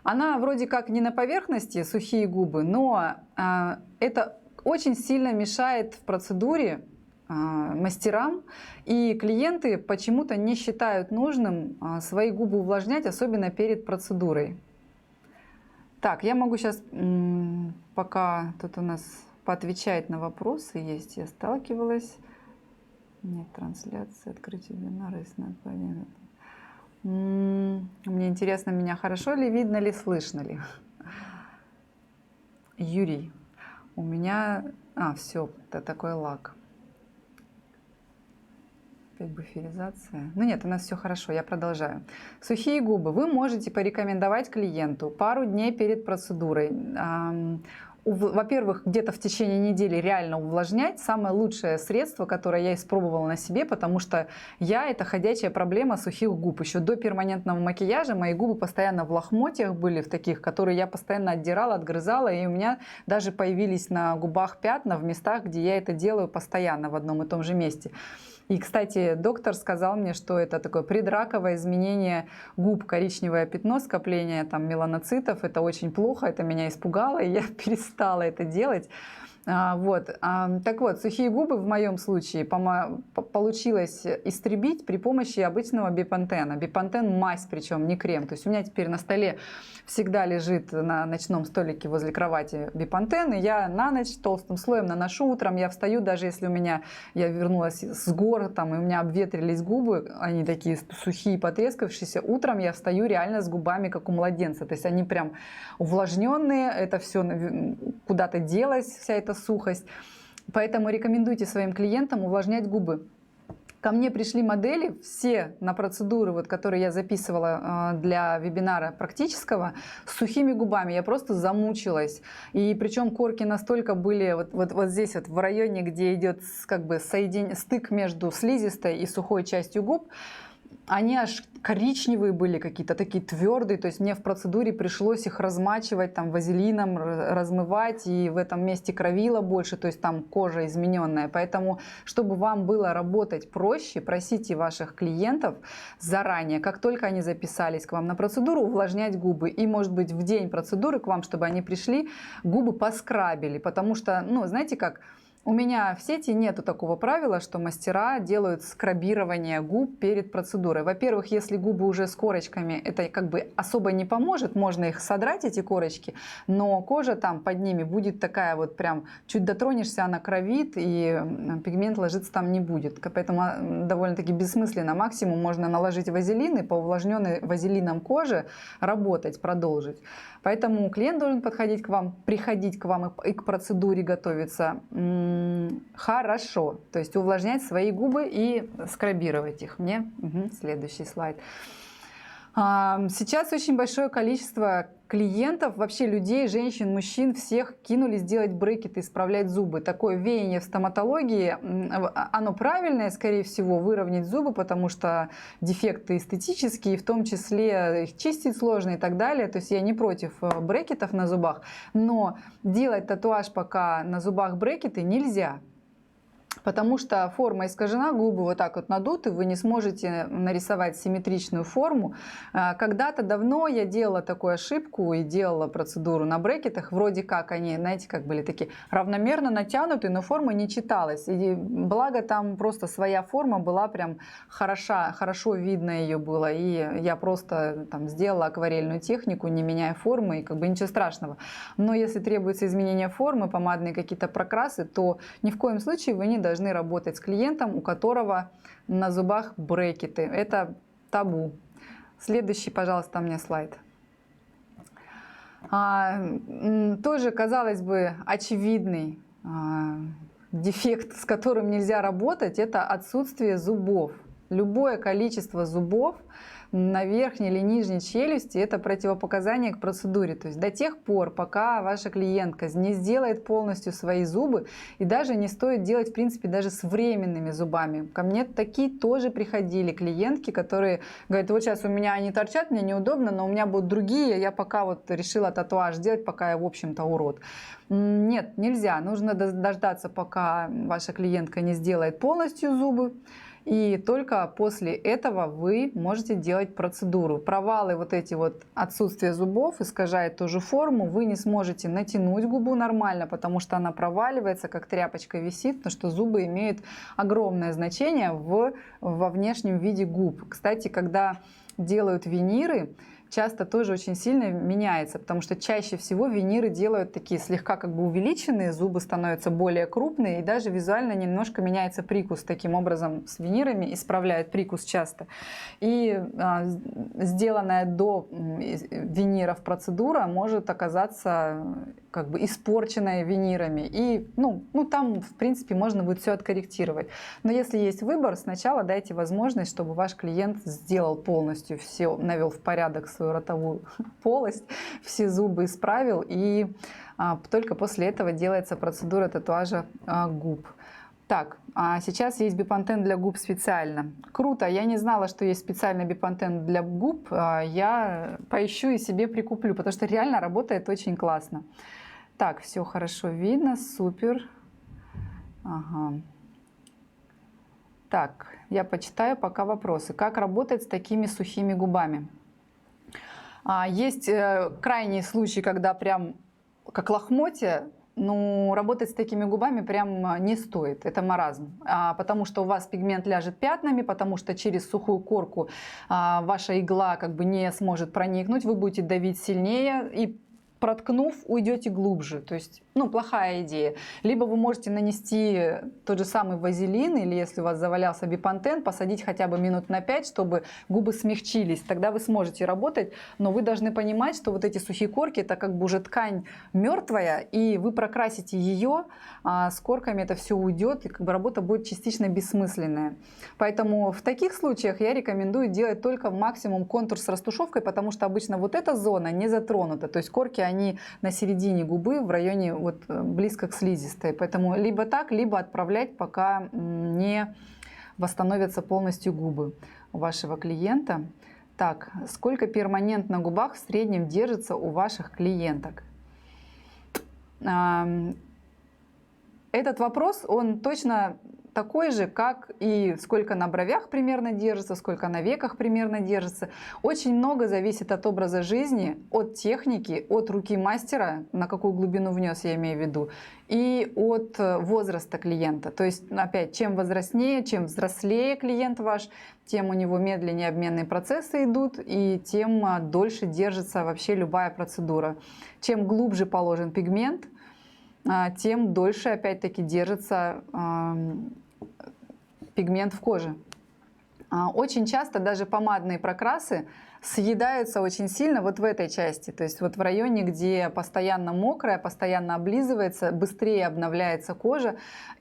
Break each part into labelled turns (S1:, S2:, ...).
S1: Она вроде как не на поверхности, сухие губы, но это очень сильно мешает в процедуре мастерам, и клиенты почему-то не считают нужным свои губы увлажнять, особенно перед процедурой. Так, я могу сейчас, пока тут у нас поотвечать на вопросы есть, я сталкивалась. Нет трансляции, открытие вебинара, если надо. Мне интересно, меня хорошо ли видно, ли слышно ли? Юрий, у меня... все, это такой лаг. Опять буферизация. Ну нет, у нас все хорошо, я продолжаю. Сухие губы. Вы можете порекомендовать клиенту пару дней перед процедурой. Во-первых, где-то в течение недели реально увлажнять. Самое лучшее средство, которое я испробовала на себе, потому что это ходячая проблема сухих губ. Еще до перманентного макияжа мои губы постоянно в лохмотьях были, в таких, которые я постоянно отдирала, отгрызала, и у меня даже появились на губах пятна в местах, где я это делаю постоянно в одном и том же месте. И, кстати, доктор сказал мне, что это такое предраковое изменение губ, коричневое пятно, скопление там меланоцитов. Это очень плохо, это меня испугало, и я перестала это делать. Так вот, сухие губы в моем случае получилось истребить при помощи обычного бипантена. Бипантен мазь, причем не крем. То есть у меня теперь на столе всегда лежит на ночном столике возле кровати бипантен, и я на ночь толстым слоем наношу. Утром я встаю, даже если я вернулась с гор, и у меня обветрились губы, они такие сухие, потрескавшиеся, утром я встаю реально с губами, как у младенца. То есть они прям увлажненные, это все куда-то делось, вся эта сухость. Поэтому рекомендуйте своим клиентам увлажнять губы. Ко мне пришли модели, все на процедуры, которые я записывала для вебинара практического, с сухими губами. Я просто замучилась. И причем корки настолько были вот здесь, в районе, где идет стык между слизистой и сухой частью губ, они аж коричневые были какие-то, такие твердые, то есть мне в процедуре пришлось их размачивать там вазелином, размывать, и в этом месте кровило больше, то есть там кожа измененная. Поэтому, чтобы вам было работать проще, просите ваших клиентов заранее, как только они записались к вам на процедуру, увлажнять губы. И, может быть, в день процедуры к вам, чтобы они пришли, губы поскрабили, потому что, знаете как, у меня в сети нету такого правила, что мастера делают скрабирование губ перед процедурой. Во-первых, если губы уже с корочками, это особо не поможет, можно их содрать, эти корочки, но кожа там под ними будет такая прям, чуть дотронешься, она кровит, и пигмент ложиться там не будет. Поэтому довольно-таки бессмысленно. Максимум можно наложить вазелин и по увлажненной вазелином коже работать, продолжить. Поэтому клиент должен приходить к вам и к процедуре готовиться хорошо. То есть увлажнять свои губы и скрабировать их. Следующий слайд. Сейчас очень большое количество клиентов, вообще людей, женщин, мужчин, всех кинулись делать брекеты, исправлять зубы. Такое веяние в стоматологии, оно правильное, скорее всего, выровнять зубы, потому что дефекты эстетические, в том числе их чистить сложно и так далее. То есть я не против брекетов на зубах, но делать татуаж пока на зубах брекеты нельзя. Потому что форма искажена, губы вот так вот надуты, вы не сможете нарисовать симметричную форму. Когда-то давно я делала такую ошибку и делала процедуру на брекетах. Вроде как они, знаете, как были такие равномерно натянутые, но форма не читалась. И благо там просто своя форма была прям хорошо видно ее было. И я просто сделала акварельную технику, не меняя формы, и ничего страшного. Но если требуется изменение формы, помадные какие-то прокрасы, то ни в коем случае вы не должны работать с клиентом, у которого на зубах брекеты. Это табу. Следующий, пожалуйста, мне слайд. Тоже, казалось бы, очевидный дефект, с которым нельзя работать, это отсутствие зубов. Любое количество зубов на верхней или нижней челюсти – это противопоказание к процедуре. То есть до тех пор, пока ваша клиентка не сделает полностью свои зубы, и даже не стоит делать, в принципе, даже с временными зубами. Ко мне такие тоже приходили клиентки, которые говорят: вот сейчас у меня они торчат, мне неудобно, но у меня будут другие, я пока решила татуаж сделать, пока я, в общем-то, урод. Нет, нельзя. Нужно дождаться, пока ваша клиентка не сделает полностью зубы. и только после этого вы можете делать процедуру. Провалы, вот эти вот отсутствие зубов искажает ту же форму, вы не сможете натянуть губу нормально, потому что она проваливается, как тряпочка висит, потому что зубы имеют огромное значение во внешнем виде губ. Кстати, когда делают виниры, часто тоже очень сильно меняется, потому что чаще всего виниры делают такие слегка как бы увеличенные, зубы становятся более крупные, и даже визуально немножко меняется прикус. Таким образом, с винирами исправляют прикус часто. И сделанная до виниров процедура может оказаться как бы испорченная винирами. И там, в принципе, можно будет все откорректировать. Но если есть выбор, сначала дайте возможность, чтобы ваш клиент сделал полностью все, навел в порядок свою ротовую полость, все зубы исправил, и только после этого делается процедура татуажа губ. Так, а сейчас есть бипантен для губ специально. Круто, я не знала, что есть специальный бипантен для губ. Я поищу и себе прикуплю, потому что реально работает очень классно. Так, все хорошо видно, супер. Ага. Так, я почитаю пока вопросы. Как работать с такими сухими губами? Есть крайние случаи, когда прям как лохмотья, работать с такими губами прям не стоит. Это маразм. Потому что у вас пигмент ляжет пятнами, потому что через сухую корку ваша игла как бы не сможет проникнуть, вы будете давить сильнее и, проткнув, уйдете глубже. То есть, плохая идея. Либо вы можете нанести тот же самый вазелин, или если у вас завалялся бипантен, посадить хотя бы минут на 5, чтобы губы смягчились. Тогда вы сможете работать, но вы должны понимать, что вот эти сухие корки, это как бы уже ткань мертвая, и вы прокрасите ее, а с корками это все уйдет, и как бы работа будет частично бессмысленная. Поэтому в таких случаях я рекомендую делать только максимум контур с растушевкой, потому что обычно вот эта зона не затронута. То есть корки, они на середине губы, в районе близко к слизистой. Поэтому либо так, либо отправлять, пока не восстановятся полностью губы у вашего клиента. Так, сколько перманент на губах в среднем держится у ваших клиенток? Этот вопрос, он точно такой же, как и сколько на бровях примерно держится, сколько на веках примерно держится. Очень много зависит от образа жизни, от техники, от руки мастера, на какую глубину внес, я имею в виду, и от возраста клиента. То есть, опять, чем возрастнее, чем взрослее клиент ваш, тем у него медленнее обменные процессы идут, и тем дольше держится вообще любая процедура. Чем глубже положен пигмент, тем дольше, опять-таки, держится пигмент в коже. Очень часто даже помадные прокрасы съедаются очень сильно вот в этой части, то есть вот в районе, где постоянно мокрая, постоянно облизывается, быстрее обновляется кожа.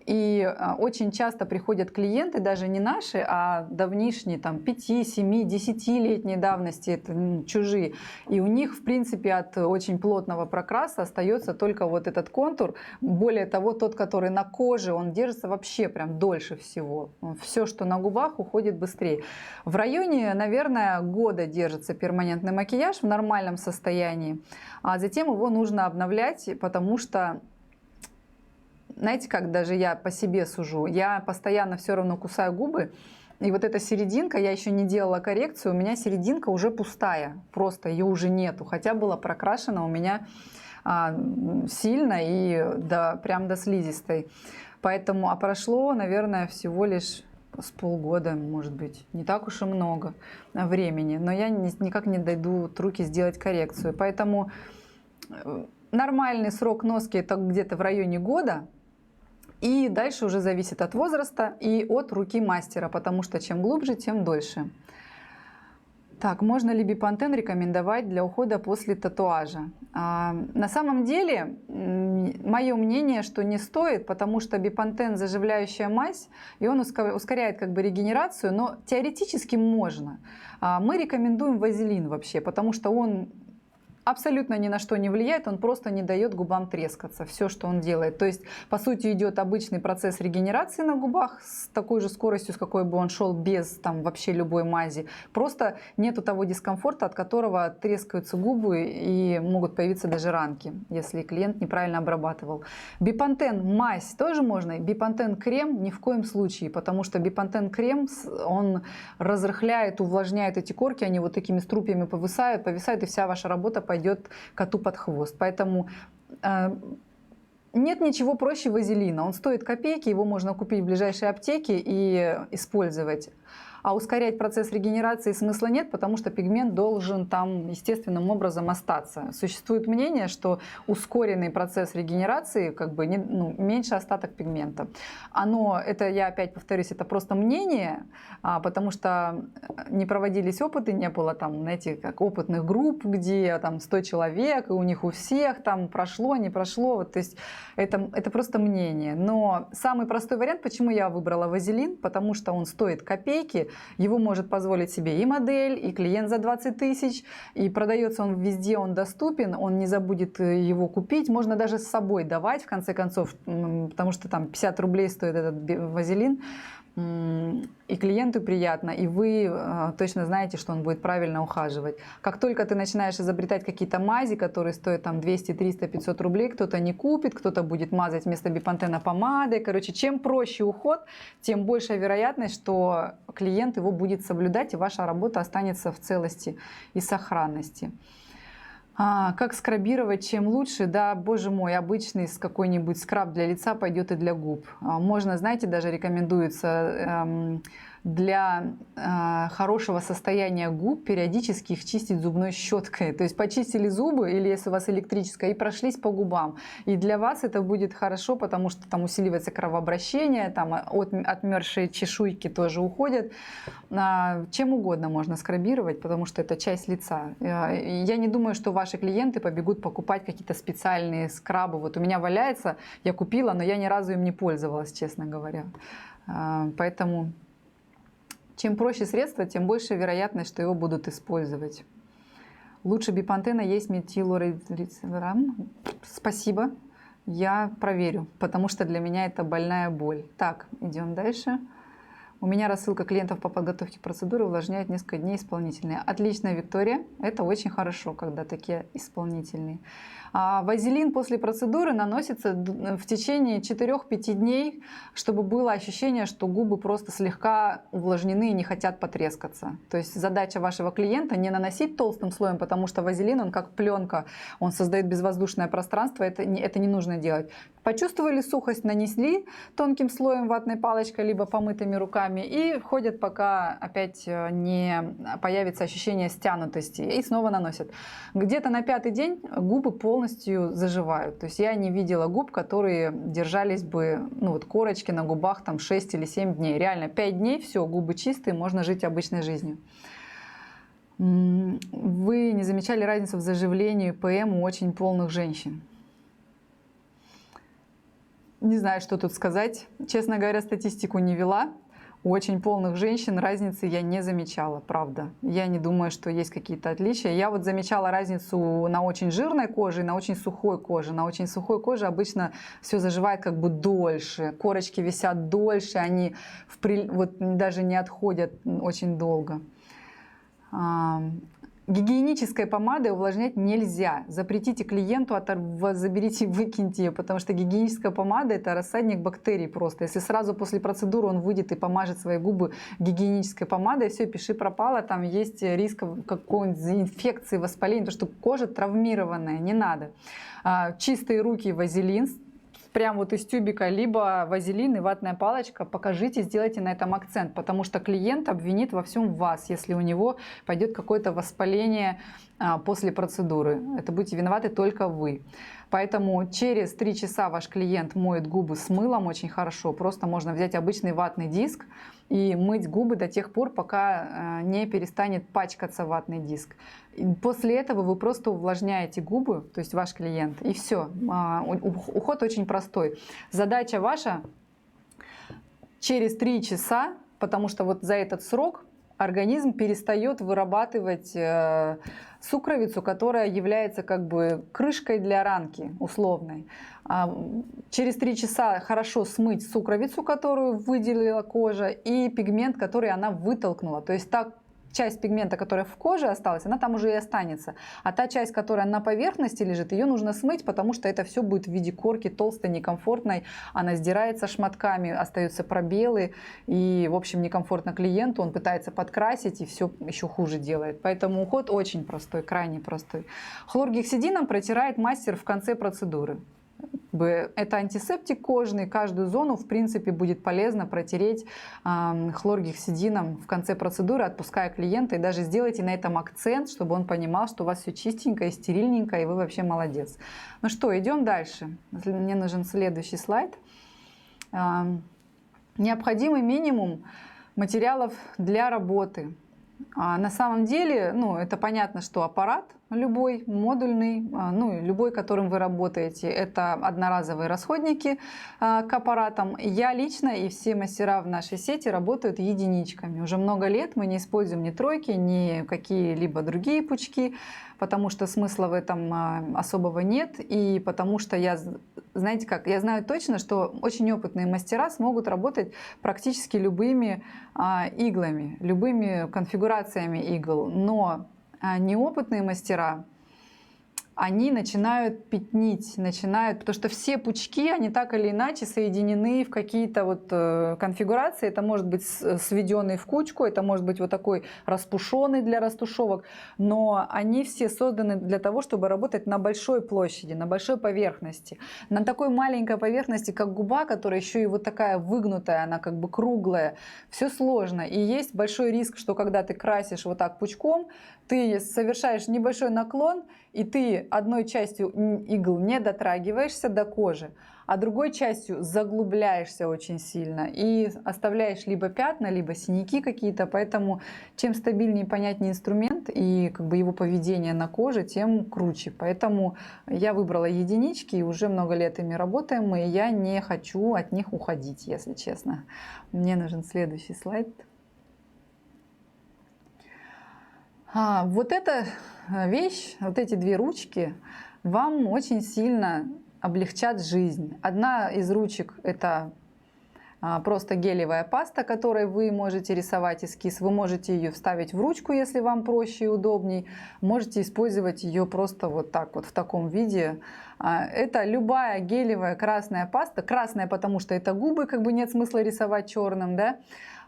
S1: И очень часто приходят клиенты, даже не наши, а давнишние, там 5, 7, 10-летней давности, это чужие. И у них, в принципе, от очень плотного прокраса остается только вот этот контур. Более того, тот, который на коже, он держится вообще прям дольше всего. Все, что на губах, уходит быстрее. В районе, наверное, года держится перманентный макияж в нормальном состоянии, а затем его нужно обновлять, потому что, знаете, как даже я по себе сужу, я постоянно все равно кусаю губы, и вот эта серединка, я еще не делала коррекцию, у меня серединка уже пустая, просто ее уже нету, хотя была прокрашена у меня сильно и прям до слизистой. Поэтому, прошло, наверное, всего лишь с полгода, может быть, не так уж и много времени, но я никак не дойду руки сделать коррекцию. Поэтому нормальный срок носки это где-то в районе года, и дальше уже зависит от возраста и от руки мастера, потому что чем глубже, тем дольше. Так, можно ли бипантен рекомендовать для ухода после татуажа? На самом деле, мое мнение, что не стоит, потому что бипантен заживляющая мазь, и он ускоряет как бы регенерацию, но теоретически можно. Мы рекомендуем вазелин вообще, потому что он абсолютно ни на что не влияет, он просто не дает губам трескаться. Все, что он делает. То есть, по сути, идет обычный процесс регенерации на губах с такой же скоростью, с какой бы он шел без там вообще любой мази. Просто нету того дискомфорта, от которого трескаются губы и могут появиться даже ранки, если клиент неправильно обрабатывал. Бипантен мазь тоже можно, бипантен крем ни в коем случае, потому что бипантен крем, он разрыхляет, увлажняет эти корки, они вот такими струпьями повисают, и вся ваша работа пойдет коту под хвост. Поэтому нет ничего проще вазелина. Он стоит копейки, его можно купить в ближайшей аптеке и использовать. А ускорять процесс регенерации смысла нет, потому что пигмент должен там естественным образом остаться. Существует мнение, что ускоренный процесс регенерации как бы меньше остаток пигмента. Это, я опять повторюсь, это просто мнение, потому что не проводились опыты, не было там, знаете, как опытных групп, где там 100 человек, и у них у всех там прошло, не прошло. Вот, то есть это просто мнение. Но самый простой вариант, почему я выбрала вазелин, потому что он стоит копейки, его может позволить себе и модель, и клиент за 20 тысяч, и продается он везде, он доступен, он не забудет его купить, можно даже с собой давать, в конце концов, потому что там 50 рублей стоит этот вазелин, и клиенту приятно, и вы точно знаете, что он будет правильно ухаживать. Как только ты начинаешь изобретать какие-то мази, которые стоят там 200, 300, 500 рублей, кто-то не купит, кто-то будет мазать вместо бипантена помадой. Короче, чем проще уход, тем большая вероятность, что клиент его будет соблюдать, и ваша работа останется в целости и сохранности. Как скрабировать, чем лучше? Да, боже мой, обычный какой-нибудь скраб для лица пойдет и для губ. Можно, знаете, даже рекомендуется для хорошего состояния губ периодически их чистить зубной щеткой. То есть почистили зубы, или если у вас электрическая, и прошлись по губам. И для вас это будет хорошо, потому что там усиливается кровообращение, там отмершие чешуйки тоже уходят. Чем угодно можно скрабировать, потому что это часть лица. Я не думаю, что ваши клиенты побегут покупать какие-то специальные скрабы. Вот у меня валяется, я купила, но я ни разу им не пользовалась, честно говоря. Поэтому чем проще средство, тем больше вероятность, что его будут использовать. Лучше бипантена есть метилурацилам. Спасибо, я проверю, потому что для меня это больная боль. Так, идем дальше. У меня рассылка клиентов по подготовке процедуры увлажняет несколько дней исполнительные. Отлично, Виктория. Это очень хорошо, когда такие исполнительные. Вазелин после процедуры наносится в течение 4-5 дней, чтобы было ощущение, что губы просто слегка увлажнены и не хотят потрескаться. То есть задача вашего клиента не наносить толстым слоем, потому что вазелин, он как пленка, он создает безвоздушное пространство, это не нужно делать. Почувствовали сухость, нанесли тонким слоем ватной палочкой, либо помытыми руками, и ходят, пока опять не появится ощущение стянутости, и снова наносят. Где-то на 5-й день губы полностью заживают. То есть я не видела губ, которые держались бы, корочки на губах там 6 или 7 дней. Реально 5 дней, все, губы чистые, можно жить обычной жизнью. Вы не замечали разницу в заживлении ПМ у очень полных женщин? Не знаю, что тут сказать. Честно говоря, статистику не вела. У очень полных женщин разницы я не замечала, правда. Я не думаю, что есть какие-то отличия. Я вот замечала разницу на очень жирной коже и на очень сухой коже. На очень сухой коже обычно все заживает как бы дольше. Корочки висят дольше, они даже не отходят очень долго. Гигиенической помадой увлажнять нельзя. Запретите клиенту, заберите, выкиньте ее, потому что гигиеническая помада – это рассадник бактерий просто. Если сразу после процедуры он выйдет и помажет свои губы гигиенической помадой, все, пиши пропало, там есть риск какой-нибудь инфекции, воспаления, потому что кожа травмированная, не надо. Чистые руки, вазелин, прям вот из тюбика, либо вазелин и ватная палочка, покажите, сделайте на этом акцент, потому что клиент обвинит во всем вас, если у него пойдет какое-то воспаление после процедуры. Это будете виноваты только вы. Поэтому через 3 часа ваш клиент моет губы с мылом очень хорошо. Просто можно взять обычный ватный диск и мыть губы до тех пор, пока не перестанет пачкаться ватный диск. И после этого вы просто увлажняете губы, то есть ваш клиент, и все. Уход очень простой. Задача ваша через 3 часа, потому что вот за этот срок организм перестает вырабатывать сукровицу, которая является как бы крышкой для ранки условной. Через 3 часа хорошо смыть сукровицу, которую выделила кожа, и пигмент, который она вытолкнула. То есть та часть пигмента, которая в коже осталась, она там уже и останется. А та часть, которая на поверхности лежит, ее нужно смыть, потому что это все будет в виде корки толстой, некомфортной. Она сдирается шматками, остаются пробелы. И, в общем, некомфортно клиенту. Он пытается подкрасить и все еще хуже делает. Поэтому уход очень простой, крайне простой. Хлоргексидином протирает мастер в конце процедуры. Это антисептик кожный, каждую зону, в принципе, будет полезно протереть хлоргексидином в конце процедуры, отпуская клиента. И даже сделайте на этом акцент, чтобы он понимал, что у вас все чистенько и стерильненько, и вы вообще молодец. Ну что, идем дальше. Мне нужен следующий слайд. Необходимый минимум материалов для работы. На самом деле, это понятно, что аппарат любой, модульный, любой, которым вы работаете, это одноразовые расходники к аппаратам. Я лично и все мастера в нашей сети работают единичками. Уже много лет мы не используем ни тройки, ни какие-либо другие пучки, потому что смысла в этом особого нет. И потому что я знаю точно, что очень опытные мастера смогут работать практически любыми иглами, любыми конфигурациями игл. Но неопытные мастера, они начинают пятнить, потому что все пучки, они так или иначе соединены в какие-то конфигурации. Это может быть сведенный в кучку, это может быть вот такой распушенный для растушевок, но они все созданы для того, чтобы работать на большой площади, на большой поверхности. На такой маленькой поверхности, как губа, которая еще и вот такая выгнутая, она как бы круглая, все сложно. И есть большой риск, что когда ты красишь вот так пучком, ты совершаешь небольшой наклон, и ты одной частью игл не дотрагиваешься до кожи, а другой частью заглубляешься очень сильно и оставляешь либо пятна, либо синяки какие-то. Поэтому чем стабильнее и понятнее инструмент и как бы его поведение на коже, тем круче. Поэтому я выбрала единички, и уже много лет ими работаем, и я не хочу от них уходить, если честно. Мне нужен следующий слайд. Вот эта вещь, вот эти 2 ручки вам очень сильно облегчат жизнь. Одна из ручек — это просто гелевая паста, которой вы можете рисовать эскиз. Вы можете ее вставить в ручку, если вам проще и удобней. Можете использовать ее просто вот так вот в таком виде. Это любая гелевая красная паста. Красная, потому что это губы, как бы нет смысла рисовать черным, да?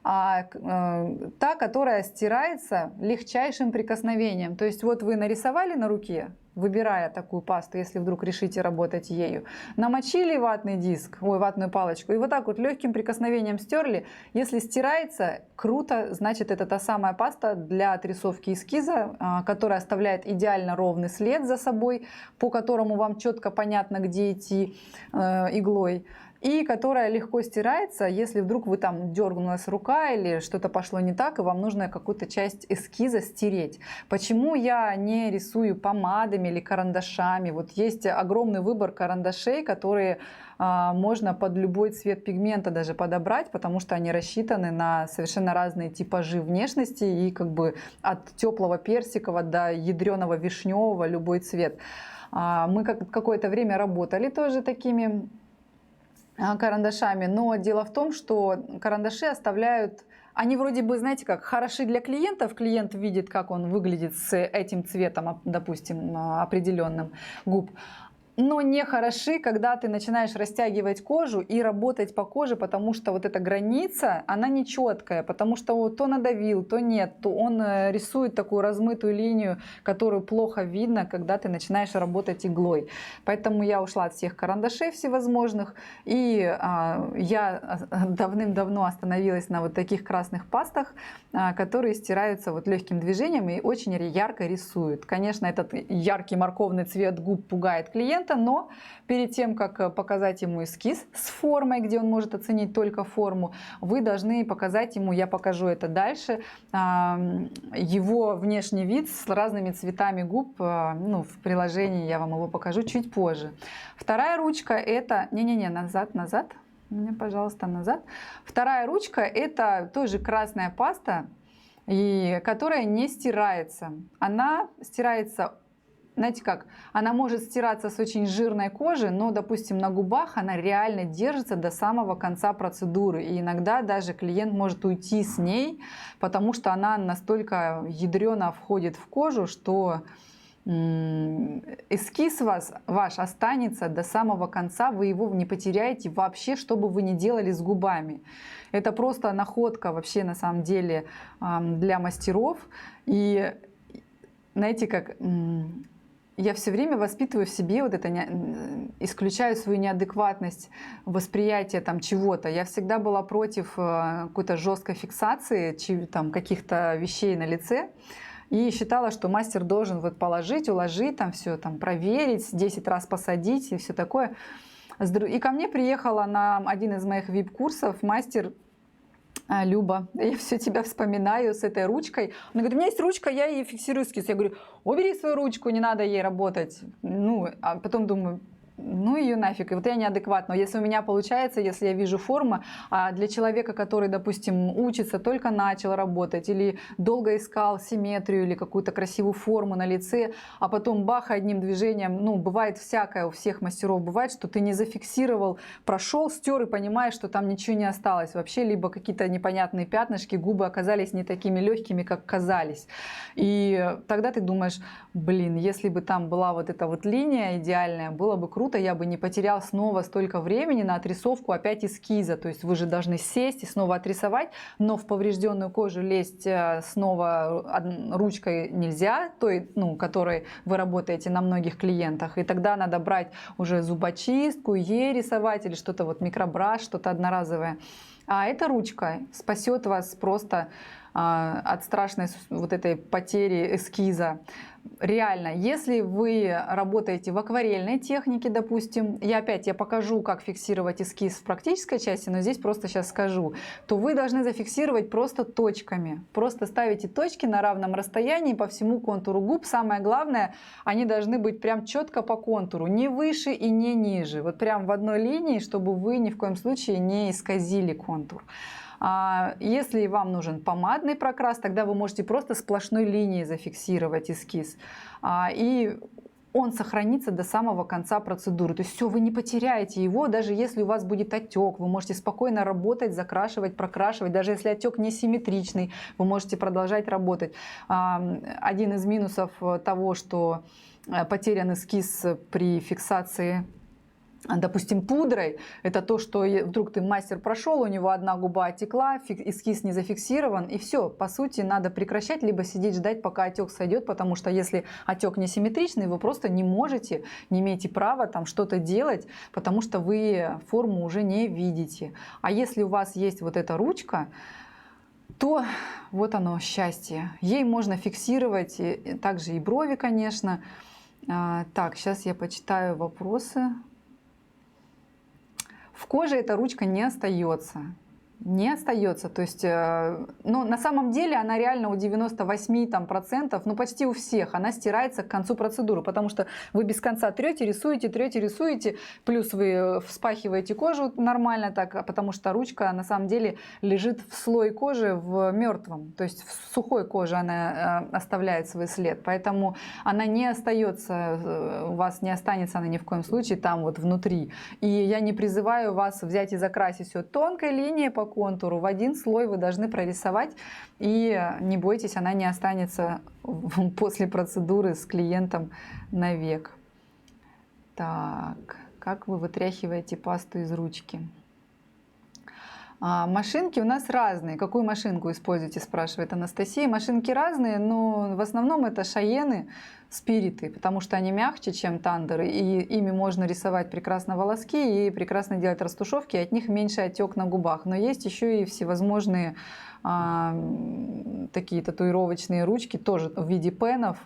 S1: Та, которая стирается легчайшим прикосновением. То есть вот вы нарисовали на руке, выбирая такую пасту, если вдруг решите работать ею, намочили ватную палочку, и вот так вот легким прикосновением стерли. Если стирается, круто, значит, это та самая паста для отрисовки эскиза, которая оставляет идеально ровный след за собой, по которому вам четко понятно, где идти иглой. И которая легко стирается, если вдруг вы там дернулась рука или что-то пошло не так, и вам нужно какую-то часть эскиза стереть. Почему я не рисую помадами или карандашами? Вот есть огромный выбор карандашей, которые можно под любой цвет пигмента даже подобрать, потому что они рассчитаны на совершенно разные типажи внешности, и как бы от теплого персикового до ядреного вишневого любой цвет. Мы какое-то время работали тоже такими карандашами, но дело в том, что карандаши оставляют, они вроде бы, знаете как, хороши для клиентов, клиент видит, как он выглядит с этим цветом, допустим, определенным губ, но не хороши, когда ты начинаешь растягивать кожу и работать по коже, потому что вот эта граница, она нечеткая, потому что то надавил, то нет, то он рисует такую размытую линию, которую плохо видно, когда ты начинаешь работать иглой. Поэтому я ушла от всех карандашей всевозможных, и я давным-давно остановилась на вот таких красных пастах, которые стираются вот легким движением и очень ярко рисуют. Конечно, этот яркий морковный цвет губ пугает клиента, но перед тем, как показать ему эскиз с формой, где он может оценить только форму, вы должны показать ему, я покажу это дальше, его внешний вид с разными цветами губ. В приложении я вам его покажу чуть позже. Вторая ручка — это... назад. Мне, пожалуйста, назад. Вторая ручка — это тоже красная паста. и которая не стирается. Она стирается, знаете как, она может стираться с очень жирной кожи, но, допустим, на губах она реально держится до самого конца процедуры. И иногда даже клиент может уйти с ней, потому что она настолько ядрено входит в кожу, что эскиз ваш останется до самого конца, вы его не потеряете вообще, что бы вы ни делали с губами. Это просто находка вообще на самом деле для мастеров. И знаете как, я все время воспитываю в себе вот это, исключаю свою неадекватность восприятия там чего-то. Я всегда была против какой-то жесткой фиксации там каких-то вещей на лице. И считала, что мастер должен вот положить, уложить, там все там проверить, 10 раз посадить и все такое. И ко мне приехала на один из моих VIP-курсов мастер Люба, я все тебя вспоминаю с этой ручкой. Она говорит, у меня есть ручка, я ей фиксирую эскиз. Я говорю, убери свою ручку, не надо ей работать. Ну, а потом думаю, ну ее нафиг. И вот я неадекватна. Если у меня получается, если я вижу форму, а для человека, который, допустим, учится, только начал работать или долго искал симметрию или какую-то красивую форму на лице, а потом бах, одним движением, ну, бывает всякое у всех мастеров, бывает, что ты не зафиксировал, прошел, стер и понимаешь, что там ничего не осталось вообще, либо какие-то непонятные пятнышки, губы оказались не такими легкими, как казались. И тогда ты думаешь, блин, если бы там была вот эта вот линия идеальная, было бы круто, я бы не потерял снова столько времени на отрисовку опять эскиза. То есть вы же должны сесть и снова отрисовать, но в поврежденную кожу лезть снова ручкой нельзя, той, ну, которой вы работаете на многих клиентах. И тогда надо брать уже зубочистку, ей рисовать или что-то вот микробраш, что-то одноразовое. А эта ручка спасет вас просто от страшной вот этой потери эскиза. Реально, если вы работаете в акварельной технике, допустим, я покажу, как фиксировать эскиз в практической части, но здесь просто сейчас скажу, то вы должны зафиксировать просто точками. Просто ставите точки на равном расстоянии по всему контуру губ. Самое главное, они должны быть прям четко по контуру, не выше и не ниже. Вот прям в одной линии, чтобы вы ни в коем случае не исказили контур. Если вам нужен помадный прокрас, тогда вы можете просто сплошной линией зафиксировать эскиз. И он сохранится до самого конца процедуры. То есть все, вы не потеряете его, даже если у вас будет отек. Вы можете спокойно работать, закрашивать, прокрашивать. Даже если отек несимметричный, вы можете продолжать работать. Один из минусов того, что потерян эскиз при фиксации, допустим, пудрой, это то, что вдруг ты мастер прошел, у него одна губа отекла, эскиз не зафиксирован, и все, по сути, надо прекращать, либо сидеть ждать, пока отек сойдет, потому что если отек несимметричный, вы просто не можете, не имеете права там что-то делать, потому что вы форму уже не видите. А если у вас есть вот эта ручка, то вот оно, счастье. Ей можно фиксировать, также и брови, конечно. Так, сейчас я почитаю вопросы. В коже эта ручка не остается. Не остается. То есть, ну, на самом деле она реально у 98%, ну почти у всех, она стирается к концу процедуры, потому что вы без конца трете, рисуете, плюс вы вспахиваете кожу нормально так, потому что ручка на самом деле лежит в слой кожи в мертвом, то есть в сухой коже она оставляет свой след, поэтому она не остается, у вас не останется она ни в коем случае там вот внутри. И я не призываю вас взять и закрасить все тонкой линией по контуру, в один слой вы должны прорисовать, и не бойтесь, она не останется после процедуры с клиентом навек. Так, как вы вытряхиваете пасту из ручки? Машинки у нас разные. Какую машинку используете, спрашивает Анастасия. Машинки разные, но в основном это шаены, спириты, потому что они мягче, чем тандеры, и ими можно рисовать прекрасно волоски и прекрасно делать растушевки, и от них меньше отек на губах. Но есть еще и всевозможные такие татуировочные ручки, тоже в виде пенов.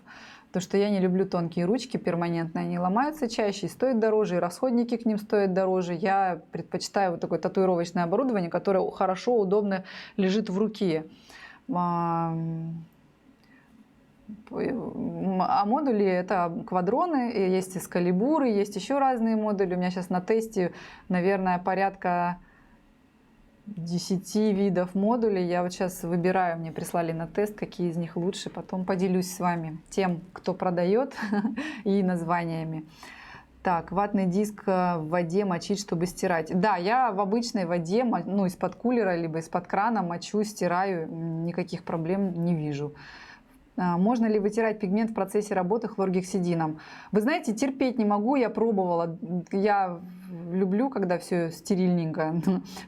S1: Потому что я не люблю тонкие ручки перманентные, они ломаются чаще и стоят дороже, и расходники к ним стоят дороже. Я предпочитаю вот такое татуировочное оборудование, которое хорошо, удобно лежит в руке. А модули — это квадроны, есть эскалибуры, есть еще разные модули. У меня сейчас на тесте, наверное, порядка 10 видов модулей. Я вот сейчас выбираю, мне прислали на тест, какие из них лучше. Потом поделюсь с вами тем, кто продает, и названиями. Так, ватный диск в воде мочить, чтобы стирать. Да, я в обычной воде, ну, из-под кулера, либо из-под крана мочу, стираю, никаких проблем не вижу. Можно ли вытирать пигмент в процессе работы хлоргексидином? Вы знаете, терпеть не могу, я пробовала. Я люблю, когда все стерильненько,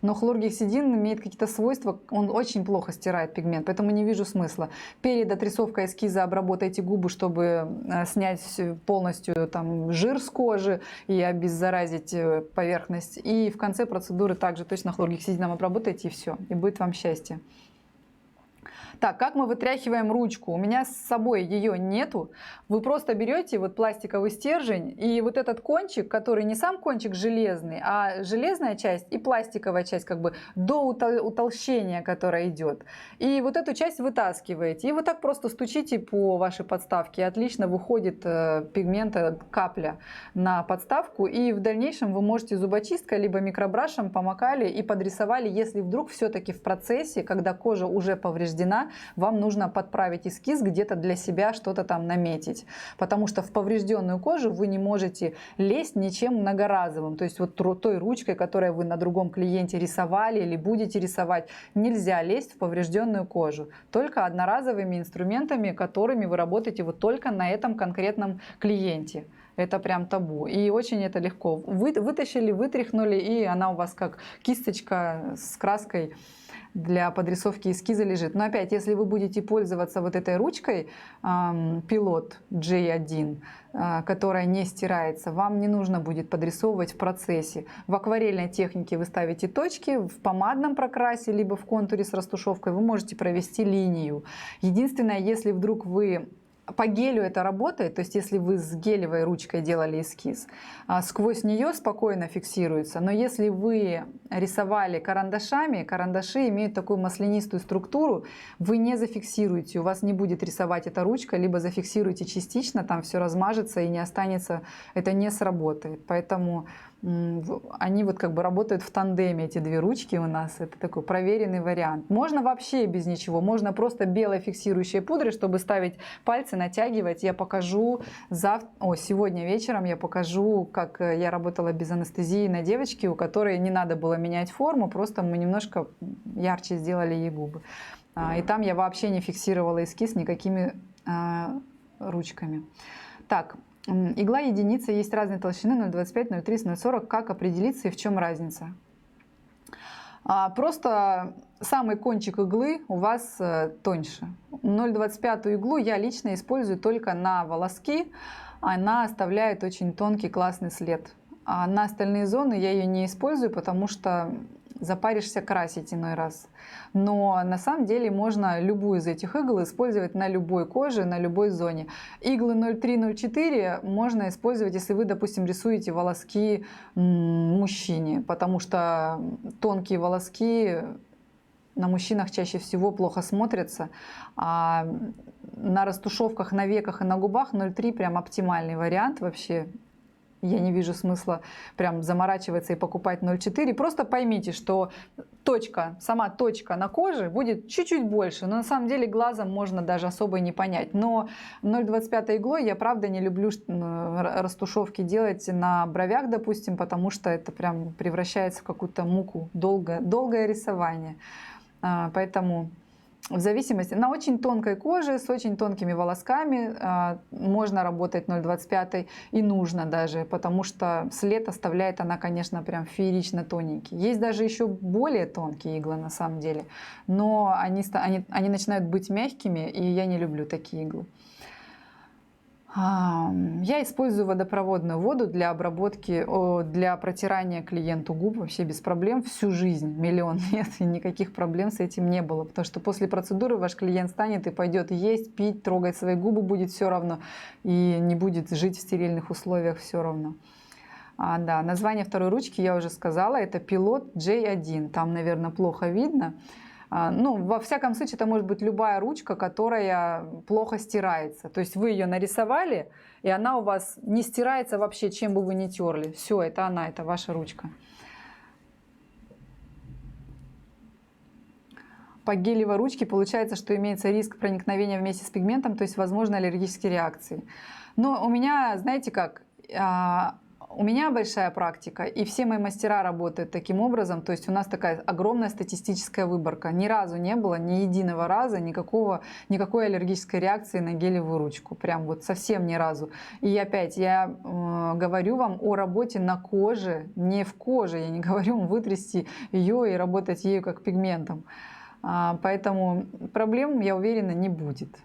S1: но хлоргексидин имеет какие-то свойства, он очень плохо стирает пигмент, поэтому не вижу смысла. Перед отрисовкой эскиза обработайте губы, чтобы снять полностью там жир с кожи и обеззаразить поверхность. И в конце процедуры также точно хлоргексидином обработайте, и все, и будет вам счастье. Так, как мы вытряхиваем ручку? У меня с собой ее нету. Вы просто берете вот пластиковый стержень и вот этот кончик, который не сам кончик железный, а железная часть и пластиковая часть как бы до утолщения, которая идет. И вот эту часть вытаскиваете. И вот так просто стучите по вашей подставке. И отлично выходит пигмента капля на подставку. И в дальнейшем вы можете зубочисткой либо микробрашем помакали и подрисовали, если вдруг все-таки в процессе, когда кожа уже повреждена, вам нужно подправить эскиз, где-то для себя что-то там наметить. Потому что в поврежденную кожу вы не можете лезть ничем многоразовым. То есть вот той ручкой, которую вы на другом клиенте рисовали или будете рисовать, нельзя лезть в поврежденную кожу. Только одноразовыми инструментами, которыми вы работаете вот только на этом конкретном клиенте. Это прям табу. И очень это легко. Вытащили, вытряхнули, и она у вас как кисточка с краской для подрисовки эскиза лежит. Но опять, если вы будете пользоваться вот этой ручкой Pilot J1, которая не стирается, вам не нужно будет подрисовывать в процессе. В акварельной технике вы ставите точки, в помадном прокрасе, либо в контуре с растушевкой вы можете провести линию. Единственное, если вдруг вы по гелю это работает, то есть если вы с гелевой ручкой делали эскиз, сквозь нее спокойно фиксируется. Но если вы рисовали карандашами, карандаши имеют такую маслянистую структуру, вы не зафиксируете, у вас не будет рисовать эта ручка, либо зафиксируете частично, там все размажется и не останется, это не сработает. Поэтому они вот как бы работают в тандеме, эти две ручки у нас. Это такой проверенный вариант. Можно вообще без ничего. Можно просто белой фиксирующей пудрой, чтобы ставить пальцы, натягивать. Я покажу сегодня вечером я покажу, как я работала без анестезии на девочке, у которой не надо было менять форму, просто мы немножко ярче сделали ей губы. И там я вообще не фиксировала эскиз никакими ручками. Так. Игла единица, есть разные толщины 0,25, 0,30, 0,40. Как определиться и в чем разница? Просто самый кончик иглы у вас тоньше. 0,25 иглу я лично использую только на волоски. Она оставляет очень тонкий классный след. А на остальные зоны я ее не использую, потому что запаришься красить иной раз. Но на самом деле можно любую из этих игл использовать на любой коже, на любой зоне. Иглы 0,3-0,4 можно использовать, если вы, допустим, рисуете волоски мужчине, потому что тонкие волоски на мужчинах чаще всего плохо смотрятся, а на растушевках, на веках и на губах 0,3 прям оптимальный вариант вообще. Я не вижу смысла прям заморачиваться и покупать 0,4. Просто поймите, что сама точка на коже будет чуть-чуть больше. Но на самом деле глазом можно даже особо и не понять. Но 0,25 иглой я правда не люблю растушевки делать на бровях, допустим, потому что это прям превращается в какую-то муку. Долгое рисование. Поэтому в зависимости, на очень тонкой коже, с очень тонкими волосками можно работать 0,25 и нужно даже, потому что след оставляет она, конечно, прям феерично тоненький. Есть даже еще более тонкие иглы на самом деле, но они начинают быть мягкими, и я не люблю такие иглы. Я использую водопроводную воду для обработки, для протирания клиенту губ вообще без проблем всю жизнь, миллион лет, и никаких проблем с этим не было, потому что после процедуры ваш клиент станет и пойдет есть, пить, трогать свои губы будет все равно и не будет жить в стерильных условиях все равно. Да, название второй ручки я уже сказала, это Pilot J1, там, наверное, плохо видно. Ну, во всяком случае, это может быть любая ручка, которая плохо стирается. То есть вы ее нарисовали, и она у вас не стирается вообще, чем бы вы ни терли. Все, это она, это ваша ручка. По гелевой ручке получается, что имеется риск проникновения вместе с пигментом, то есть возможны аллергические реакции. Но у меня, знаете как, у меня большая практика, и все мои мастера работают таким образом, то есть у нас такая огромная статистическая выборка. Ни разу не было, ни единого раза никакой аллергической реакции на гелевую ручку. Прям вот совсем ни разу. И опять, я говорю вам о работе на коже, не в коже. Я не говорю вам вытрясти ее и работать ею как пигментом. Поэтому проблем, я уверена, не будет,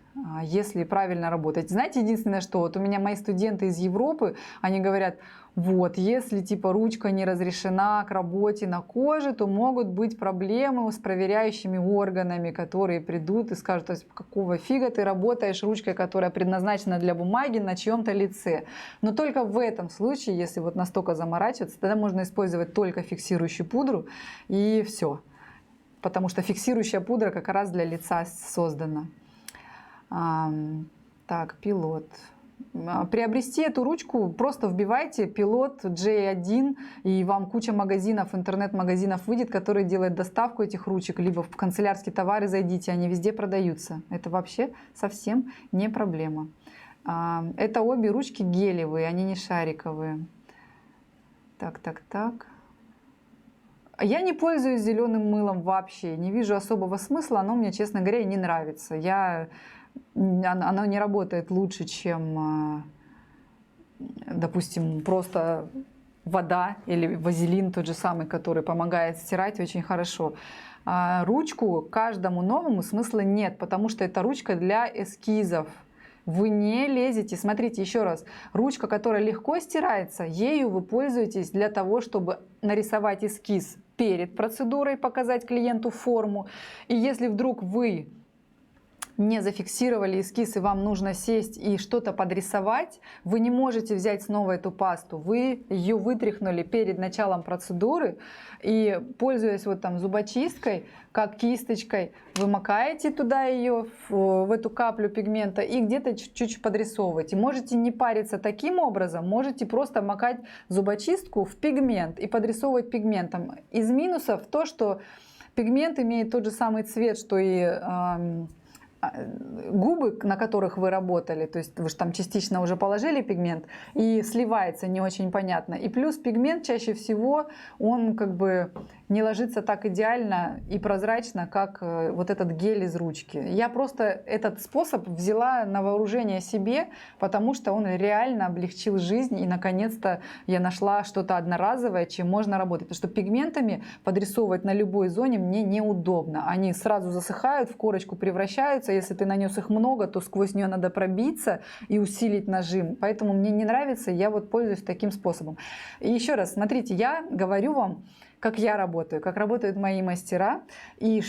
S1: если правильно работать. Знаете, единственное, что вот у меня мои студенты из Европы, они говорят, вот, если типа ручка не разрешена к работе на коже, то могут быть проблемы с проверяющими органами, которые придут и скажут, какого фига ты работаешь ручкой, которая предназначена для бумаги на чьем-то лице. Но только в этом случае, если вот настолько заморачиваться, тогда можно использовать только фиксирующую пудру и все. Потому что фиксирующая пудра как раз для лица создана. Так, пилот. Приобрести эту ручку, просто вбивайте пилот J1, и вам куча магазинов, интернет-магазинов выйдет, которые делают доставку этих ручек, либо в канцелярские товары зайдите, они везде продаются. Это вообще совсем не проблема. Это обе ручки гелевые, они не шариковые. Так. Я не пользуюсь зеленым мылом вообще, не вижу особого смысла, оно мне, честно говоря, не нравится. Оно не работает лучше, чем, допустим, просто вода или вазелин тот же самый, который помогает стирать очень хорошо. А ручку каждому новому смысла нет, потому что это ручка для эскизов. Вы не лезете. Смотрите, еще раз. Ручка, которая легко стирается, ею вы пользуетесь для того, чтобы нарисовать эскиз перед процедурой, показать клиенту форму. И если вдруг вы не зафиксировали эскиз и вам нужно сесть и что-то подрисовать, вы не можете взять снова эту пасту. Вы ее вытряхнули перед началом процедуры и, пользуясь вот там зубочисткой, как кисточкой, вы макаете туда ее, в эту каплю пигмента и где-то чуть-чуть подрисовываете. Можете не париться таким образом, можете просто макать зубочистку в пигмент и подрисовывать пигментом. Из минусов то, что пигмент имеет тот же самый цвет, что и губы, на которых вы работали, то есть вы же там частично уже положили пигмент, и сливается не очень понятно. И плюс пигмент чаще всего, он как бы не ложится так идеально и прозрачно, как вот этот гель из ручки. Я просто этот способ взяла на вооружение себе, потому что он реально облегчил жизнь, и наконец-то я нашла что-то одноразовое, чем можно работать. Потому что пигментами подрисовывать на любой зоне мне неудобно. Они сразу засыхают, в корочку превращаются. Если ты нанес их много, то сквозь нее надо пробиться и усилить нажим. Поэтому мне не нравится, я вот пользуюсь таким способом. И еще раз, смотрите, я говорю вам, как я работаю, как работают мои мастера, и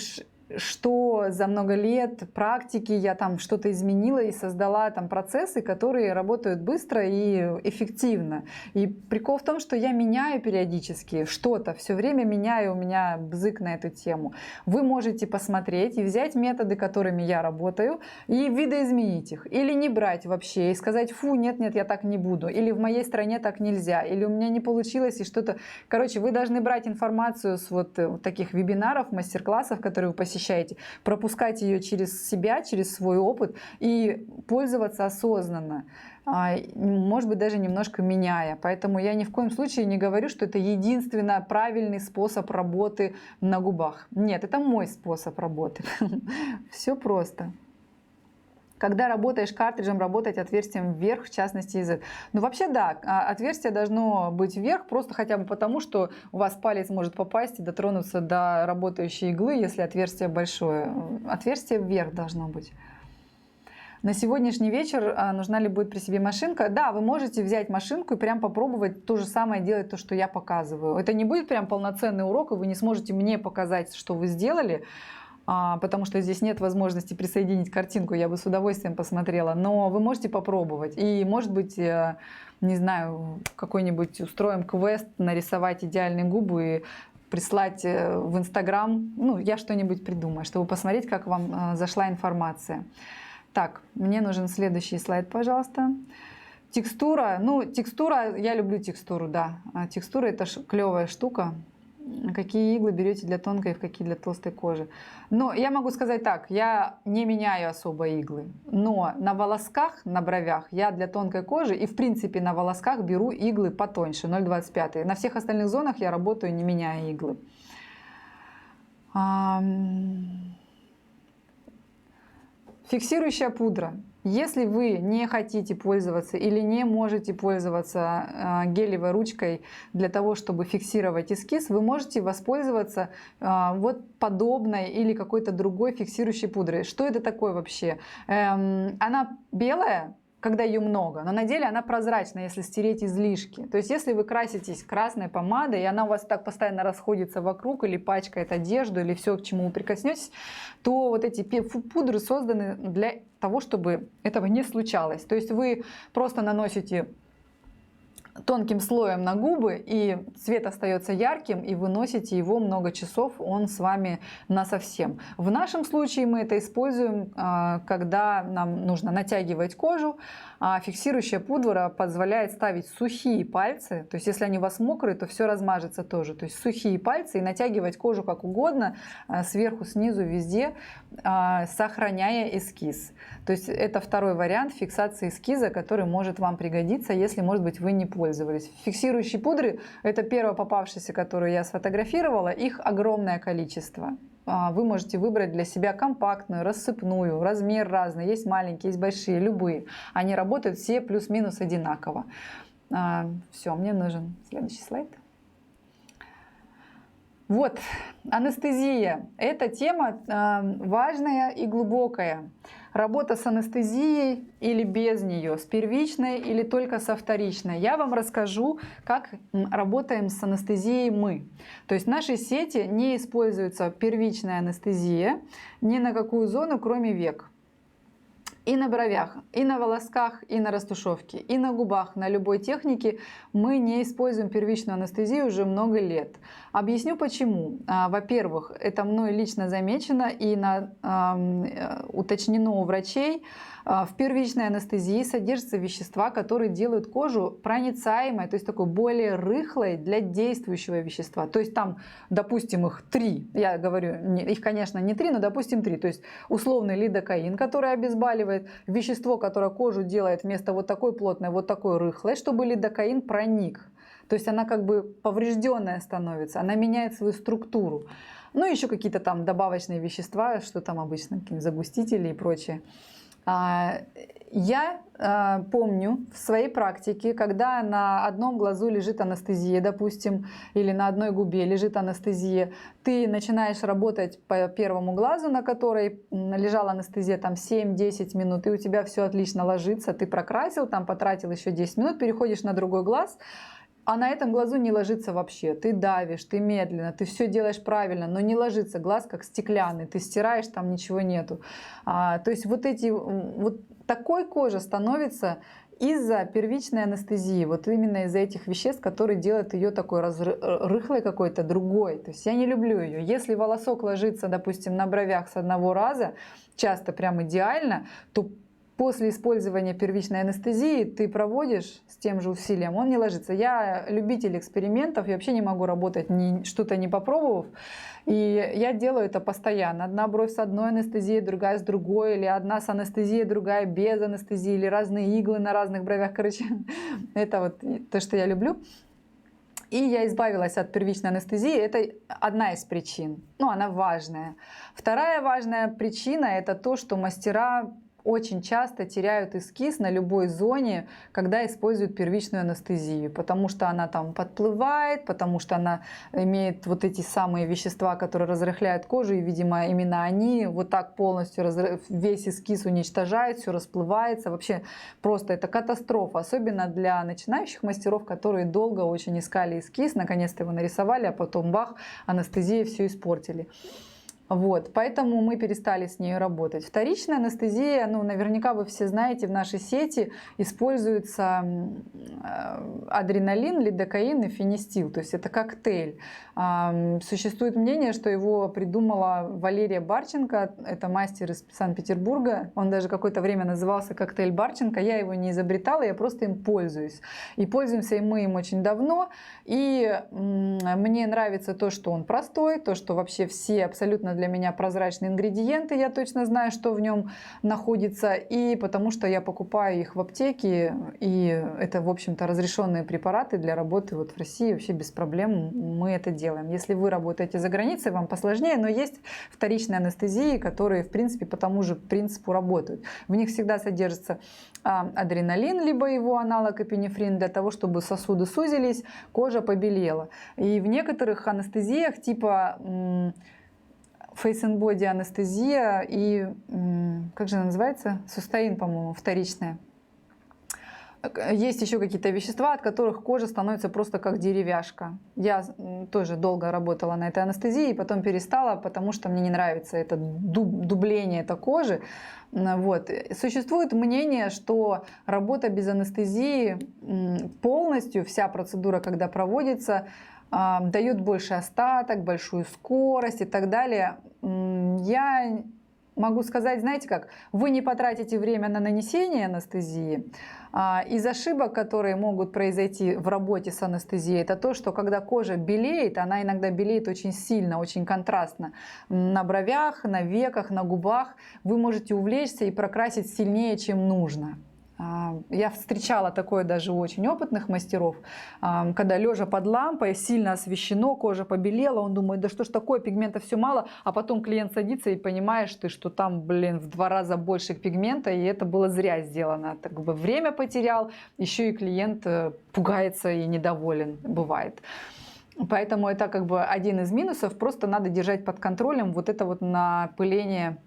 S1: что за много лет практики я там что-то изменила и создала там процессы, которые работают быстро и эффективно. И прикол в том, что я меняю периодически что-то, все время меняю, у меня бзык на эту тему. Вы можете посмотреть и взять методы, которыми я работаю, и видоизменить их. Или не брать вообще и сказать, фу, нет, я так не буду. Или в моей стране так нельзя. Или у меня не получилось и что-то. Короче, вы должны брать информацию с вот таких вебинаров, мастер-классов, которые вы посещаете, пропускать ее через себя, через свой опыт и пользоваться осознанно, может быть, даже немножко меняя. Поэтому я ни в коем случае не говорю, что это единственно правильный способ работы на губах. Нет, это мой способ работы. Все просто. Когда работаешь картриджем, работать отверстием вверх, в частности из этого. Ну вообще да, отверстие должно быть вверх, просто хотя бы потому, что у вас палец может попасть и дотронуться до работающей иглы, если отверстие большое. Отверстие вверх должно быть. На сегодняшний вечер нужна ли будет при себе машинка? Да, вы можете взять машинку и прям попробовать то же самое делать, то, что я показываю. Это не будет прям полноценный урок, и вы не сможете мне показать, что вы сделали, потому что здесь нет возможности присоединить картинку, я бы с удовольствием посмотрела, но вы можете попробовать. И, может быть, не знаю, какой-нибудь устроим квест, нарисовать идеальные губы и прислать в Инстаграм. Ну, я что-нибудь придумаю, чтобы посмотреть, как вам зашла информация. Так, мне нужен следующий слайд, пожалуйста. Текстура. Ну, текстура, я люблю текстуру, да. Текстура — это клевая штука. Какие иглы берете для тонкой и какие для толстой кожи? Но я могу сказать так, я не меняю особо иглы, но на волосках, на бровях я для тонкой кожи и в принципе на волосках беру иглы потоньше, 0,25. На всех остальных зонах я работаю, не меняя иглы. Фиксирующая пудра. Если вы не хотите пользоваться или не можете пользоваться гелевой ручкой для того, чтобы фиксировать эскиз, вы можете воспользоваться вот подобной или какой-то другой фиксирующей пудрой. Что это такое вообще? Она белая, когда ее много, но на деле она прозрачная, если стереть излишки. То есть если вы краситесь красной помадой, и она у вас так постоянно расходится вокруг или пачкает одежду, или все, к чему вы прикоснетесь, то вот эти пудры созданы для того, чтобы этого не случалось. То есть вы просто наносите тонким слоем на губы, и цвет остается ярким, и вы носите его много часов, он с вами насовсем. В нашем случае мы это используем, когда нам нужно натягивать кожу, а фиксирующая пудра позволяет ставить сухие пальцы, то есть если они у вас мокрые, то все размажется тоже, то есть сухие пальцы и натягивать кожу как угодно, сверху, снизу, везде, сохраняя эскиз. То есть это второй вариант фиксации эскиза, который может вам пригодиться, если, может быть, вы не пользовались. Фиксирующие пудры — это первая попавшаяся, которую я сфотографировала, их огромное количество. Вы можете выбрать для себя компактную, рассыпную, размер разный, есть маленькие, есть большие, любые. Они работают все плюс-минус одинаково. Все, мне нужен следующий слайд. Вот, анестезия. Эта тема важная и глубокая. Работа с анестезией или без нее, с первичной или только со вторичной. Я вам расскажу, как работаем с анестезией мы. То есть в нашей сети не используется первичная анестезия ни на какую зону, кроме век. И на бровях, и на волосках, и на растушевке, и на губах, на любой технике мы не используем первичную анестезию уже много лет. Объясню почему. Во-первых, это мной лично замечено и уточнено у врачей. В первичной анестезии содержатся вещества, которые делают кожу проницаемой, то есть такой более рыхлой для действующего вещества. То есть там, допустим, их 3. Я говорю, их, конечно, не 3, но, допустим, 3. То есть условный лидокаин, который обезболивает, вещество, которое кожу делает вместо вот такой плотной, вот такой рыхлой, чтобы лидокаин проник. То есть она как бы поврежденная становится, она меняет свою структуру. Ну, еще какие-то там добавочные вещества, что там обычно, какие-то загустители и прочее. Я помню в своей практике, когда на одном глазу лежит анестезия, допустим, или на одной губе лежит анестезия, ты начинаешь работать по первому глазу, на которой лежала анестезия там 7-10 минут, и у тебя все отлично ложится, ты прокрасил, там потратил еще 10 минут, переходишь на другой глаз, а на этом глазу не ложится вообще. Ты давишь, ты медленно, ты все делаешь правильно, но не ложится глаз как стеклянный. Ты стираешь, там ничего нету. То есть вот такой кожа становится из-за первичной анестезии. Вот именно из-за этих веществ, которые делают ее такой рыхлой какой-то, другой. То есть я не люблю ее. Если волосок ложится, допустим, на бровях с одного раза, часто прям идеально, то после использования первичной анестезии ты проводишь с тем же усилием, он не ложится. Я любитель экспериментов, я вообще не могу работать, что-то не попробовав. И я делаю это постоянно. Одна бровь с одной анестезией, другая с другой, или одна с анестезией, другая без анестезии, или разные иглы на разных бровях. Короче, это вот то, что я люблю. И я избавилась от первичной анестезии. Это одна из причин. Ну, она важная. Вторая важная причина — это то, что мастера очень часто теряют эскиз на любой зоне, когда используют первичную анестезию, потому что она там подплывает, потому что она имеет вот эти самые вещества, которые разрыхляют кожу, и, видимо, именно они вот так полностью весь эскиз уничтожают, все расплывается. Вообще просто это катастрофа, особенно для начинающих мастеров, которые долго очень искали эскиз, наконец-то его нарисовали, а потом бах, анестезия все испортили. Вот, поэтому мы перестали с ней работать. Вторичная анестезия, ну, наверняка вы все знаете, в нашей сети используется адреналин, лидокаин и фенистил, то есть это коктейль. Существует мнение, что его придумала Валерия Барченко, это мастер из Санкт-Петербурга, он даже какое-то время назывался коктейль Барченко, я его не изобретала, я просто им пользуюсь. И пользуемся мы им очень давно, и мне нравится то, что он простой, то, что вообще все абсолютно для меня прозрачные ингредиенты, я точно знаю, что в нем находится, и потому что я покупаю их в аптеке, и это, в общем-то, разрешенные препараты для работы вот в России, вообще без проблем мы это делаем. Если вы работаете за границей, вам посложнее, но есть вторичные анестезии, которые, в принципе, по тому же принципу работают. В них всегда содержится адреналин, либо его аналог эпинефрин, для того, чтобы сосуды сузились, кожа побелела. И в некоторых анестезиях, типа Face and Body анестезия и, как же она называется? Сустаин, по-моему, вторичная. Есть еще какие-то вещества, от которых кожа становится просто как деревяшка. Я тоже долго работала на этой анестезии, потом перестала, потому что мне не нравится это дубление этой кожи. Вот. Существует мнение, что работа без анестезии полностью, вся процедура, когда проводится, дает больше остаток, большую скорость и так далее. Я могу сказать, знаете как, вы не потратите время на нанесение анестезии. Из ошибок, которые могут произойти в работе с анестезией, это то, что когда кожа белеет, она иногда белеет очень сильно, очень контрастно. На бровях, на веках, на губах вы можете увлечься и прокрасить сильнее, чем нужно. Я встречала такое даже у очень опытных мастеров, когда лежа под лампой, сильно освещено, кожа побелела, он думает, да что ж такое, пигмента все мало, а потом клиент садится и понимаешь ты, что там, блин, в 2 раза больше пигмента, и это было зря сделано. Так бы время потерял, еще и клиент пугается и недоволен, бывает. Поэтому это как бы один из минусов, просто надо держать под контролем вот это вот напыление,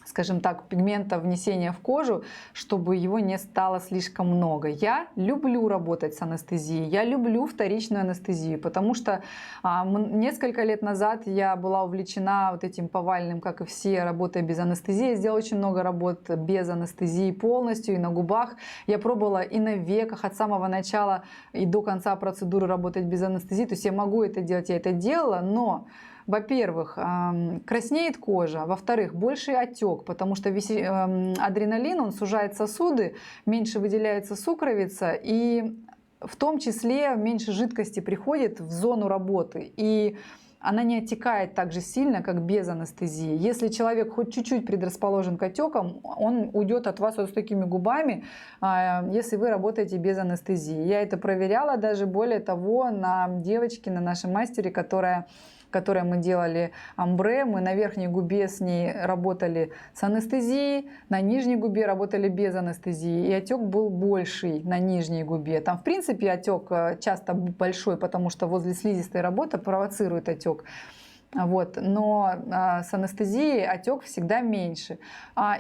S1: скажем так, пигмента, внесения в кожу, чтобы его не стало слишком много. Я люблю работать с анестезией, я люблю вторичную анестезию, потому что несколько лет назад я была увлечена вот этим повальным, как и все, работой без анестезии. Я сделала очень много работ без анестезии полностью, и на губах. Я пробовала и на веках от самого начала и до конца процедуры работать без анестезии. То есть я могу это делать, я это делала, но во-первых, краснеет кожа, во-вторых, больший отек, потому что адреналин, он сужает сосуды, меньше выделяется сукровица, и в том числе меньше жидкости приходит в зону работы. И она не оттекает так же сильно, как без анестезии. Если человек хоть чуть-чуть предрасположен к отекам, он уйдет от вас вот с такими губами, если вы работаете без анестезии. Я это проверяла даже, более того, на девочке, на нашем мастере, которой мы делали амбре, мы на верхней губе с ней работали с анестезией, на нижней губе работали без анестезии, и отек был больший на нижней губе. Там, в принципе, отек часто большой, потому что возле слизистой работа провоцирует отек. Вот. Но с анестезией отек всегда меньше.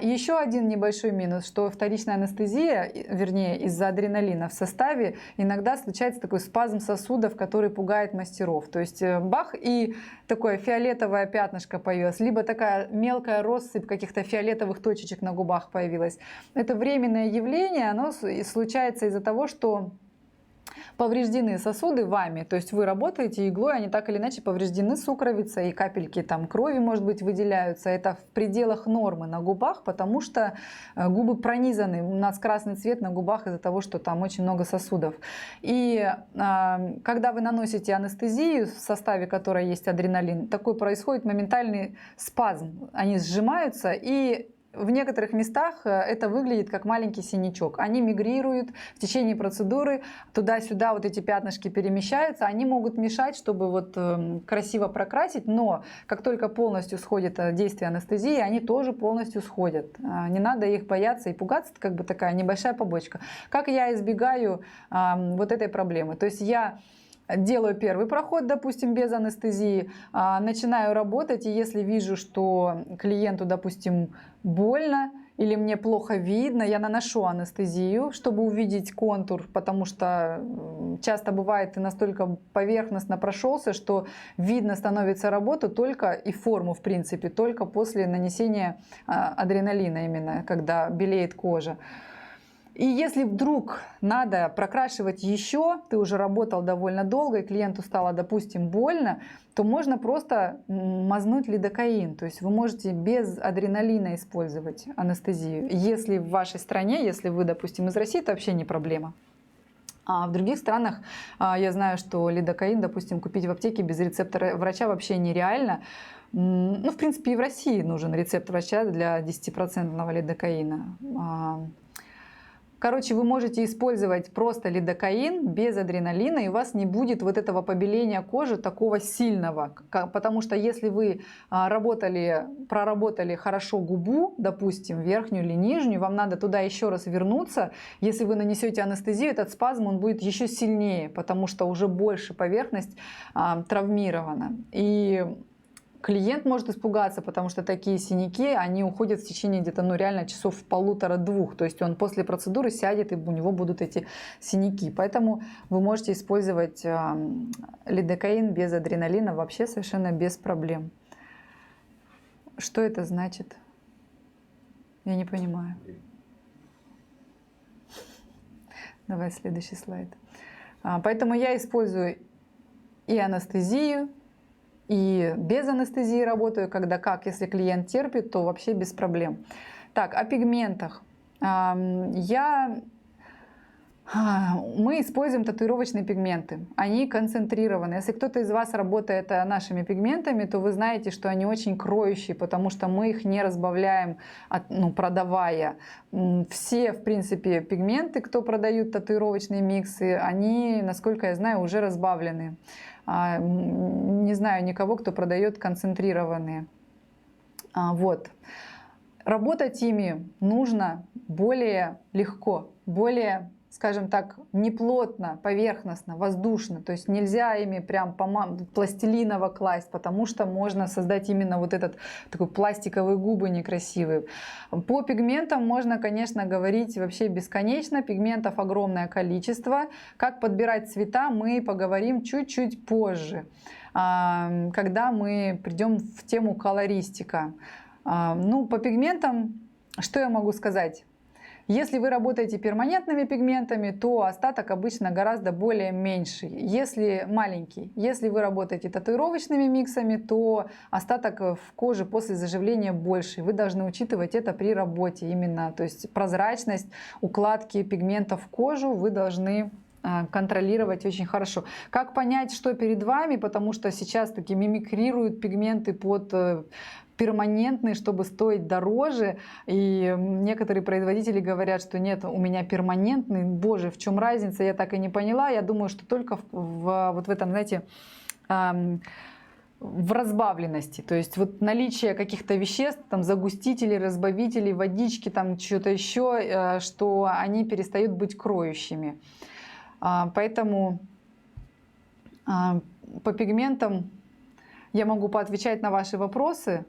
S1: И еще один небольшой минус, что вторичная анестезия, вернее из-за адреналина в составе, иногда случается такой спазм сосудов, который пугает мастеров. То есть бах, и такое фиолетовое пятнышко появилось, либо такая мелкая россыпь каких-то фиолетовых точечек на губах появилась. Это временное явление, оно случается из-за того, что повреждены сосуды вами, то есть вы работаете иглой, они так или иначе повреждены, сукровица и капельки там крови, может быть, выделяются. Это в пределах нормы на губах, потому что губы пронизаны, у нас красный цвет на губах из-за того, что там очень много сосудов. И когда вы наносите анестезию, в составе которой есть адреналин, такой происходит моментальный спазм, они сжимаются, и в некоторых местах это выглядит как маленький синячок. Они мигрируют в течение процедуры, туда-сюда вот эти пятнышки перемещаются. Они могут мешать, чтобы вот красиво прокрасить, но как только полностью сходит действие анестезии, они тоже полностью сходят. Не надо их бояться и пугаться, это как бы такая небольшая побочка. Как я избегаю вот этой проблемы? То есть я делаю первый проход, допустим, без анестезии, начинаю работать, и если вижу, что клиенту, допустим, больно, или мне плохо видно, я наношу анестезию, чтобы увидеть контур, потому что часто бывает, ты настолько поверхностно прошелся, что видно становится работу только и форму, в принципе, только после нанесения адреналина, именно когда белеет кожа. И если вдруг надо прокрашивать еще, ты уже работал довольно долго, и клиенту стало, допустим, больно, то можно просто мазнуть лидокаин. То есть вы можете без адреналина использовать анестезию. Если в вашей стране, если вы, допустим, из России, это вообще не проблема. А в других странах я знаю, что лидокаин, допустим, купить в аптеке без рецепта врача вообще нереально. Ну, в принципе, и в России нужен рецепт врача для 10% лидокаина. Короче, вы можете использовать просто лидокаин без адреналина, и у вас не будет вот этого побеления кожи такого сильного. Потому что если вы проработали хорошо губу, допустим, верхнюю или нижнюю, вам надо туда еще раз вернуться. Если вы нанесете анестезию, этот спазм он будет еще сильнее, потому что уже больше поверхность травмирована. И клиент может испугаться, потому что такие синяки, они уходят в течение где-то, ну, реально часов 1,5-2. То есть он после процедуры сядет, и у него будут эти синяки. Поэтому вы можете использовать лидокаин без адреналина вообще совершенно без проблем. Что это значит? Я не понимаю. Давай следующий слайд. Поэтому я использую и анестезию, и без анестезии работаю, когда как, если клиент терпит, то вообще без проблем. Так, о пигментах. Мы используем татуировочные пигменты. Они концентрированы. Если кто-то из вас работает нашими пигментами, то вы знаете, что они очень кроющие, потому что мы их не разбавляем, продавая. Все, в принципе, пигменты, кто продают татуировочные миксы, они, насколько я знаю, уже разбавлены. Не знаю никого, кто продает концентрированные. Вот. Работать ими нужно более легко, более, скажем так, неплотно, поверхностно, воздушно. То есть нельзя ими прям пластилиново класть, потому что можно создать именно вот этот такой пластиковые губы некрасивые. По пигментам можно, конечно, говорить вообще бесконечно. Пигментов огромное количество. Как подбирать цвета, мы поговорим чуть-чуть позже, когда мы придем в тему колористика. Ну, по пигментам, что я могу сказать? Если вы работаете перманентными пигментами, то остаток обычно гораздо более меньший, если маленький. Если вы работаете татуировочными миксами, то остаток в коже после заживления больше. Вы должны учитывать это при работе именно. То есть прозрачность укладки пигментов в кожу вы должны контролировать очень хорошо. Как понять, что перед вами, потому что сейчас таки мимикрируют пигменты под перманентный, чтобы стоить дороже. И некоторые производители говорят, что нет, у меня перманентный. Боже, в чем разница? Я так и не поняла. Я думаю, что только вот в этом, знаете, в разбавленности. То есть вот наличие каких-то веществ, там загустителей, разбавителей, водички, там что-то еще, что они перестают быть кроющими. Поэтому по пигментам я могу поотвечать на ваши вопросы.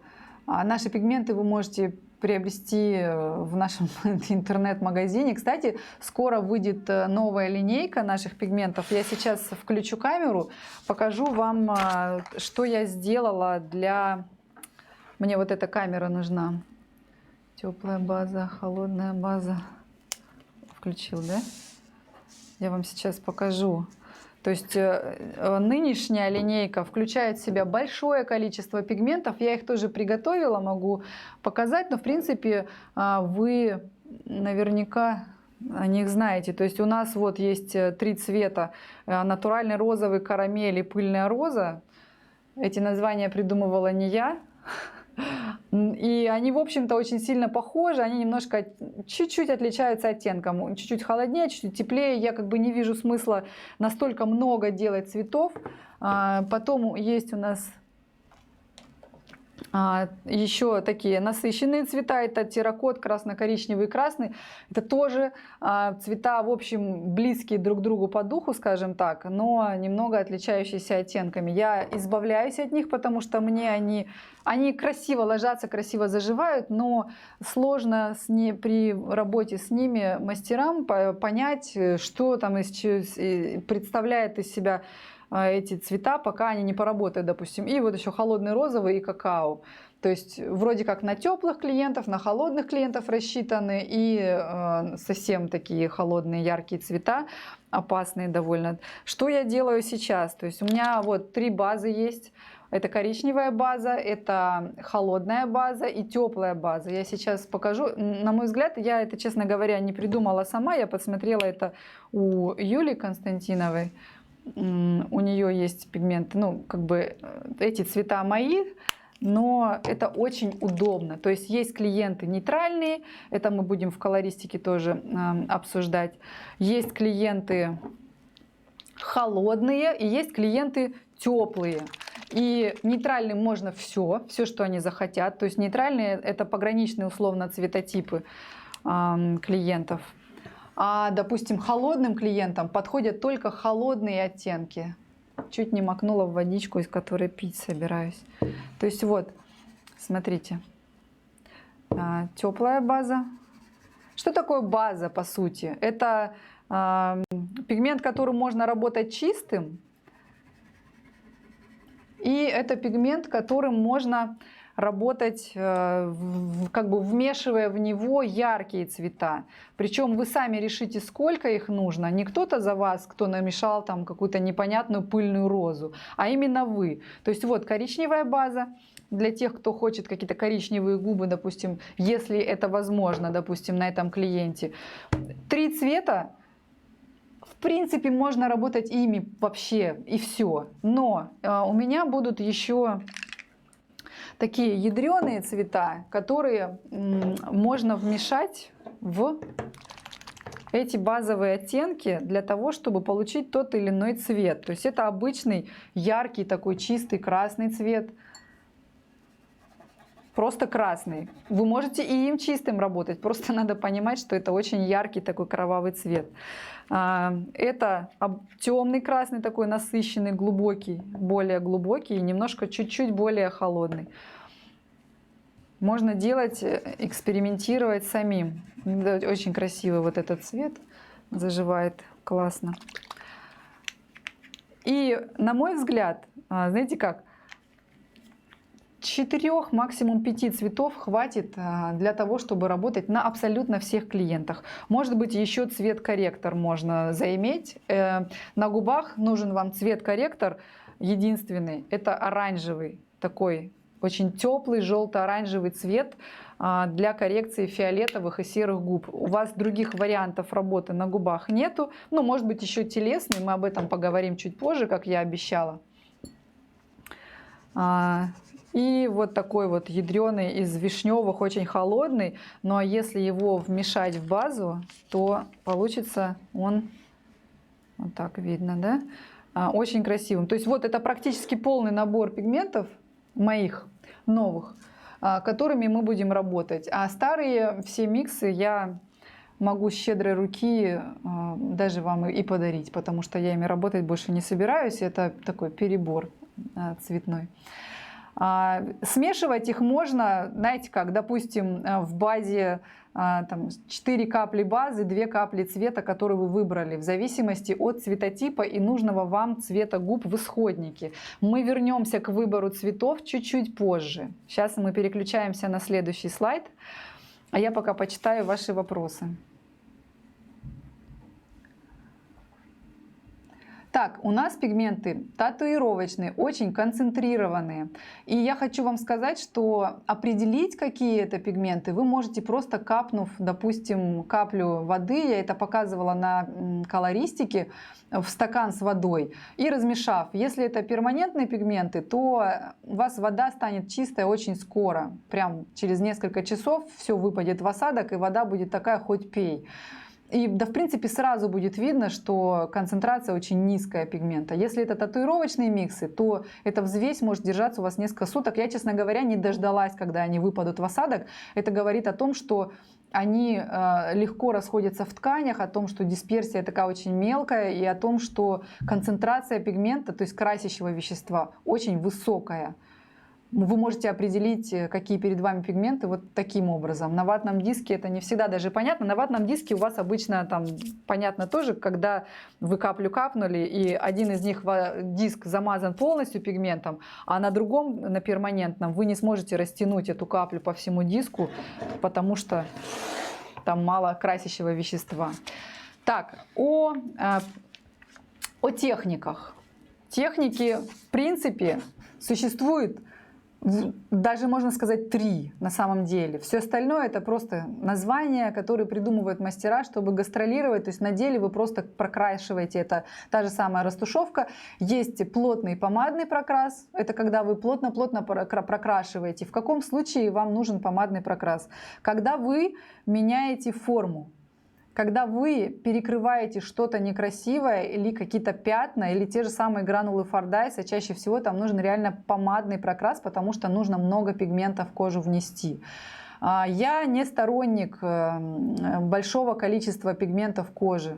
S1: Наши пигменты вы можете приобрести в нашем интернет-магазине. Кстати, скоро выйдет новая линейка наших пигментов. Я сейчас включу камеру, покажу вам, что я сделала для... Мне вот эта камера нужна. Теплая база, холодная база. Включил, да? Я вам сейчас покажу. То есть нынешняя линейка включает в себя большое количество пигментов. Я их тоже приготовила, могу показать. Но в принципе вы наверняка о них знаете. То есть у нас вот есть 3 цвета. Натуральный розовый, карамель и пыльная роза. Эти названия придумывала не я. И они, в общем-то, очень сильно похожи, они немножко, чуть-чуть отличаются оттенком, чуть-чуть холоднее, чуть-чуть теплее. Я как бы не вижу смысла настолько много делать цветов. Потом есть у нас Еще такие насыщенные цвета, это терракот, красно-коричневый, красный. Это тоже цвета, в общем, близкие друг другу по духу, скажем так, но немного отличающиеся оттенками. Я избавляюсь от них, потому что мне они красиво ложатся, красиво заживают, но сложно при работе с ними мастерам понять, что там представляет из себя эти цвета, пока они не поработают, допустим. И вот еще холодный розовый и какао. То есть вроде как на теплых клиентов, на холодных клиентов рассчитаны, и совсем такие холодные яркие цвета, опасные довольно. Что я делаю сейчас? То есть у меня вот 3 базы есть. Это коричневая база, это холодная база и теплая база. Я сейчас покажу. На мой взгляд, я это, честно говоря, не придумала сама. Я подсмотрела это у Юлии Константиновой. У нее есть пигменты, ну, как бы эти цвета мои, но это очень удобно. То есть есть клиенты нейтральные, это мы будем в колористике тоже обсуждать. Есть клиенты холодные и есть клиенты теплые. И нейтральным можно все, что они захотят. То есть нейтральные — это пограничные условно цветотипы клиентов. А, допустим, холодным клиентам подходят только холодные оттенки. Чуть не макнула в водичку, из которой пить собираюсь. То есть вот, смотрите, теплая база. Что такое база, по сути? Это пигмент, которым можно работать чистым. И это пигмент, которым можно работать, как бы вмешивая в него яркие цвета. Причем вы сами решите, сколько их нужно. Не кто-то за вас, кто намешал там какую-то непонятную пыльную розу, а именно вы. То есть вот коричневая база. Для тех, кто хочет какие-то коричневые губы, допустим, если это возможно, допустим, на этом клиенте. 3 цвета. В принципе, можно работать ими вообще и все. Но у меня будут еще такие ядреные цвета, которые можно вмешать в эти базовые оттенки для того, чтобы получить тот или иной цвет. То есть это обычный яркий такой чистый красный цвет. Просто красный. Вы можете и им чистым работать, просто надо понимать, что это очень яркий такой кровавый цвет. Это темный красный, такой насыщенный, глубокий, более глубокий и немножко чуть-чуть более холодный. Можно делать, экспериментировать самим. Очень красивый вот этот цвет, заживает классно. И на мой взгляд, знаете как, 4, максимум 5 цветов хватит для того, чтобы работать на абсолютно всех клиентах. Может быть, еще цвет-корректор можно заиметь. На губах нужен вам цвет-корректор единственный. Это оранжевый, такой очень теплый желто-оранжевый цвет для коррекции фиолетовых и серых губ. У вас других вариантов работы на губах нету. Ну, может быть, еще телесный. Мы об этом поговорим чуть позже, как я обещала. И вот такой вот ядреный из вишневых, очень холодный. Но если его вмешать в базу, то получится он, вот так видно, да, очень красивым. То есть вот это практически полный набор пигментов моих новых, которыми мы будем работать. А старые все миксы я могу с щедрой руки даже вам и подарить, потому что я ими работать больше не собираюсь. Это такой перебор цветной. Смешивать их можно, знаете как, допустим, в базе там, 4 капли базы, 2 капли цвета, который вы выбрали, в зависимости от цветотипа и нужного вам цвета губ в исходнике. Мы вернемся к выбору цветов чуть-чуть позже. Сейчас мы переключаемся на следующий слайд, а я пока почитаю ваши вопросы. Так, у нас пигменты татуировочные, очень концентрированные. И я хочу вам сказать, что определить, какие это пигменты, вы можете просто капнув, допустим, каплю воды, я это показывала на колористике, в стакан с водой и размешав. Если это перманентные пигменты, то у вас вода станет чистая очень скоро. Прям через несколько часов все выпадет в осадок, и вода будет такая, хоть пей. И да, в принципе, сразу будет видно, что концентрация очень низкая пигмента. Если это татуировочные миксы, то эта взвесь может держаться у вас несколько суток. Я, честно говоря, не дождалась, когда они выпадут в осадок. Это говорит о том, что они легко расходятся в тканях, о том, что дисперсия такая очень мелкая, и о том, что концентрация пигмента, то есть красящего вещества, очень высокая. Вы можете определить, какие перед вами пигменты вот таким образом. На ватном диске это не всегда даже понятно. На ватном диске у вас обычно там понятно тоже, когда вы каплю капнули, и один из них диск замазан полностью пигментом, а на другом, на перманентном, вы не сможете растянуть эту каплю по всему диску, потому что там мало красящего вещества. Так, о техниках. Техники, в принципе, существуют даже, можно сказать, 3 на самом деле. Все остальное это просто названия, которые придумывают мастера, чтобы гастролировать. То есть на деле вы просто прокрашиваете. Это та же самая растушевка. Есть плотный помадный прокрас. Это когда вы плотно-плотно прокрашиваете. В каком случае вам нужен помадный прокрас? Когда вы меняете форму. Когда вы перекрываете что-то некрасивое или какие-то пятна, или те же самые гранулы Фордайса, чаще всего там нужен реально помадный прокрас, потому что нужно много пигмента в кожу внести. Я не сторонник большого количества пигментов в коже.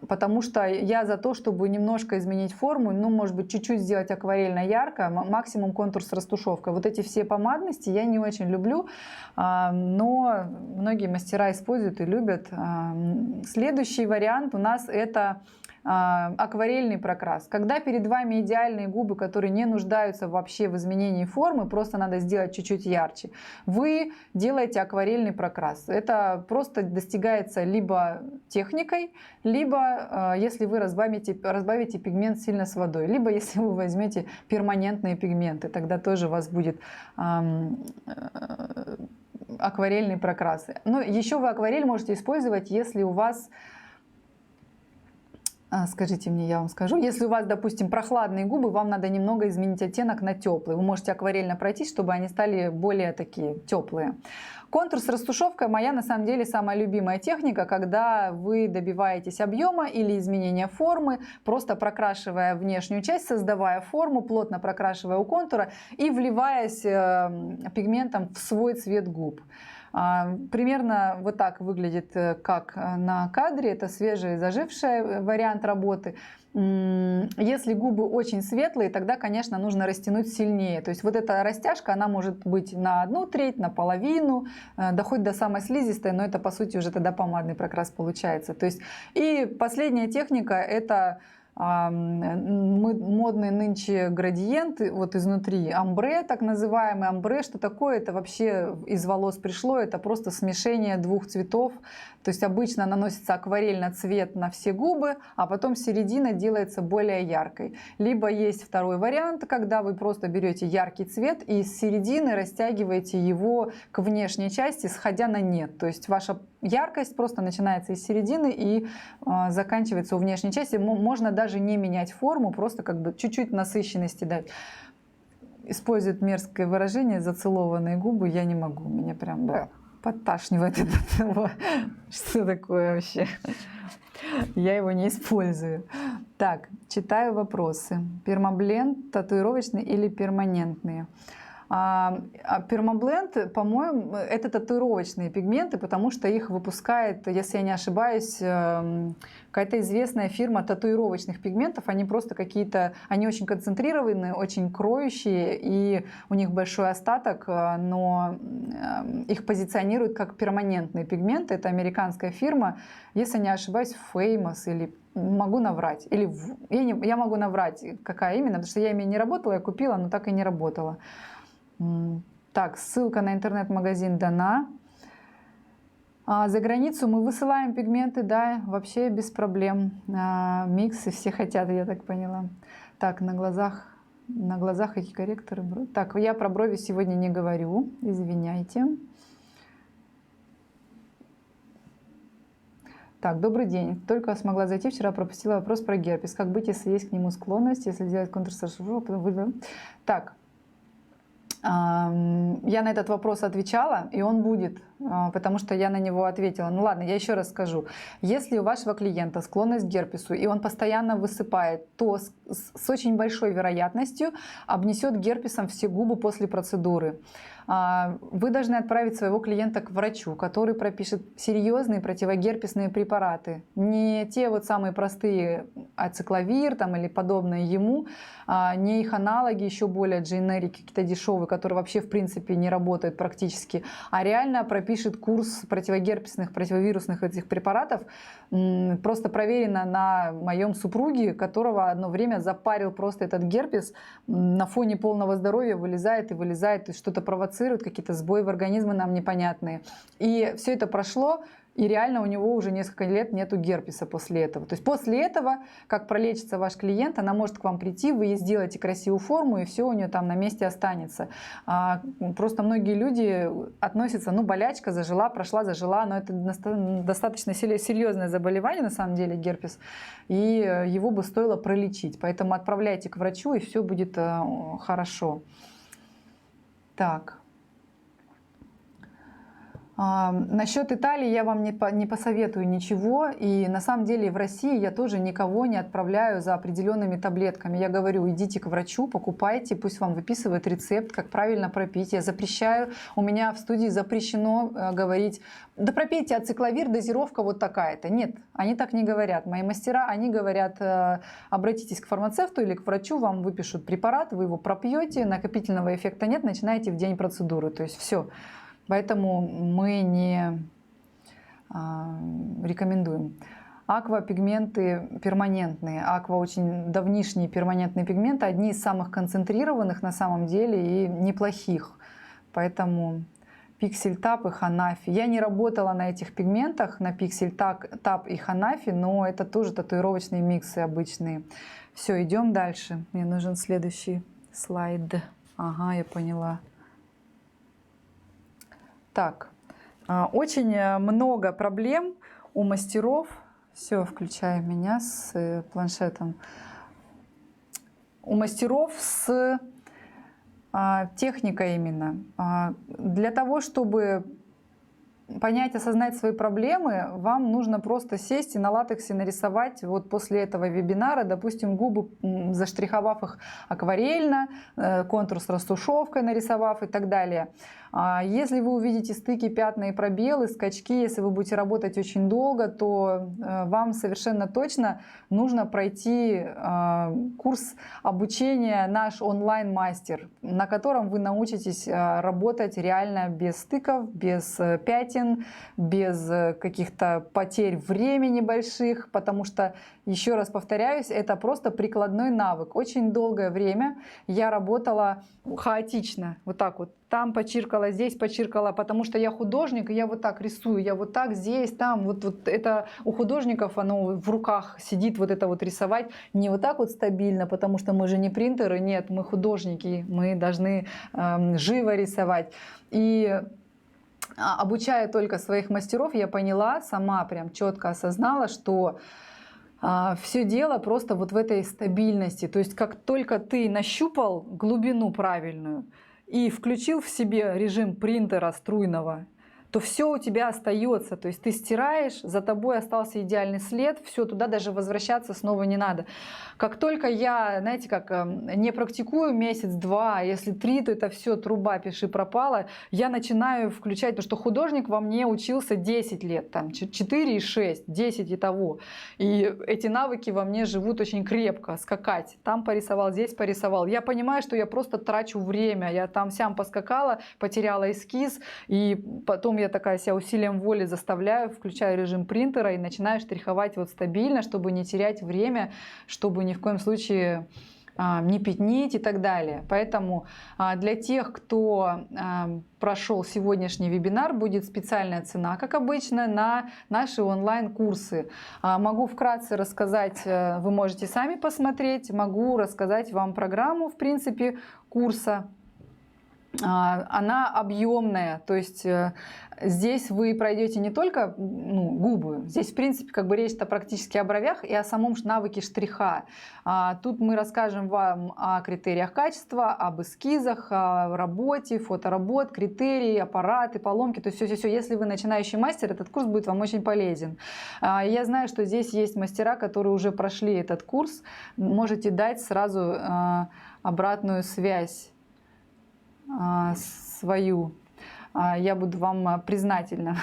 S1: Потому что я за то, чтобы немножко изменить форму, ну, может быть, чуть-чуть сделать акварельно ярко, максимум контур с растушевкой. Вот эти все помадности я не очень люблю, но многие мастера используют и любят. Следующий вариант у нас это акварельный прокрас. Когда перед вами идеальные губы, которые не нуждаются вообще в изменении формы, просто надо сделать чуть-чуть ярче, вы делаете акварельный прокрас. Это просто достигается либо техникой, либо если вы разбавите пигмент сильно с водой, либо если вы возьмете перманентные пигменты, тогда тоже у вас будет акварельный прокрас. Но еще вы акварель можете использовать, если у вас, скажите мне, я вам скажу. Если у вас, допустим, прохладные губы, вам надо немного изменить оттенок на теплый. Вы можете акварельно пройтись, чтобы они стали более такие теплые. Контур с растушевкой моя на самом деле самая любимая техника, когда вы добиваетесь объема или изменения формы, просто прокрашивая внешнюю часть, создавая форму, плотно прокрашивая у контура и вливаясь пигментом в свой цвет губ. Примерно вот так выглядит, как на кадре. Это свежий заживший вариант работы. Если губы очень светлые, тогда, конечно, нужно растянуть сильнее. То есть вот эта растяжка, она может быть на 1/3, на половину, доходит до самой слизистой, но это, по сути, уже тогда помадный прокрас получается. То есть, и последняя техника – это модный нынче градиент, вот изнутри амбре, так называемый амбре. Что такое? Это вообще из волос пришло, это просто смешение 2 цветов. То есть обычно наносится акварельный цвет на все губы, а потом середина делается более яркой. Либо есть второй вариант, когда вы просто берете яркий цвет и с середины растягиваете его к внешней части, сходя на нет. То есть ваша яркость просто начинается из середины и заканчивается у внешней части. Можно даже не менять форму, просто как бы чуть-чуть насыщенности дать. Используют мерзкое выражение «зацелованные губы». Я не могу, меня прям подташнивает от этого. Что такое вообще? Я его не использую. Так, читаю вопросы. Пермабленд татуировочный или перманентные? Пермабленд, по-моему, это татуировочные пигменты, потому что их выпускает, если я не ошибаюсь, какая-то известная фирма татуировочных пигментов. Они просто какие-то, они очень концентрированные, очень кроющие, и у них большой остаток, но их позиционируют как перманентные пигменты. Это американская фирма, если не ошибаюсь, Famous или могу наврать. Или я могу наврать, какая именно, потому что я ими не работала, я купила, но так и не работала. Так, ссылка на интернет-магазин дана. За границу мы высылаем пигменты, да, вообще без проблем. Миксы все хотят, я так поняла. Так, на глазах какие корректоры? Так, я про брови сегодня не говорю, извиняйте. Так, добрый день. Только смогла зайти, вчера пропустила вопрос про герпес. Как быть, если есть к нему склонность, если делать контур с растушевкой? Так. Я на этот вопрос отвечала, и он будет потому что я на него ответила. Ну ладно, я еще раз скажу. Если у вашего клиента склонность к герпесу, и он постоянно высыпает, то с очень большой вероятностью обнесет герпесом все губы после процедуры. Вы должны отправить своего клиента к врачу, который пропишет серьезные противогерпесные препараты. Не те вот самые простые ацикловир там, или подобные ему, не их аналоги, еще более дженерики, какие-то дешевые, которые вообще в принципе не работают практически, а реально пропишет курс противогерпесных, противовирусных этих препаратов. Просто проверено на моем супруге, которого одно время запарил просто этот герпес, на фоне полного здоровья вылезает и вылезает, и что-то провоцирует, какие-то сбои в организме нам непонятные. И все это прошло, и реально у него уже несколько лет нету герпеса после этого. То есть после этого, как пролечится ваш клиент, она может к вам прийти, вы ей сделаете красивую форму, и все у нее там на месте останется. Просто многие люди относятся, ну, болячка, зажила, прошла, зажила, но это достаточно серьезное заболевание, на самом деле, герпес, и его бы стоило пролечить. Поэтому отправляйте к врачу, и все будет хорошо. Так. Насчет Италии я вам не посоветую ничего, и на самом деле в России я тоже никого не отправляю за определенными таблетками. Я говорю, идите к врачу, покупайте, пусть вам выписывают рецепт, как правильно пропить. Я запрещаю, у меня в студии запрещено говорить, да пропейте ацикловир, дозировка вот такая-то. Нет, они так не говорят. Мои мастера, они говорят, обратитесь к фармацевту или к врачу, вам выпишут препарат, вы его пропьете, накопительного эффекта нет, начинаете в день процедуры. То есть все. Поэтому мы не рекомендуем. Аквапигменты перманентные. Аква очень давнишние перманентные пигменты. Одни из самых концентрированных на самом деле и неплохих. Поэтому Пиксель-Тап и Ханафи. Я не работала на этих пигментах, на Пиксель-Тап и Ханафи, но это тоже татуировочные миксы обычные. Все, идем дальше. Мне нужен следующий слайд. Ага, я поняла. Так, очень много проблем у мастеров. Все, включаю меня с планшетом. У мастеров с техникой именно. Для того, чтобы понять, осознать свои проблемы, вам нужно просто сесть и на латексе нарисовать вот после этого вебинара, допустим, губы, заштриховав их акварельно, контур с растушевкой нарисовав и так далее. Если вы увидите стыки, пятна и пробелы, скачки, если вы будете работать очень долго, то вам совершенно точно нужно пройти курс обучения «Наш онлайн-мастер», на котором вы научитесь работать реально без стыков, без пятен, без каких-то потерь времени больших, потому что, еще раз повторяюсь, это просто прикладной навык. Очень долгое время я работала хаотично, вот так вот. Там почиркала, здесь почиркала, потому что я художник, и я вот так рисую, я вот так здесь, там. Вот это у художников оно в руках сидит, вот это вот рисовать не вот так вот стабильно, потому что мы же не принтеры, нет, мы художники, мы должны живо рисовать. И обучая только своих мастеров, я поняла, сама прям четко осознала, что все дело просто вот в этой стабильности. То есть как только ты нащупал глубину правильную и включил в себе режим принтера струйного, то все у тебя остается. То есть ты стираешь, за тобой остался идеальный след, все, туда даже возвращаться снова не надо. Как только я, знаете, как не практикую месяц-два, если 3, то это все, труба, пиши пропала, я начинаю включать, потому что художник во мне учился 10 лет, там 4 и 6, 10 и того. И эти навыки во мне живут очень крепко, скакать. Там порисовал, здесь порисовал. Я понимаю, что я просто трачу время, я там сям поскакала, потеряла эскиз, и потом я такая себя усилием воли заставляю, включаю режим принтера и начинаю штриховать вот стабильно, чтобы не терять время, чтобы ни в коем случае не пятнить и так далее. Поэтому для тех, кто прошел сегодняшний вебинар, будет специальная цена, как обычно, на наши онлайн-курсы. Могу вкратце рассказать, вы можете сами посмотреть, могу рассказать вам программу, в принципе, курса. она объемная, то есть здесь вы пройдете не только губы, здесь в принципе как бы речь-то практически о бровях и о самом навыке штриха. Тут мы расскажем вам о критериях качества, об эскизах, о работе, фоторабот, критерии, аппараты, поломки, то есть все-все-все. Если вы начинающий мастер, этот курс будет вам очень полезен. Я знаю, что здесь есть мастера, которые уже прошли этот курс, можете дать сразу обратную связь свою. Я буду вам признательна.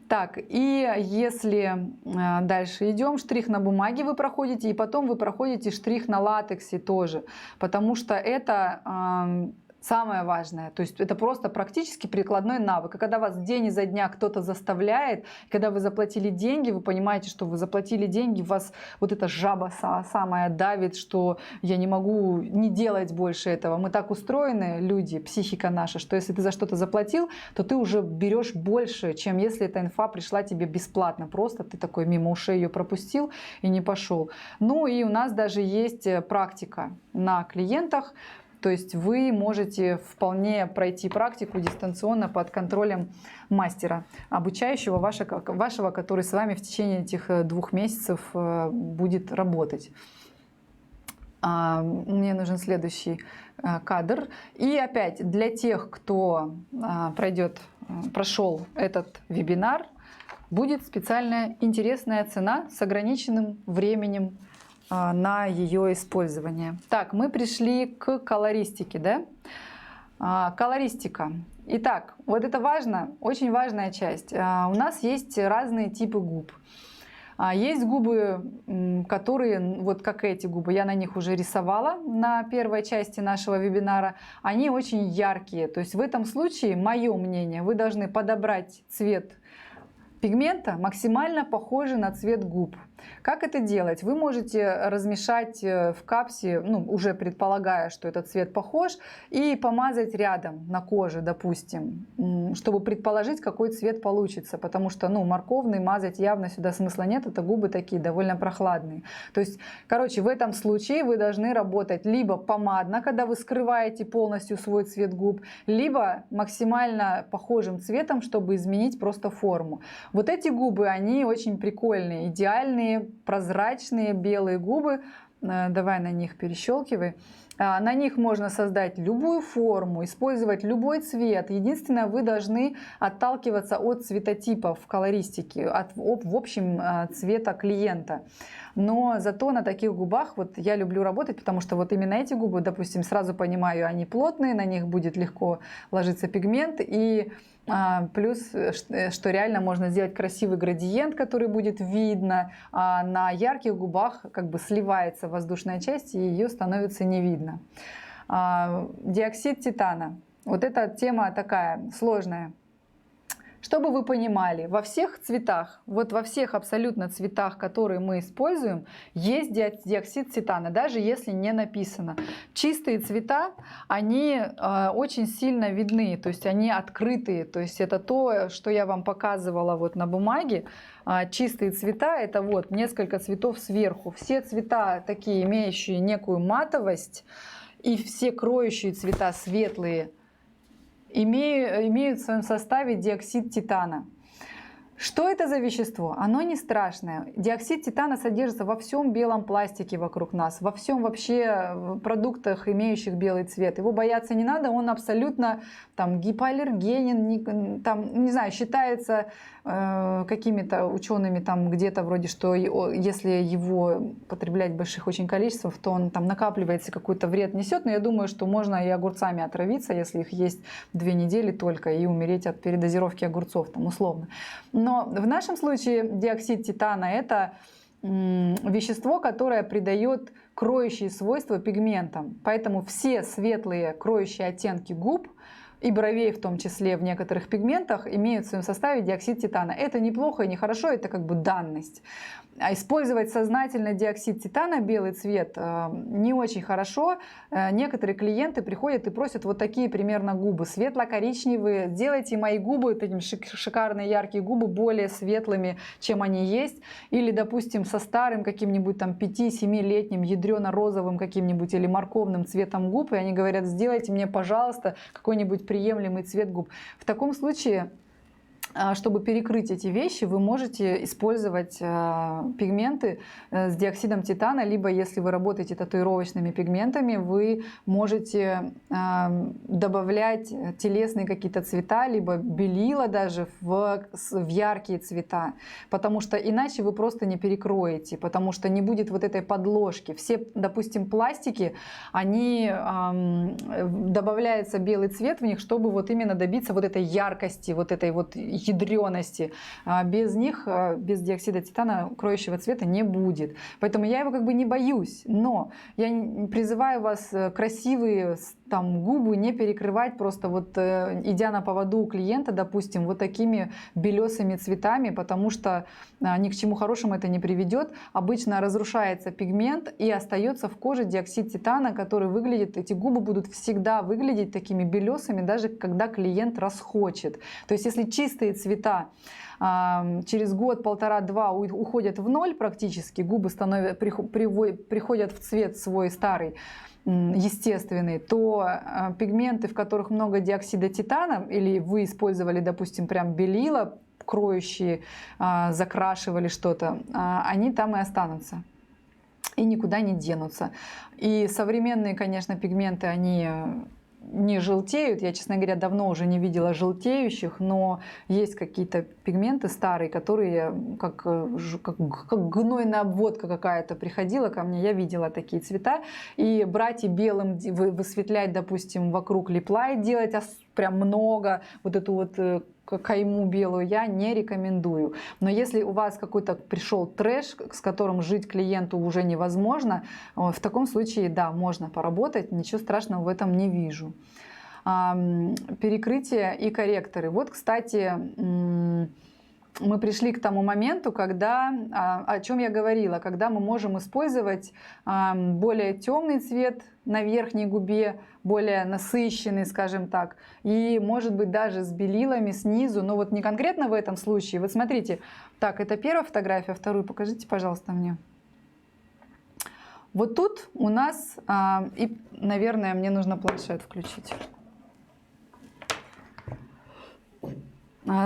S1: Так, и если дальше идем, штрих на бумаге вы проходите, и потом вы проходите штрих на латексе тоже, потому что это самое важное, то есть это просто практически прикладной навык. И когда вас день изо дня кто-то заставляет, когда вы заплатили деньги, вы понимаете, что вы заплатили деньги, вас вот эта жаба самая давит, что я не могу не делать больше этого. Мы так устроены, люди, психика наша, что если ты за что-то заплатил, то ты уже берешь больше, чем если эта инфа пришла тебе бесплатно. Просто ты такой мимо ушей ее пропустил и не пошел. Ну и у нас даже есть практика на клиентах. То есть вы можете вполне пройти практику дистанционно под контролем мастера, обучающего вашего, который с вами в течение этих 2 месяцев будет работать. Мне нужен следующий кадр. И опять для тех, кто прошел этот вебинар, будет специальная интересная цена с ограниченным временем на ее использование. Так, мы пришли к колористике, да? Колористика. Итак, вот это важно, очень важная часть. У нас есть разные типы губ. Есть губы, которые, вот как эти губы, я на них уже рисовала на первой части нашего вебинара, они очень яркие. То есть в этом случае, мое мнение, вы должны подобрать цвет пигмента максимально похожий на цвет губ. Как это делать? Вы можете размешать в капсе, уже предполагая, что этот цвет похож, и помазать рядом на коже, допустим, чтобы предположить, какой цвет получится. Потому что морковный мазать явно сюда смысла нет, это губы такие довольно прохладные. То есть, в этом случае вы должны работать либо помадно, когда вы скрываете полностью свой цвет губ, либо максимально похожим цветом, чтобы изменить просто форму. Вот эти губы, они очень прикольные, идеальные, прозрачные белые губы. Давай на них перещелкивай. На них можно создать любую форму, использовать любой цвет. Единственное, вы должны отталкиваться от цветотипов в колористике, в общем цвета клиента. Но зато на таких губах я люблю работать, потому что вот именно эти губы, допустим, сразу понимаю, они плотные, на них будет легко ложиться пигмент. И плюс, что реально можно сделать красивый градиент, который будет видно, а на ярких губах как бы сливается воздушная часть, и ее становится не видно. Диоксид титана. Вот эта тема такая сложная. Чтобы вы понимали, во всех цветах, во всех абсолютно цветах, которые мы используем, есть диоксид титана, даже если не написано. Чистые цвета, они очень сильно видны, то есть они открытые, то есть это то, что я вам показывала на бумаге. Чистые цвета — это несколько цветов сверху. Все цвета такие, имеющие некую матовость, и все кроющие цвета светлые, имеют в своем составе диоксид титана. Что это за вещество? Оно не страшное. Диоксид титана содержится во всем белом пластике вокруг нас, во всем вообще продуктах, имеющих белый цвет. Его бояться не надо, он абсолютно гипоаллергенен, не знаю, считается какими-то учеными где-то вроде, что если его потреблять в больших очень количествах, то он накапливается, какой-то вред несет. Но я думаю, что можно и огурцами отравиться, если их есть 2 недели только, и умереть от передозировки огурцов, условно. Но в нашем случае диоксид титана — это вещество, которое придает кроющие свойства пигментам. Поэтому все светлые кроющие оттенки губ и бровей, в том числе в некоторых пигментах, имеют в своем составе диоксид титана. Это неплохо и не хорошо, это как бы данность. Использовать сознательно диоксид титана, белый цвет, не очень хорошо. Некоторые клиенты приходят и просят вот такие примерно губы, светло-коричневые. Сделайте мои губы, такие шикарные яркие губы, более светлыми, чем они есть. Или, допустим, со старым каким-нибудь там 5-7-летним ядрено-розовым каким-нибудь или морковным цветом губ. И они говорят, сделайте мне, пожалуйста, какой-нибудь приемлемый цвет губ. В таком случае, чтобы перекрыть эти вещи, вы можете использовать пигменты с диоксидом титана, либо если вы работаете татуировочными пигментами, вы можете добавлять телесные какие-то цвета, либо белила даже в яркие цвета, потому что иначе вы просто не перекроете, потому что не будет вот этой подложки. Все, допустим, пластики, они добавляется белый цвет в них, чтобы вот именно добиться вот этой яркости, вот этой вот ядрёности. Без них, без диоксида титана, кроющего цвета не будет. Поэтому я его как бы не боюсь. Но я призываю вас красивые там губы не перекрывать, просто вот идя на поводу у клиента, допустим, вот такими белесыми цветами, потому что ни к чему хорошему это не приведет. Обычно разрушается пигмент и остается в коже диоксид титана, который выглядит, эти губы будут всегда выглядеть такими белесыми, даже когда клиент расхочет. То есть если чистые цвета через год, полтора-два уходят в ноль практически, губы приходят в цвет свой старый, естественный, то пигменты, в которых много диоксида титана, или вы использовали, допустим, прям белила, кроющие, закрашивали что-то, они там и останутся и никуда не денутся. И современные, конечно, пигменты, они не желтеют. Я, честно говоря, давно уже не видела желтеющих, но есть какие-то пигменты старые, которые как гнойная обводка какая-то приходила ко мне. Я видела такие цвета. И брать и белым высветлять, допустим, вокруг липлайт делать прям много, вот эту вот кайму белую я не рекомендую. Но если у вас какой-то пришел трэш, с которым жить клиенту уже невозможно, в таком случае, да, можно поработать, ничего страшного в этом не вижу. Перекрытие и корректоры. Вот, кстати, мы пришли к тому моменту, когда, о чем я говорила, когда мы можем использовать более темный цвет на верхней губе, более насыщенный, скажем так, и, может быть, даже с белилами снизу, но вот не конкретно в этом случае. Вот смотрите, так, это первая фотография, вторую покажите, пожалуйста, мне. Вот тут у нас, и, наверное, мне нужно планшет включить.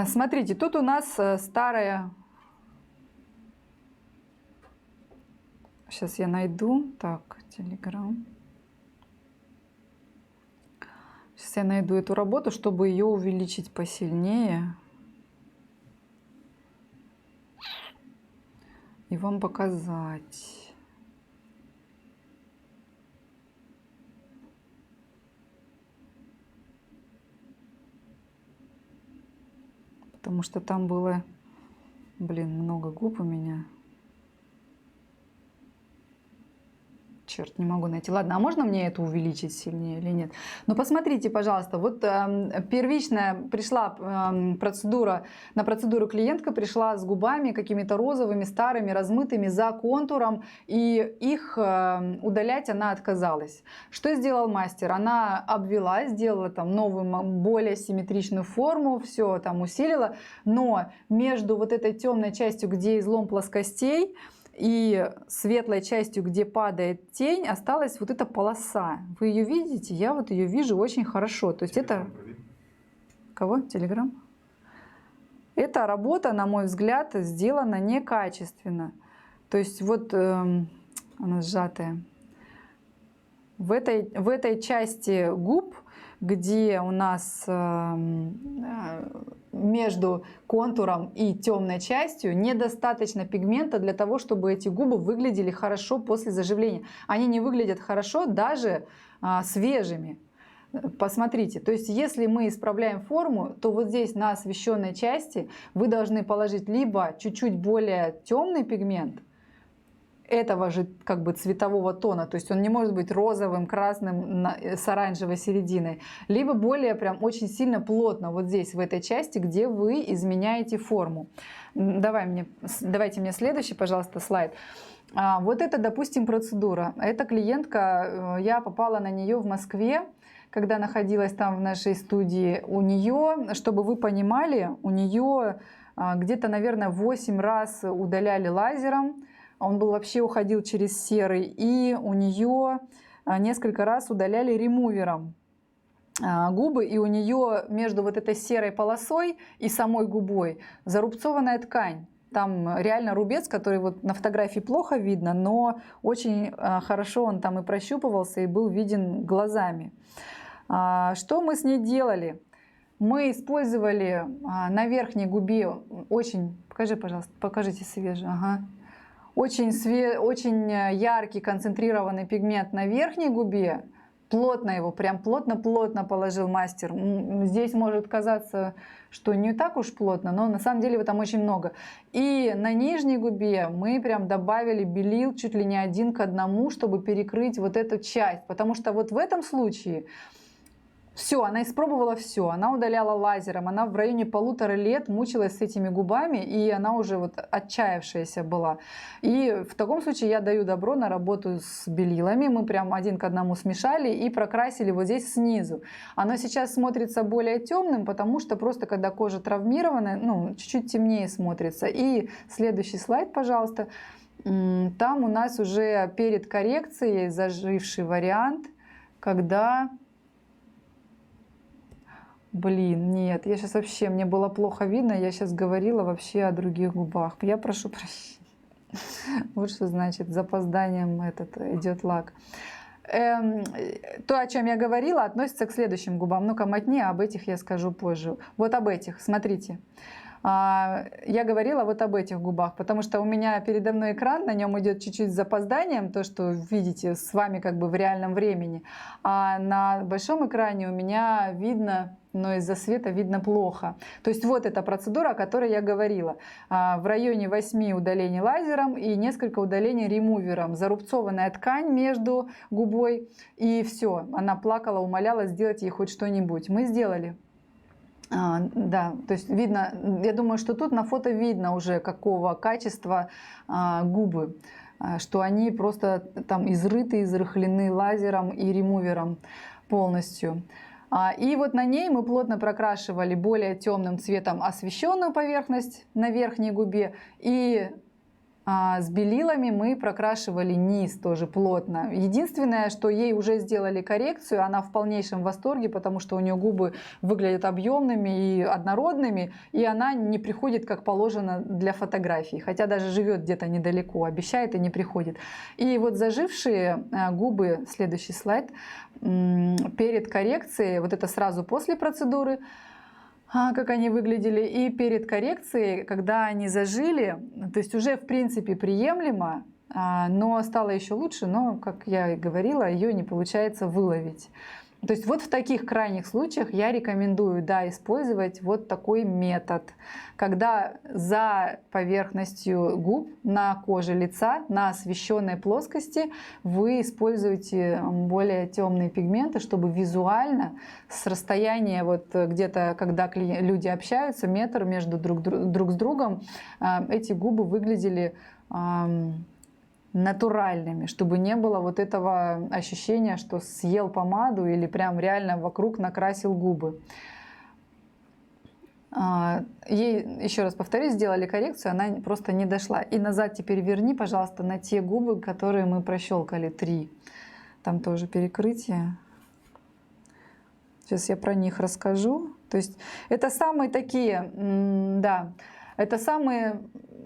S1: Смотрите, тут у нас старая... Сейчас я найду. Так, Telegram. Сейчас я найду эту работу, чтобы ее увеличить посильнее. И вам показать. Потому что там было, много губ у меня. Черт, не могу найти. Ладно, а можно мне это увеличить сильнее или нет? Но посмотрите, пожалуйста, вот первичная пришла на процедуру клиентка пришла с губами какими-то розовыми, старыми, размытыми, за контуром, и их удалять она отказалась. Что сделал мастер? Она обвела, сделала там новую, более симметричную форму, все там усилила, но между вот этой темной частью, где излом плоскостей, и светлой частью, где падает тень, осталась вот эта полоса. Вы ее видите? Я вот ее вижу очень хорошо. То есть это... Кого? Telegram? Эта работа, на мой взгляд, сделана некачественно. То есть вот она сжатая. В этой части губ, где у нас между контуром и темной частью недостаточно пигмента для того, чтобы эти губы выглядели хорошо после заживления. Они не выглядят хорошо даже свежими. Посмотрите, то есть если мы исправляем форму, то вот здесь на освещенной части вы должны положить либо чуть-чуть более темный пигмент, этого же как бы цветового тона, то есть он не может быть розовым, красным с оранжевой серединой, либо более прям очень сильно плотно вот здесь, в этой части, где вы изменяете форму. Давайте мне следующий, пожалуйста, слайд. Вот это, допустим, процедура. Эта клиентка, я попала на нее в Москве, когда находилась там в нашей студии. У нее, чтобы вы понимали, у нее где-то, наверное, 8 раз удаляли лазером. Он вообще уходил через серый. И у нее несколько раз удаляли ремувером губы. И у нее между вот этой серой полосой и самой губой зарубцованная ткань. Там реально рубец, который вот на фотографии плохо видно, но очень хорошо он там и прощупывался, и был виден глазами. Что мы с ней делали? Мы использовали на верхней губе очень... Покажи, пожалуйста, покажите свежий. Ага. Очень яркий концентрированный пигмент на верхней губе. Плотно его, прям плотно-плотно положил мастер. Здесь может казаться, что не так уж плотно, но на самом деле его там очень много. И на нижней губе мы прям добавили белил чуть ли не 1 к 1, чтобы перекрыть вот эту часть. Потому что вот в этом случае все, она испробовала все. Она удаляла лазером, она в районе 1,5 лет мучилась с этими губами, и она уже вот отчаявшаяся была. И в таком случае я даю добро на работу с белилами. Мы прям 1 к 1 смешали и прокрасили вот здесь снизу. Оно сейчас смотрится более темным, потому что просто когда кожа травмирована, ну, чуть-чуть темнее смотрится. И следующий слайд, пожалуйста. Там у нас уже перед коррекцией заживший вариант, когда... Блин, нет, я сейчас вообще, мне было плохо видно, я сейчас говорила вообще о других губах. Я прошу прощения. Вот что значит, с запозданием идет лак. То, о чем я говорила, относится к следующим губам. Ну-ка, мотни, об этих я скажу позже. Вот об этих, смотрите. Я говорила вот об этих губах, потому что у меня передо мной экран, на нем идет чуть-чуть с запозданием, то, что видите с вами как бы в реальном времени. А на большом экране у меня видно, но из-за света видно плохо. То есть вот эта процедура, о которой я говорила. В районе 8 удалений лазером и несколько удалений ремувером. Зарубцованная ткань между губой, и все. Она плакала, умоляла сделать ей хоть что-нибудь. Мы сделали. Да, то есть видно, я думаю, что тут на фото видно уже, какого качества губы, что они просто там изрыты, изрыхлены лазером и ремувером полностью. И вот на ней мы плотно прокрашивали более темным цветом освещенную поверхность на верхней губе, и с белилами мы прокрашивали низ тоже плотно. Единственное, что ей уже сделали коррекцию, она в полнейшем восторге, потому что у нее губы выглядят объемными и однородными, и она не приходит как положено для фотографий, хотя даже живет где-то недалеко, обещает и не приходит. И вот зажившие губы, следующий слайд, перед коррекцией, вот это сразу после процедуры, как они выглядели, и перед коррекцией, когда они зажили, то есть уже в принципе приемлемо, но стало еще лучше, но, как я и говорила, ее не получается выловить. То есть вот в таких крайних случаях я рекомендую, да, использовать вот такой метод, когда за поверхностью губ на коже лица, на освещенной плоскости вы используете более темные пигменты, чтобы визуально с расстояния вот где-то, когда люди общаются, метр между друг с другом, эти губы выглядели натуральными, чтобы не было вот этого ощущения, что съел помаду или прям реально вокруг накрасил губы. Ей, еще раз повторюсь, сделали коррекцию, она просто не дошла. И назад теперь верни, пожалуйста, на те губы, которые мы прощелкали, 3. Там тоже перекрытие. Сейчас я про них расскажу. То есть это самые такие, да, это самые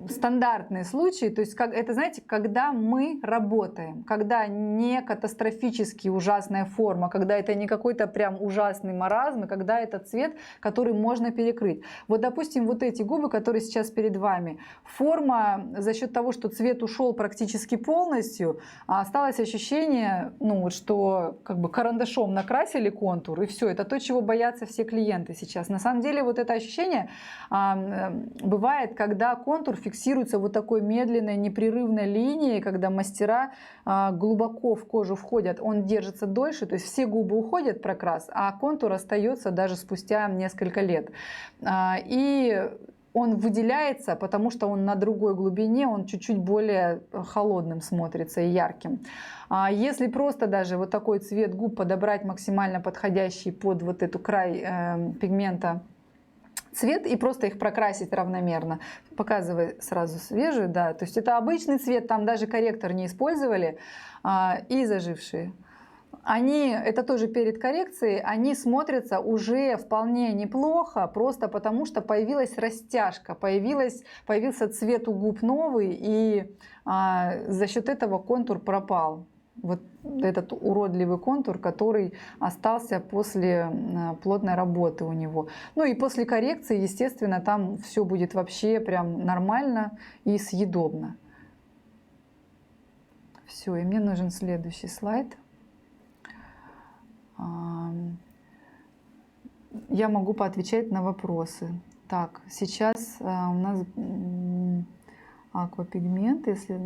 S1: стандартные случаи, то есть это, знаете, когда мы работаем, когда не катастрофически ужасная форма, когда это не какой-то прям ужасный маразм, когда это цвет, который можно перекрыть. Вот, допустим, вот эти губы, которые сейчас перед вами, форма за счет того, что цвет ушел практически полностью, осталось ощущение, ну, вот, что как бы карандашом накрасили контур, и все, это то, чего боятся все клиенты сейчас. На самом деле вот это ощущение бывает, когда контур фиксируется фиксируется вот такой медленной, непрерывной линией, когда мастера глубоко в кожу входят, он держится дольше, то есть все губы уходят прокрас, а контур остается даже спустя несколько лет. И он выделяется, потому что он на другой глубине, он чуть-чуть более холодным смотрится и ярким. Если просто даже вот такой цвет губ подобрать максимально подходящий под вот эту край пигмента цвет и просто их прокрасить равномерно. Показывай сразу свежую, да, то есть это обычный цвет, там даже корректор не использовали, и зажившие. Это тоже перед коррекцией, они смотрятся уже вполне неплохо, просто потому что появилась растяжка, появился цвет у губ новый, и за счет этого контур пропал. Вот этот уродливый контур, который остался после плотной работы у него. Ну и после коррекции, естественно, там все будет вообще прям нормально и съедобно. Все, и мне нужен следующий слайд. Я могу поотвечать на вопросы. Так, сейчас у нас аквапигмент, если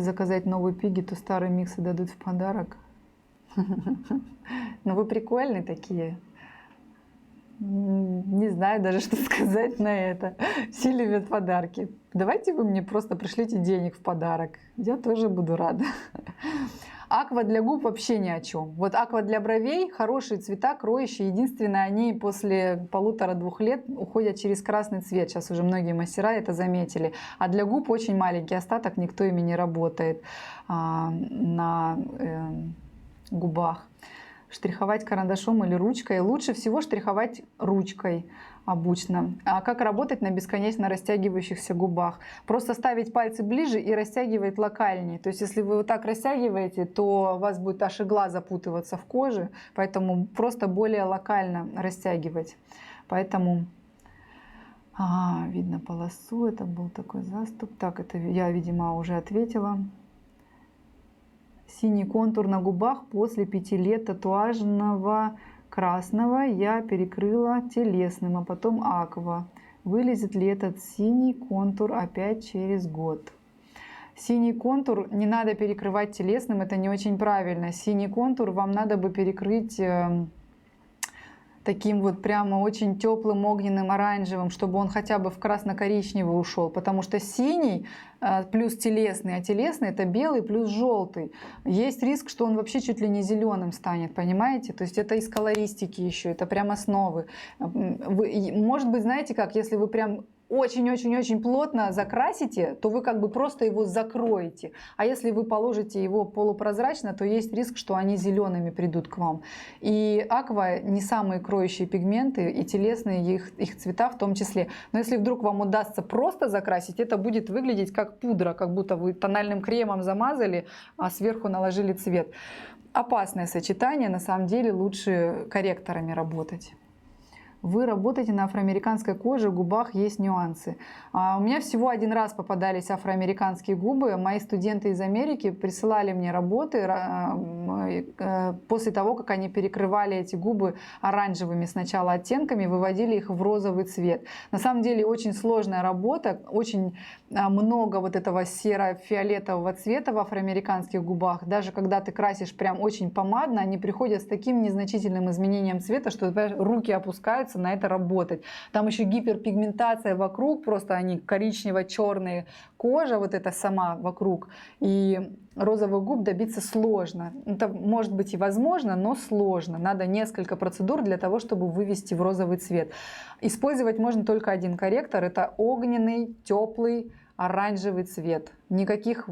S1: заказать новый пиги, то старые миксы дадут в подарок. Ну вы прикольные такие. Не знаю даже, что сказать на это. Все любят подарки. Давайте вы мне просто пришлите денег в подарок. Я тоже буду рада. Аква для губ вообще ни о чем. Вот аква для бровей, хорошие цвета, кроющие. Единственное, они после 1,5-2 лет уходят через красный цвет. Сейчас уже многие мастера это заметили. А для губ очень маленький остаток, никто ими не работает на губах. Штриховать карандашом или ручкой? Лучше всего штриховать ручкой обычно. А как работать на бесконечно растягивающихся губах? Просто ставить пальцы ближе и растягивать локальнее. То есть если вы вот так растягиваете, то у вас будет аж игла запутываться в коже, поэтому просто более локально растягивать. Поэтому видно полосу, это был такой заступ. Так, это я, видимо, уже ответила. Синий контур на губах после 5 лет татуажного красного я перекрыла телесным, а потом аква. Вылезет ли этот синий контур опять через год? Синий контур не надо перекрывать телесным, это не очень правильно. Синий контур вам надо бы перекрыть таким вот прямо очень теплым огненным оранжевым, чтобы он хотя бы в красно-коричневый ушел, потому что синий плюс телесный, а телесный это белый плюс желтый. Есть риск, что он вообще чуть ли не зеленым станет, понимаете? То есть это из колористики еще, это прям основы. Может быть, знаете как, если вы прям очень-очень-очень плотно закрасите, то вы как бы просто его закроете. А если вы положите его полупрозрачно, то есть риск, что они зелеными придут к вам. И аква не самые кроющие пигменты, и телесные их цвета в том числе. Но если вдруг вам удастся просто закрасить, это будет выглядеть как пудра, как будто вы тональным кремом замазали, а сверху наложили цвет. Опасное сочетание, на самом деле лучше корректорами работать. Вы работаете на афроамериканской коже, в губах есть нюансы. У меня всего один раз попадались афроамериканские губы. Мои студенты из Америки присылали мне работы после того, как они перекрывали эти губы оранжевыми сначала оттенками, выводили их в розовый цвет. На самом деле очень сложная работа, очень много вот этого серо-фиолетового цвета в афроамериканских губах. Даже когда ты красишь прям очень помадно, они приходят с таким незначительным изменением цвета, что руки опускаются на это работать. Там еще гиперпигментация вокруг, просто они коричнево-черные, кожа вот эта сама вокруг. И розовых губ добиться сложно. Это может быть и возможно, но сложно. Надо несколько процедур для того, чтобы вывести в розовый цвет. Использовать можно только один корректор. Это огненный, теплый, оранжевый цвет. Никаких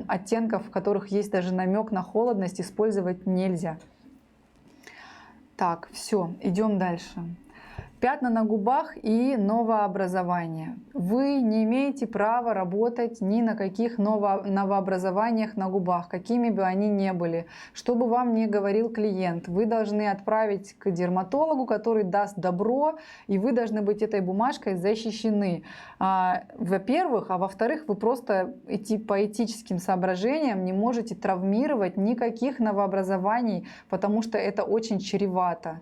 S1: оттенков, в которых есть даже намек на холодность, использовать нельзя. Так, все, идем дальше. Пятна на губах и новообразование. Вы не имеете права работать ни на каких новообразованиях на губах, какими бы они ни были. Что бы вам ни говорил клиент, вы должны отправить к дерматологу, который даст добро, и вы должны быть этой бумажкой защищены. Во-первых, а во-вторых, вы просто по этическим соображениям не можете травмировать никаких новообразований, потому что это очень чревато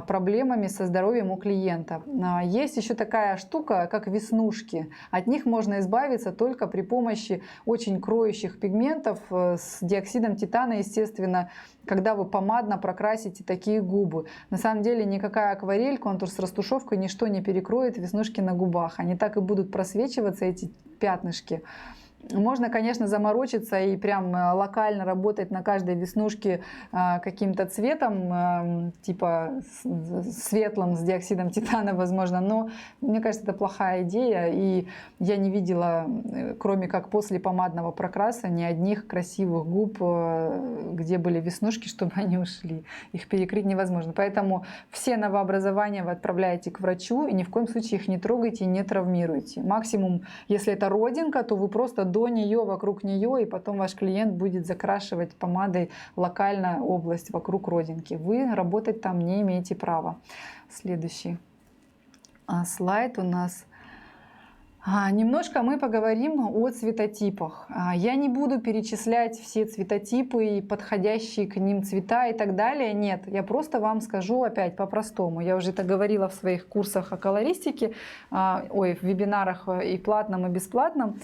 S1: проблемами со здоровьем у клиента. клиента. Есть еще такая штука, как веснушки. От них можно избавиться только при помощи очень кроющих пигментов с диоксидом титана, естественно, когда вы помадно прокрасите такие губы. На самом деле никакая акварель, контур с растушевкой, ничто не перекроет веснушки на губах. Они так и будут просвечиваться, эти пятнышки. Можно, конечно, заморочиться и прям локально работать на каждой веснушке каким-то цветом, типа светлым с диоксидом титана, возможно, но мне кажется, это плохая идея, и я не видела, кроме как после помадного прокраса, ни одних красивых губ, где были веснушки, чтобы они ушли. Их перекрыть невозможно. Поэтому все новообразования вы отправляете к врачу, и ни в коем случае их не трогайте и не травмируйте. Максимум, если это родинка, то вы просто до нее, вокруг нее, и потом ваш клиент будет закрашивать помадой локально область вокруг родинки. Вы работать там не имеете права. Следующий слайд у нас. Немножко мы поговорим о цветотипах. Я не буду перечислять все цветотипы и подходящие к ним цвета и так далее. Нет, я просто вам скажу опять по-простому. Я уже это говорила в своих курсах о колористике, в вебинарах и платном, и бесплатном.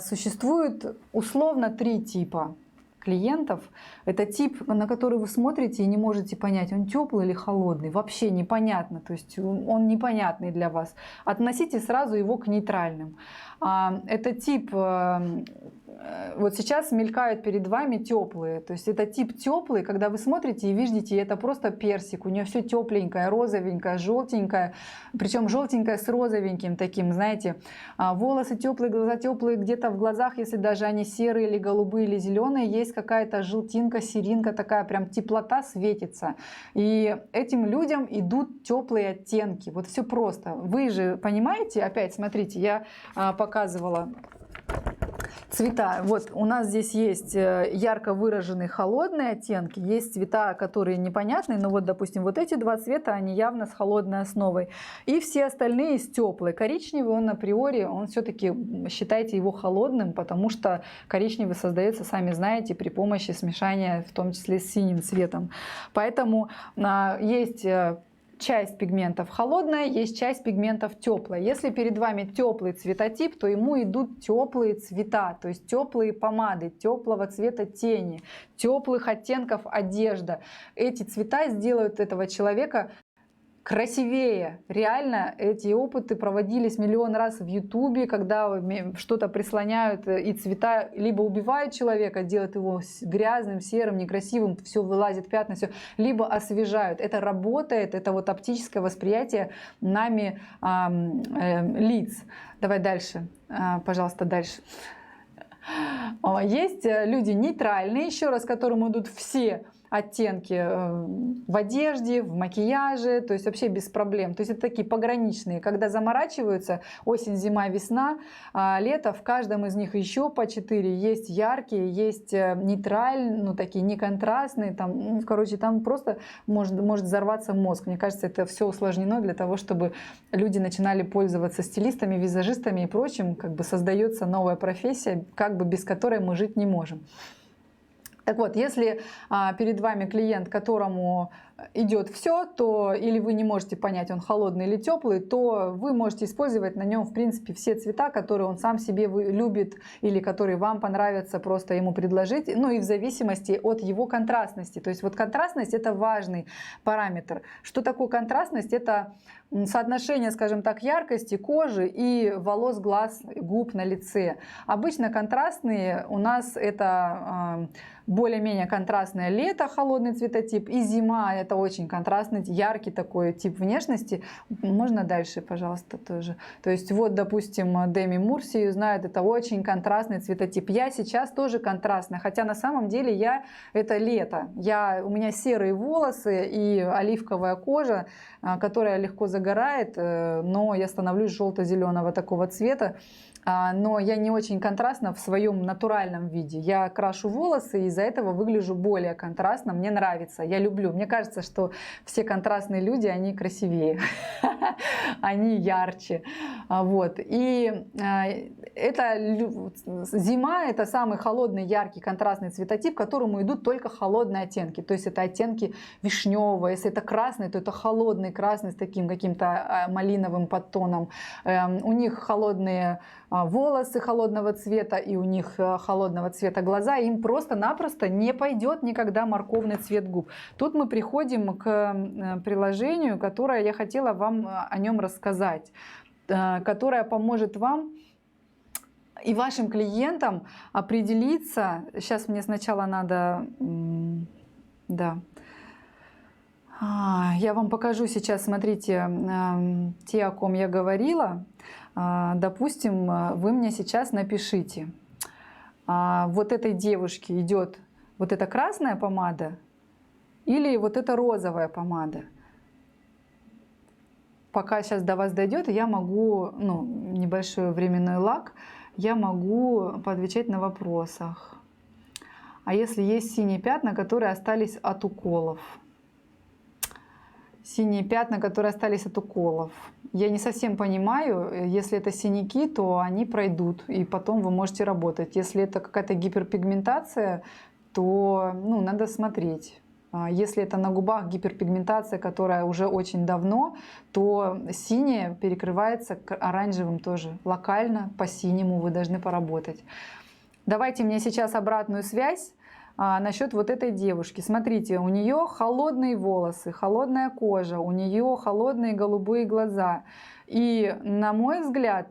S1: Существует условно 3 типа клиентов. Это тип, на который вы смотрите и не можете понять, он теплый или холодный. Вообще непонятно, то есть он непонятный для вас. Относите сразу его к нейтральным. Это тип, вот сейчас мелькают перед вами теплые. То есть это тип теплый, когда вы смотрите и видите, это просто персик. У нее все тепленькое, розовенькое, желтенькое. Причем желтенькое с розовеньким таким, знаете. Волосы теплые, глаза теплые. Где-то в глазах, если даже они серые или голубые или зеленые, есть какая-то желтинка, серинка такая, прям теплота светится. И этим людям идут теплые оттенки. Вот все просто. Вы же понимаете, опять смотрите, я показывала цвета. Вот у нас здесь есть ярко выраженные холодные оттенки, есть цвета, которые непонятные, но вот, допустим, вот эти 2 цвета, они явно с холодной основой. И все остальные с теплой. Коричневый, он априори, он все-таки, считайте его холодным, потому что коричневый создается, сами знаете, при помощи смешания, в том числе с синим цветом. Поэтому есть часть пигментов холодная, есть часть пигментов теплая. Если перед вами теплый цветотип, то ему идут теплые цвета, то есть теплые помады, теплого цвета тени, теплых оттенков одежда. Эти цвета сделают этого человека красивее. Реально эти опыты проводились миллион раз в Ютубе, когда что-то прислоняют и цвета либо убивают человека, делают его грязным, серым, некрасивым, все вылазит пятна, все, либо освежают. Это работает, это вот оптическое восприятие нами лиц. Давай дальше, пожалуйста, дальше. Есть люди нейтральные, еще раз, которым идут все оттенки в одежде, в макияже, то есть вообще без проблем. То есть это такие пограничные, когда заморачиваются осень, зима, весна, лето, в каждом из них еще по 4. Есть яркие, есть нейтральные, ну такие неконтрастные, там, короче, там просто может взорваться мозг. Мне кажется, это все усложнено для того, чтобы люди начинали пользоваться стилистами, визажистами и прочим, как бы создается новая профессия, как бы без которой мы жить не можем. Так вот, если перед вами клиент, которому идет все, то или вы не можете понять, он холодный или теплый, то вы можете использовать на нем в принципе все цвета, которые он сам себе любит или которые вам понравятся, просто ему предложить, ну и в зависимости от его контрастности. То есть вот контрастность — это важный параметр. Что такое контрастность? Это соотношение, скажем так, яркости кожи и волос, глаз, губ на лице. Обычно контрастные у нас это более-менее контрастное лето, холодный цветотип, и зима — это очень контрастный, яркий такой тип внешности. Можно дальше, пожалуйста, тоже. То есть вот, допустим, Деми Мур, все ее знают, это очень контрастный цветотип. Я сейчас тоже контрастная, хотя на самом деле это лето. У меня серые волосы и оливковая кожа, которая легко загорает, но я становлюсь желто-зеленого такого цвета. Но я не очень контрастна в своем натуральном виде. Я крашу волосы и из-за этого выгляжу более контрастно. Мне нравится, я люблю. Мне кажется, что все контрастные люди, они красивее, они ярче. Вот. И зима — это самый холодный, яркий, контрастный цветотип, к которому идут только холодные оттенки. То есть это оттенки вишневого. Если это красный, то это холодный красный с таким каким-то малиновым подтоном. У них холодные волосы холодного цвета, и у них холодного цвета глаза. Им просто-напросто не пойдет никогда морковный цвет губ. Тут мы приходим к приложению, которое я хотела вам о нем рассказать, которое поможет вам и вашим клиентам определиться. Сейчас мне сначала надо... Да. Я вам покажу сейчас, смотрите, те, о ком я говорила. Допустим, вы мне сейчас напишите. Вот этой девушке идет вот эта красная помада или вот эта розовая помада. Пока сейчас до вас дойдет, я могу, небольшой временной лаг, я могу поотвечать на вопросах. А если есть синие пятна, которые остались от уколов? Синие пятна, которые остались от уколов. Я не совсем понимаю, если это синяки, то они пройдут, и потом вы можете работать. Если это какая-то гиперпигментация, то надо смотреть. Если это на губах гиперпигментация, которая уже очень давно, то синее перекрывается оранжевым тоже. Локально по синему вы должны поработать. Давайте мне сейчас обратную связь. Насчет вот этой девушки. Смотрите, у нее холодные волосы, холодная кожа, у нее холодные голубые глаза. И, на мой взгляд,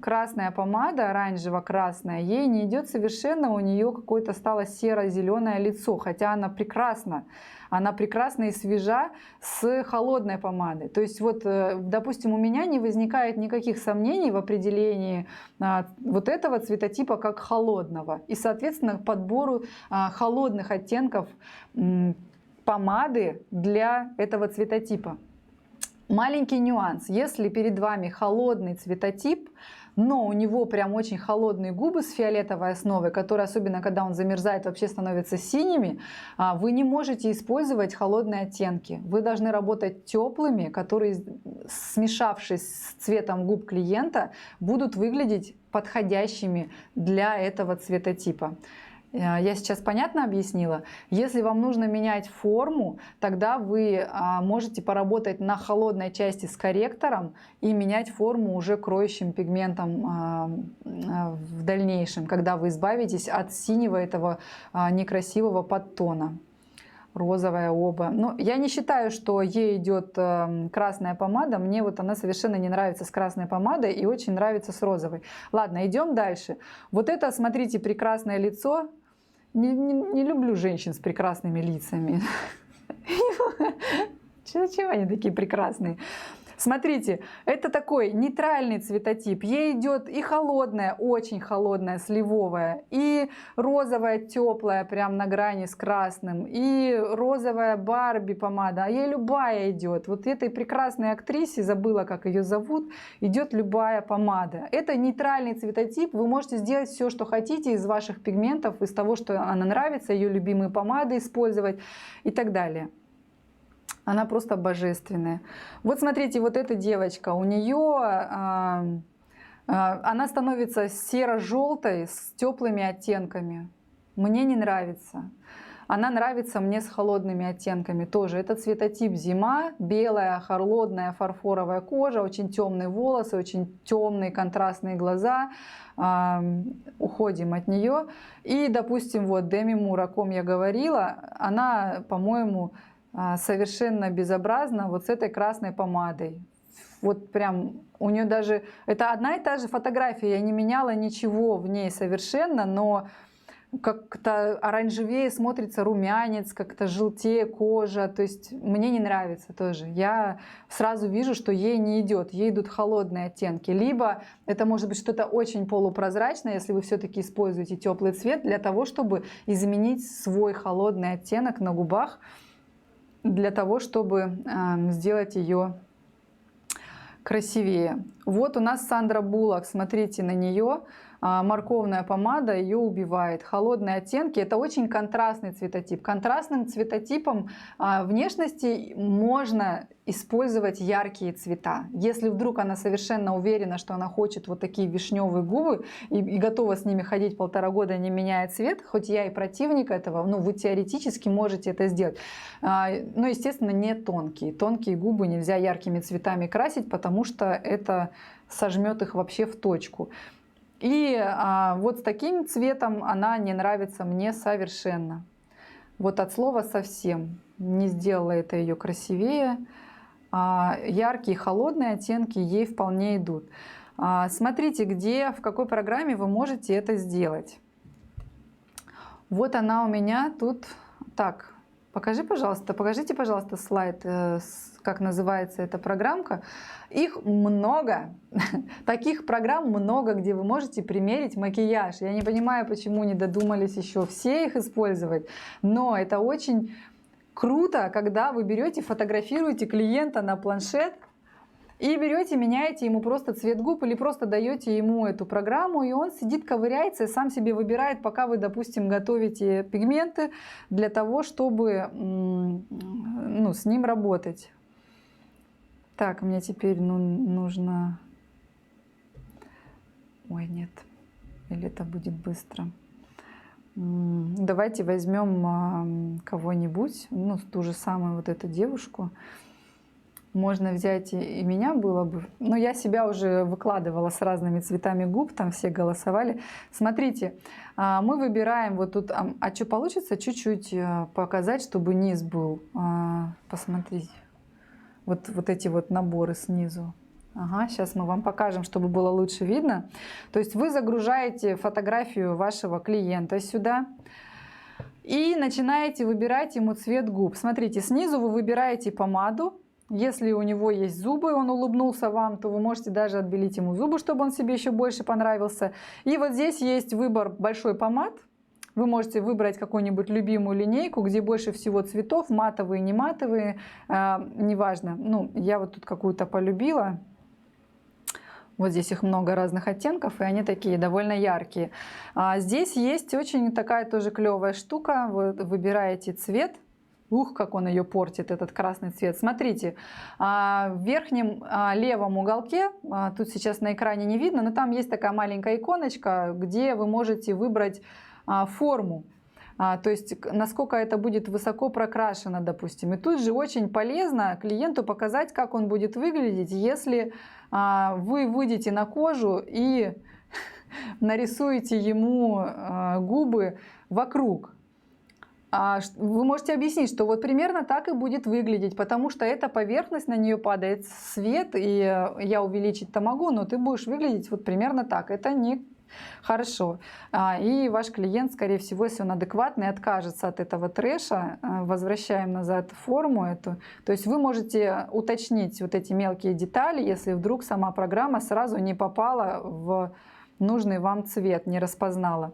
S1: красная помада, оранжево-красная, ей не идет совершенно, у нее какое-то стало серо-зеленое лицо, хотя она прекрасна и свежа с холодной помадой. То есть вот, допустим, у меня не возникает никаких сомнений в определении вот этого цветотипа как холодного. И, соответственно, к подбору холодных оттенков помады для этого цветотипа. Маленький нюанс. Если перед вами холодный цветотип, но у него прям очень холодные губы с фиолетовой основой, которые, особенно когда он замерзает, вообще становятся синими, вы не можете использовать холодные оттенки. Вы должны работать теплыми, которые, смешавшись с цветом губ клиента, будут выглядеть подходящими для этого цветотипа. Я сейчас понятно объяснила? Если вам нужно менять форму, тогда вы можете поработать на холодной части с корректором и менять форму уже кроющим пигментом в дальнейшем, когда вы избавитесь от синего этого некрасивого подтона. Розовая оба. Но я не считаю, что ей идет красная помада. Мне вот она совершенно не нравится с красной помадой и очень нравится с розовой. Ладно, идем дальше. Вот это, смотрите, прекрасное лицо. Не люблю женщин с прекрасными лицами. Зачем они такие прекрасные? Смотрите, это такой нейтральный цветотип. Ей идет и холодная, очень холодная, сливовая, и розовая, теплая, прям на грани с красным, и розовая Барби помада. А ей любая идет. Вот этой прекрасной актрисе, забыла, как ее зовут, идет любая помада. Это нейтральный цветотип. Вы можете сделать все, что хотите из ваших пигментов, из того, что она нравится, ее любимые помады использовать и так далее. Она просто божественная. Вот смотрите, вот эта девочка, у нее она становится серо-желтой с теплыми оттенками. Мне не нравится. Она нравится мне с холодными оттенками тоже. Это цветотип зима, белая, холодная, фарфоровая кожа, очень темные волосы, очень темные контрастные глаза. Уходим от нее. И, допустим, вот Деми Мур, о ком я говорила, она, по-моему, совершенно безобразно вот с этой красной помадой. Вот прям у нее даже... Это одна и та же фотография, я не меняла ничего в ней совершенно, но как-то оранжевее смотрится румянец, как-то желтее кожа. То есть мне не нравится тоже. Я сразу вижу, что ей не идет, ей идут холодные оттенки. Либо это может быть что-то очень полупрозрачное, если вы все-таки используете теплый цвет для того, чтобы изменить свой холодный оттенок на губах, для того, чтобы сделать ее красивее. Вот у нас Сандра Буллок, смотрите на нее. морковная помада ее убивает. Холодные оттенки — это очень контрастный цветотип. Контрастным цветотипом внешности можно использовать яркие цвета. Если вдруг она совершенно уверена, что она хочет вот такие вишневые губы и готова с ними ходить 1,5 года, не меняя цвет, хоть я и противник этого, ну, вы теоретически можете это сделать. Но, естественно, не тонкие. Тонкие губы нельзя яркими цветами красить, потому что это сожмет их вообще в точку. И вот с таким цветом она не нравится мне совершенно. Вот от слова совсем. Не сделала это ее красивее. Яркие, холодные оттенки ей вполне идут. Смотрите, где, в какой программе вы можете это сделать. Вот она у меня тут. Так, покажите, пожалуйста, слайд, как называется эта программка. Их много. Таких программ много, где вы можете примерить макияж. Я не понимаю, почему не додумались еще все их использовать, но это очень круто, когда вы берете, фотографируете клиента на планшет и берете, меняете ему просто цвет губ или просто даете ему эту программу, и он сидит, ковыряется и сам себе выбирает, пока вы, допустим, готовите пигменты для того, чтобы с ним работать. Так, мне теперь нужно... Ой, нет. Или это будет быстро. Давайте возьмем кого-нибудь, ну, ту же самую вот эту девушку. Можно взять и меня было бы. Но я себя уже выкладывала с разными цветами губ, там все голосовали. Смотрите, мы выбираем вот тут... А что получится? Чуть-чуть показать, чтобы низ был. Посмотрите. Вот эти вот наборы снизу. Ага, сейчас мы вам покажем, чтобы было лучше видно. То есть вы загружаете фотографию вашего клиента сюда и начинаете выбирать ему цвет губ. Смотрите, снизу вы выбираете помаду. Если у него есть зубы, он улыбнулся вам, то вы можете даже отбелить ему зубы, чтобы он себе еще больше понравился. И вот здесь есть выбор большой помад. Вы можете выбрать какую-нибудь любимую линейку, где больше всего цветов, матовые, не матовые, неважно. Ну, я вот тут какую-то полюбила. Вот здесь их много разных оттенков, и они такие довольно яркие. Здесь есть очень такая тоже клевая штука. Вы выбираете цвет. Ух, как он ее портит, этот красный цвет. Смотрите, в верхнем левом уголке, тут сейчас на экране не видно, но там есть такая маленькая иконочка, где вы можете выбрать форму. То есть насколько это будет высоко прокрашено, допустим. И тут же очень полезно клиенту показать, как он будет выглядеть, если вы выйдете на кожу и нарисуете ему губы вокруг. Вы можете объяснить, что вот примерно так и будет выглядеть, потому что эта поверхность, на нее падает свет, и я увеличить-то могу, но ты будешь выглядеть вот примерно так. Это не хорошо. И ваш клиент, скорее всего, если он адекватный, откажется от этого трэша. Возвращаем назад форму эту. То есть вы можете уточнить вот эти мелкие детали, если вдруг сама программа сразу не попала в нужный вам цвет, не распознала.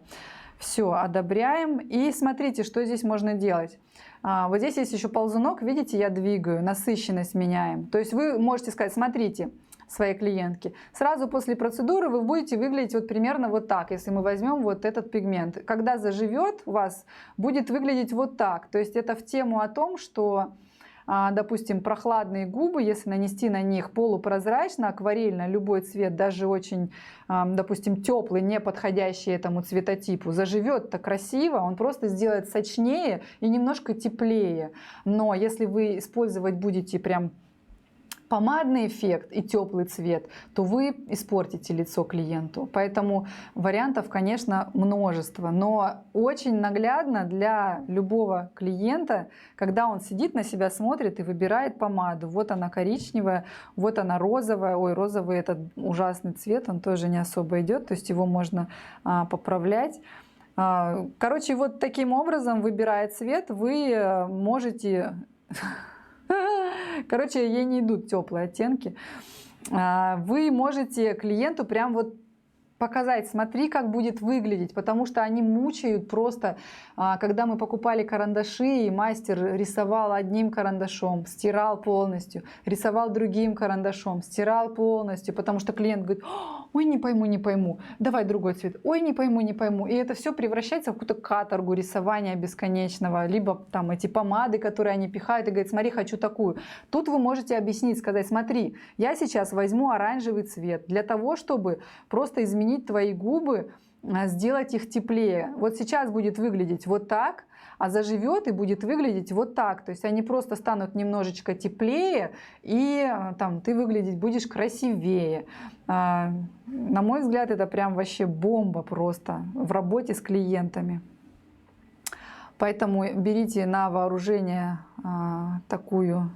S1: Все, одобряем. И смотрите, что здесь можно делать. Вот здесь есть еще ползунок, видите, я двигаю, насыщенность меняем. То есть вы можете сказать, смотрите, своей клиентке, сразу после процедуры вы будете выглядеть вот примерно вот так, если мы возьмем вот этот пигмент. Когда заживет у вас, будет выглядеть вот так. То есть это в тему о том, что, допустим, прохладные губы, если нанести на них полупрозрачно, акварельно, любой цвет, даже очень, допустим, теплый, не подходящий этому цветотипу, заживет-то красиво, он просто сделает сочнее и немножко теплее. Но если вы использовать будете прям помадный эффект и теплый цвет, то вы испортите лицо клиенту. Поэтому вариантов, конечно, множество. Но очень наглядно для любого клиента, когда он сидит на себя, смотрит и выбирает помаду. Вот она коричневая, вот она розовая. Ой, розовый — это ужасный цвет, он тоже не особо идет, то есть его можно поправлять. Короче, вот таким образом, выбирая цвет, вы можете... Короче, ей не идут теплые оттенки. Вы можете клиенту прям вот показать, смотри, как будет выглядеть, потому что они мучают просто. Когда мы покупали карандаши, и мастер рисовал одним карандашом, стирал полностью, рисовал другим карандашом, стирал полностью, потому что клиент говорит: ой, не пойму, не пойму, давай другой цвет, ой, не пойму, не пойму. И это все превращается в какую-то каторгу рисования бесконечного, либо там эти помады, которые они пихают и говорят, смотри, хочу такую. Тут вы можете объяснить, сказать, смотри, я сейчас возьму оранжевый цвет для того, чтобы просто изменить твои губы, сделать их теплее. Вот сейчас будет выглядеть вот так, а заживет и будет выглядеть вот так. То есть они просто станут немножечко теплее, и там ты выглядеть будешь красивее. На мой взгляд, это прям вообще бомба просто в работе с клиентами. Поэтому берите на вооружение такую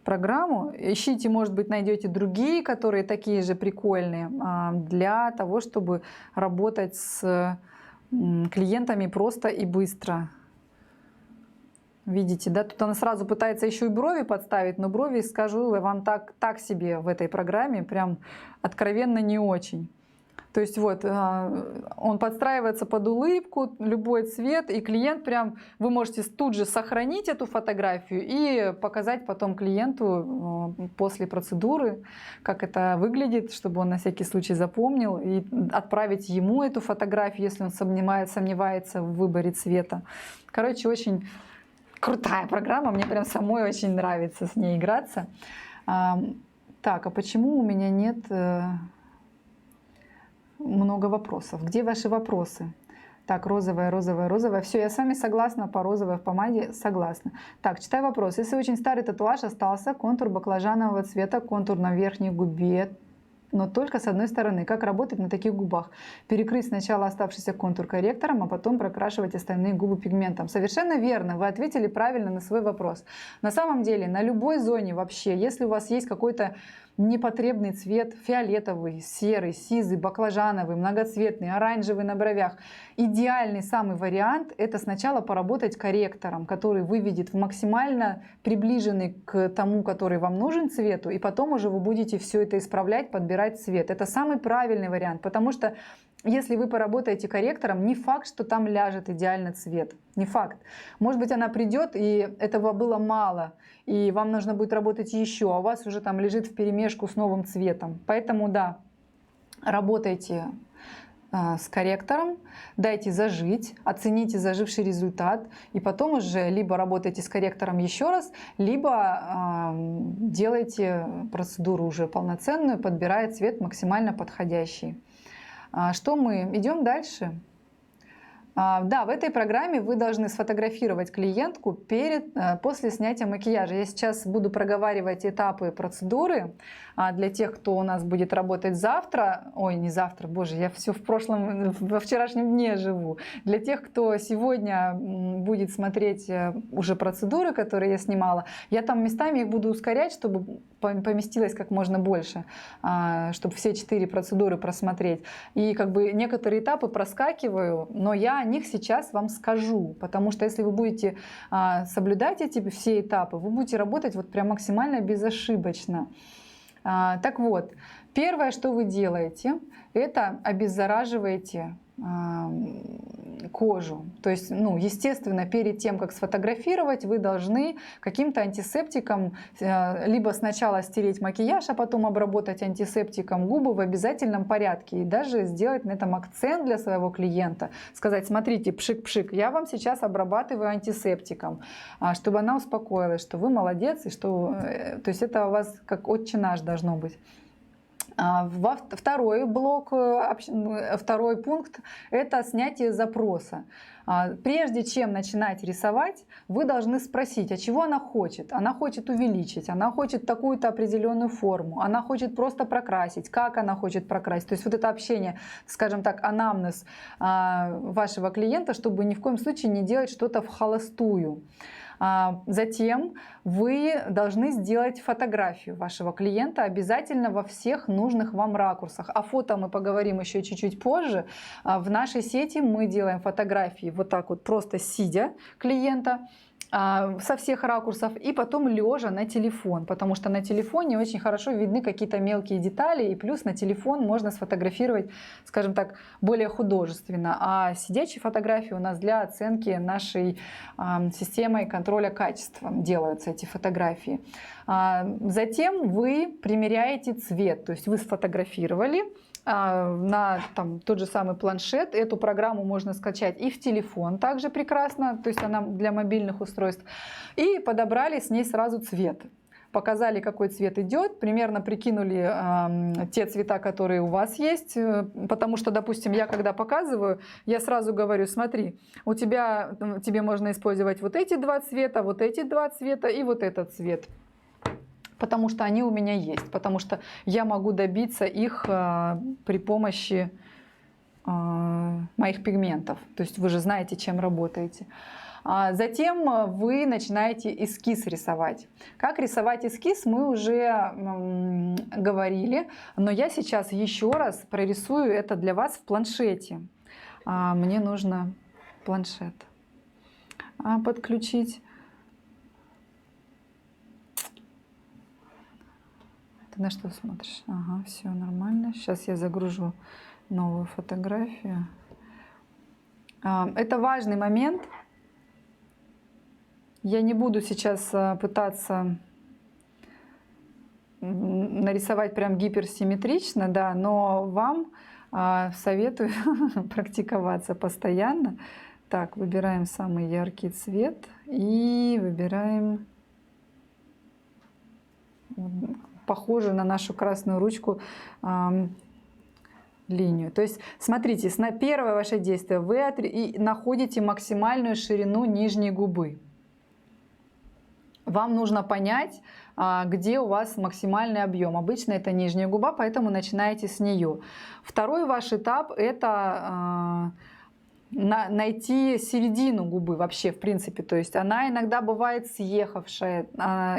S1: программу. Ищите, может быть, найдете другие, которые такие же прикольные, для того, чтобы работать с клиентами просто и быстро. Видите, да? Тут она сразу пытается еще и брови подставить, но брови, скажу вам, так себе в этой программе, прям откровенно не очень. То есть вот он подстраивается под улыбку, любой цвет, и клиент прям, вы можете тут же сохранить эту фотографию и показать потом клиенту после процедуры, как это выглядит, чтобы он на всякий случай запомнил, и отправить ему эту фотографию, если он сомневается в выборе цвета. Короче, очень крутая программа, мне прям самой очень нравится с ней играться. Так, а почему у меня нет много вопросов? Где ваши вопросы? Так, розовая, розовая, розовая. Все, я с вами согласна, по розовой в помаде согласна. Так, читаю вопрос. Если очень старый татуаж остался, контур баклажанового цвета, контур на верхней губе, но только с одной стороны. Как работать на таких губах? Перекрыть сначала оставшийся контур корректором, а потом прокрашивать остальные губы пигментом. Совершенно верно, вы ответили правильно на свой вопрос. На самом деле, на любой зоне вообще, если у вас есть какой-то непотребный цвет, фиолетовый, серый, сизый, баклажановый, многоцветный, оранжевый на бровях, идеальный самый вариант — это сначала поработать корректором, который выведет в максимально приближенный к тому, который вам нужен цвету, и потом уже вы будете все это исправлять, подбирать цвет. Это самый правильный вариант, потому что если вы поработаете корректором, не факт, что там ляжет идеально цвет. Не факт. Может быть, она придет, и этого было мало, и вам нужно будет работать еще, а у вас уже там лежит вперемешку с новым цветом. Поэтому да, работайте с корректором, дайте зажить, оцените заживший результат, и потом уже либо работайте с корректором еще раз, либо делайте процедуру уже полноценную, подбирая цвет максимально подходящий. Что мы? Идем дальше. Да, в этой программе вы должны сфотографировать клиентку после снятия макияжа. Я сейчас буду проговаривать этапы процедуры для тех, кто у нас будет работать завтра. Ой, не завтра, боже, я все во вчерашнем дне живу. Для тех, кто сегодня будет смотреть уже процедуры, которые я снимала, я там местами их буду ускорять, чтобы поместилось как можно больше, чтобы все 4 процедуры просмотреть. И как бы некоторые этапы проскакиваю, но я о них сейчас вам скажу, потому что если вы будете соблюдать эти все этапы, вы будете работать вот прям максимально безошибочно. Так вот, первое, что вы делаете, это обеззараживаете кожу. То есть, естественно, перед тем, как сфотографировать, вы должны каким-то антисептиком либо сначала стереть макияж, а потом обработать антисептиком губы в обязательном порядке. И даже сделать на этом акцент для своего клиента. Сказать, смотрите, пшик-пшик, я вам сейчас обрабатываю антисептиком, чтобы она успокоилась, что вы молодец, и что... То есть это у вас как отче наш должно быть. Второй блок, второй пункт — это снятие запроса. Прежде чем начинать рисовать, вы должны спросить, а чего она хочет. Она хочет увеличить, она хочет такую-то определенную форму, она хочет просто прокрасить, как она хочет прокрасить. То есть вот это общение, скажем так, анамнез вашего клиента, чтобы ни в коем случае не делать что-то вхолостую. Затем вы должны сделать фотографию вашего клиента обязательно во всех нужных вам ракурсах. О фото мы поговорим еще чуть-чуть позже. В нашей сети мы делаем фотографии вот так вот, просто сидя клиента. со всех ракурсов, и потом лежа на телефон, потому что на телефоне очень хорошо видны какие-то мелкие детали, и плюс на телефон можно сфотографировать, скажем так, более художественно. А сидячие фотографии у нас для оценки нашей системой контроля качества делаются эти фотографии. Затем вы примеряете цвет, то есть вы сфотографировали на тот же самый планшет. Эту программу можно скачать и в телефон также прекрасно, то есть она для мобильных устройств. И подобрали с ней сразу цвет. Показали, какой цвет идет, примерно прикинули те цвета, которые у вас есть. Потому что, допустим, я когда показываю, я сразу говорю: смотри, тебе можно использовать вот эти два цвета и вот этот цвет. Потому что они у меня есть, потому что я могу добиться их при помощи моих пигментов. То есть вы же знаете, чем работаете. Затем вы начинаете эскиз рисовать. Как рисовать эскиз, мы уже говорили, но я сейчас еще раз прорисую это для вас в планшете. Мне нужно планшет подключить. Ты на что смотришь? Ага, все нормально. Сейчас я загружу новую фотографию. Это важный момент. Я не буду сейчас пытаться нарисовать прям гиперсимметрично, да, но вам советую практиковаться постоянно. Так, выбираем самый яркий цвет и выбираем похожую на нашу красную ручку линию. То есть, смотрите, на первое ваше действие вы находите максимальную ширину нижней губы. Вам нужно понять, где у вас максимальный объем. Обычно это нижняя губа, поэтому начинаете с нее. Второй ваш этап – это найти середину губы вообще, в принципе. То есть она иногда бывает съехавшая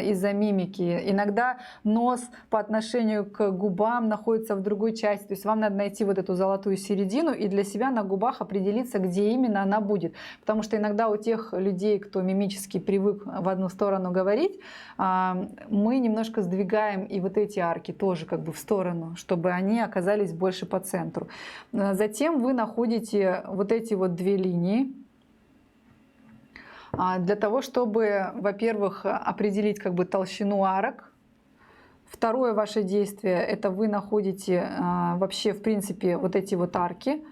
S1: из-за мимики, иногда нос по отношению к губам находится в другой части. То есть вам надо найти вот эту золотую середину и для себя на губах определиться, где именно она будет. Потому что иногда у тех людей, кто мимически привык в одну сторону говорить, мы немножко сдвигаем и вот эти арки тоже как бы в сторону, чтобы они оказались больше по центру. Затем вы находите вот эти вот две линии для того, чтобы, во-первых, определить как бы толщину арок. Второе ваше действие – это вы находите вообще, в принципе, вот эти вот арки,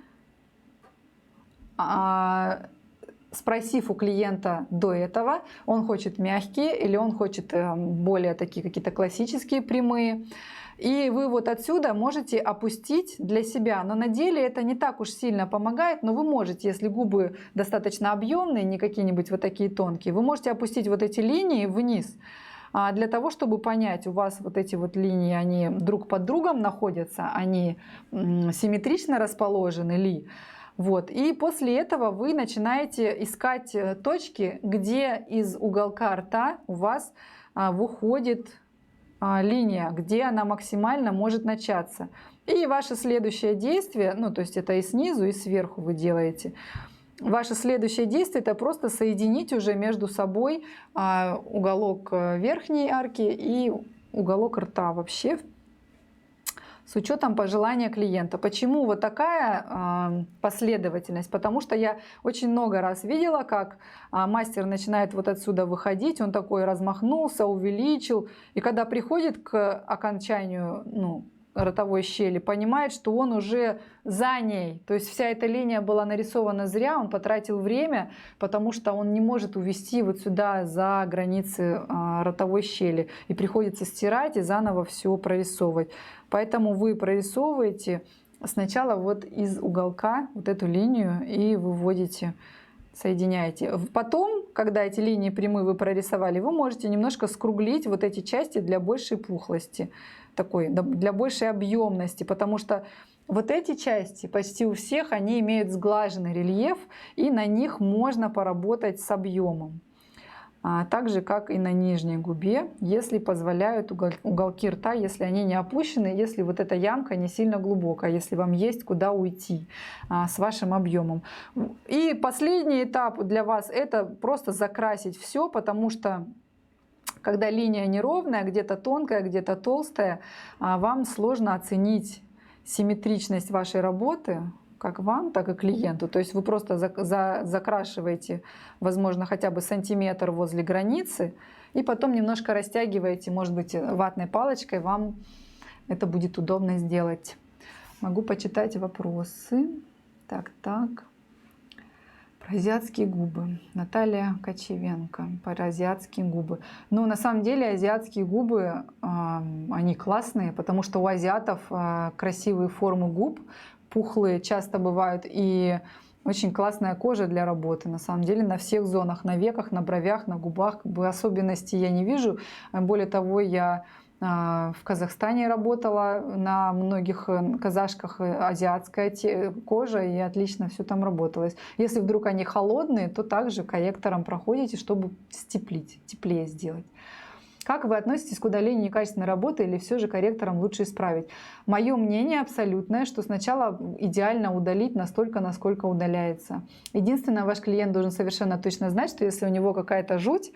S1: спросив у клиента до этого, он хочет мягкие или он хочет более такие какие-то классические прямые. И вы вот отсюда можете опустить для себя. Но на деле это не так уж сильно помогает, но вы можете, если губы достаточно объемные, не какие-нибудь вот такие тонкие, вы можете опустить вот эти линии вниз, для того, чтобы понять, у вас вот эти вот линии, они друг под другом находятся, они симметрично расположены ли. Вот. И после этого вы начинаете искать точки, где из уголка рта у вас выходит линия, где она максимально может начаться. И ваше следующее действие, ну то есть это и снизу, и сверху вы делаете. Ваше следующее действие – это просто соединить уже между собой уголок верхней арки и уголок рта вообще, с учетом пожелания клиента. Почему вот такая последовательность? Потому что я очень много раз видела, как мастер начинает вот отсюда выходить, он такой размахнулся, увеличил, и когда приходит к окончанию ротовой щели, понимает, что он уже за ней. То есть вся эта линия была нарисована зря, он потратил время, потому что он не может увести вот сюда за границы ротовой щели. И приходится стирать и заново все прорисовывать. Поэтому вы прорисовываете сначала вот из уголка вот эту линию и выводите, соединяете. Потом, когда эти линии прямые вы прорисовали, вы можете немножко скруглить вот эти части для большей пухлости, для большей объемности, потому что вот эти части почти у всех, они имеют сглаженный рельеф, и на них можно поработать с объемом. так же, как и на нижней губе, если позволяют уголки рта, если они не опущены, если вот эта ямка не сильно глубокая, если вам есть куда уйти с вашим объемом. И последний этап для вас — это просто закрасить все, потому что когда линия неровная, где-то тонкая, где-то толстая, вам сложно оценить симметричность вашей работы, как вам, так и клиенту. То есть вы просто закрашиваете, возможно, хотя бы сантиметр возле границы, и потом немножко растягиваете, может быть, ватной палочкой, вам это будет удобно сделать. Могу почитать вопросы. Так. Про азиатские губы. Наталья Кочевенко. Про азиатские губы. Ну, на самом деле, азиатские губы, они классные, потому что у азиатов красивые формы губ, пухлые часто бывают, и очень классная кожа для работы. На самом деле на всех зонах, на веках, на бровях, на губах особенностей я не вижу. Более того, я в Казахстане работала, на многих казашках азиатская кожа, и отлично все там работалось. Если вдруг они холодные, то также корректором проходите, чтобы степлить, теплее сделать. Как вы относитесь к удалению некачественной работы или все же корректором лучше исправить? Мое мнение абсолютное, что сначала идеально удалить настолько, насколько удаляется. Единственное, ваш клиент должен совершенно точно знать, что если у него какая-то жуть,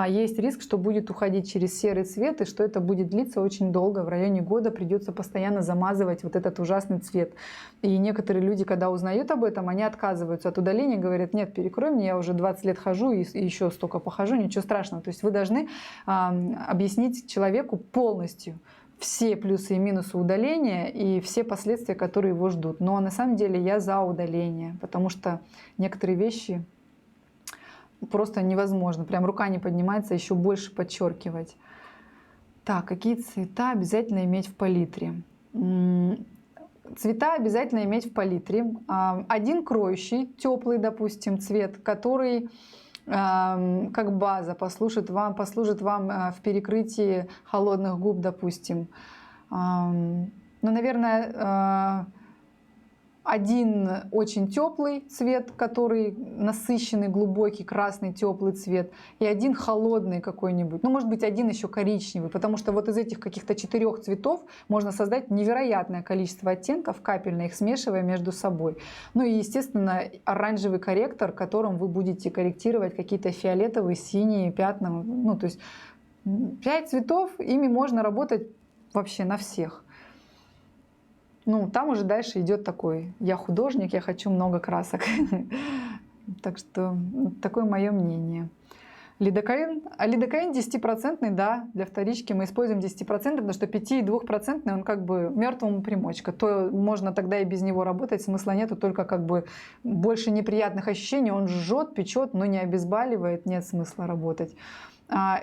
S1: есть риск, что будет уходить через серый цвет, и что это будет длиться очень долго. В районе года придется постоянно замазывать вот этот ужасный цвет. И некоторые люди, когда узнают об этом, они отказываются от удаления, говорят: нет, перекрой мне, я уже 20 лет хожу и еще столько похожу, ничего страшного. То есть вы должны объяснить человеку полностью все плюсы и минусы удаления и все последствия, которые его ждут. Но на самом деле я за удаление, потому что некоторые вещи просто невозможно. Прям рука не поднимается еще больше подчеркивать. Так, какие цвета обязательно иметь в палитре? Цвета обязательно иметь в палитре. Один кроющий, теплый, допустим, цвет, который как база послужит вам в перекрытии холодных губ, допустим. Ну, наверное, один очень теплый цвет, который насыщенный, глубокий, красный, теплый цвет, и один холодный какой-нибудь. Ну, может быть, один еще коричневый, потому что вот из этих каких-то 4 цветов можно создать невероятное количество оттенков, капельно их смешивая между собой. Ну и, естественно, оранжевый корректор, которым вы будете корректировать какие-то фиолетовые, синие пятна. Ну, то есть 5 цветов, ими можно работать вообще на всех. Ну, там уже дальше идет такой: я художник, я хочу много красок. Так что такое мое мнение. Лидокаин 10%, да, для вторички мы используем 10%, потому что 5,2% он как бы мертвому примочка. То можно тогда и без него работать, смысла нету, только как бы больше неприятных ощущений. Он жжет, печет, но не обезболивает, нет смысла работать.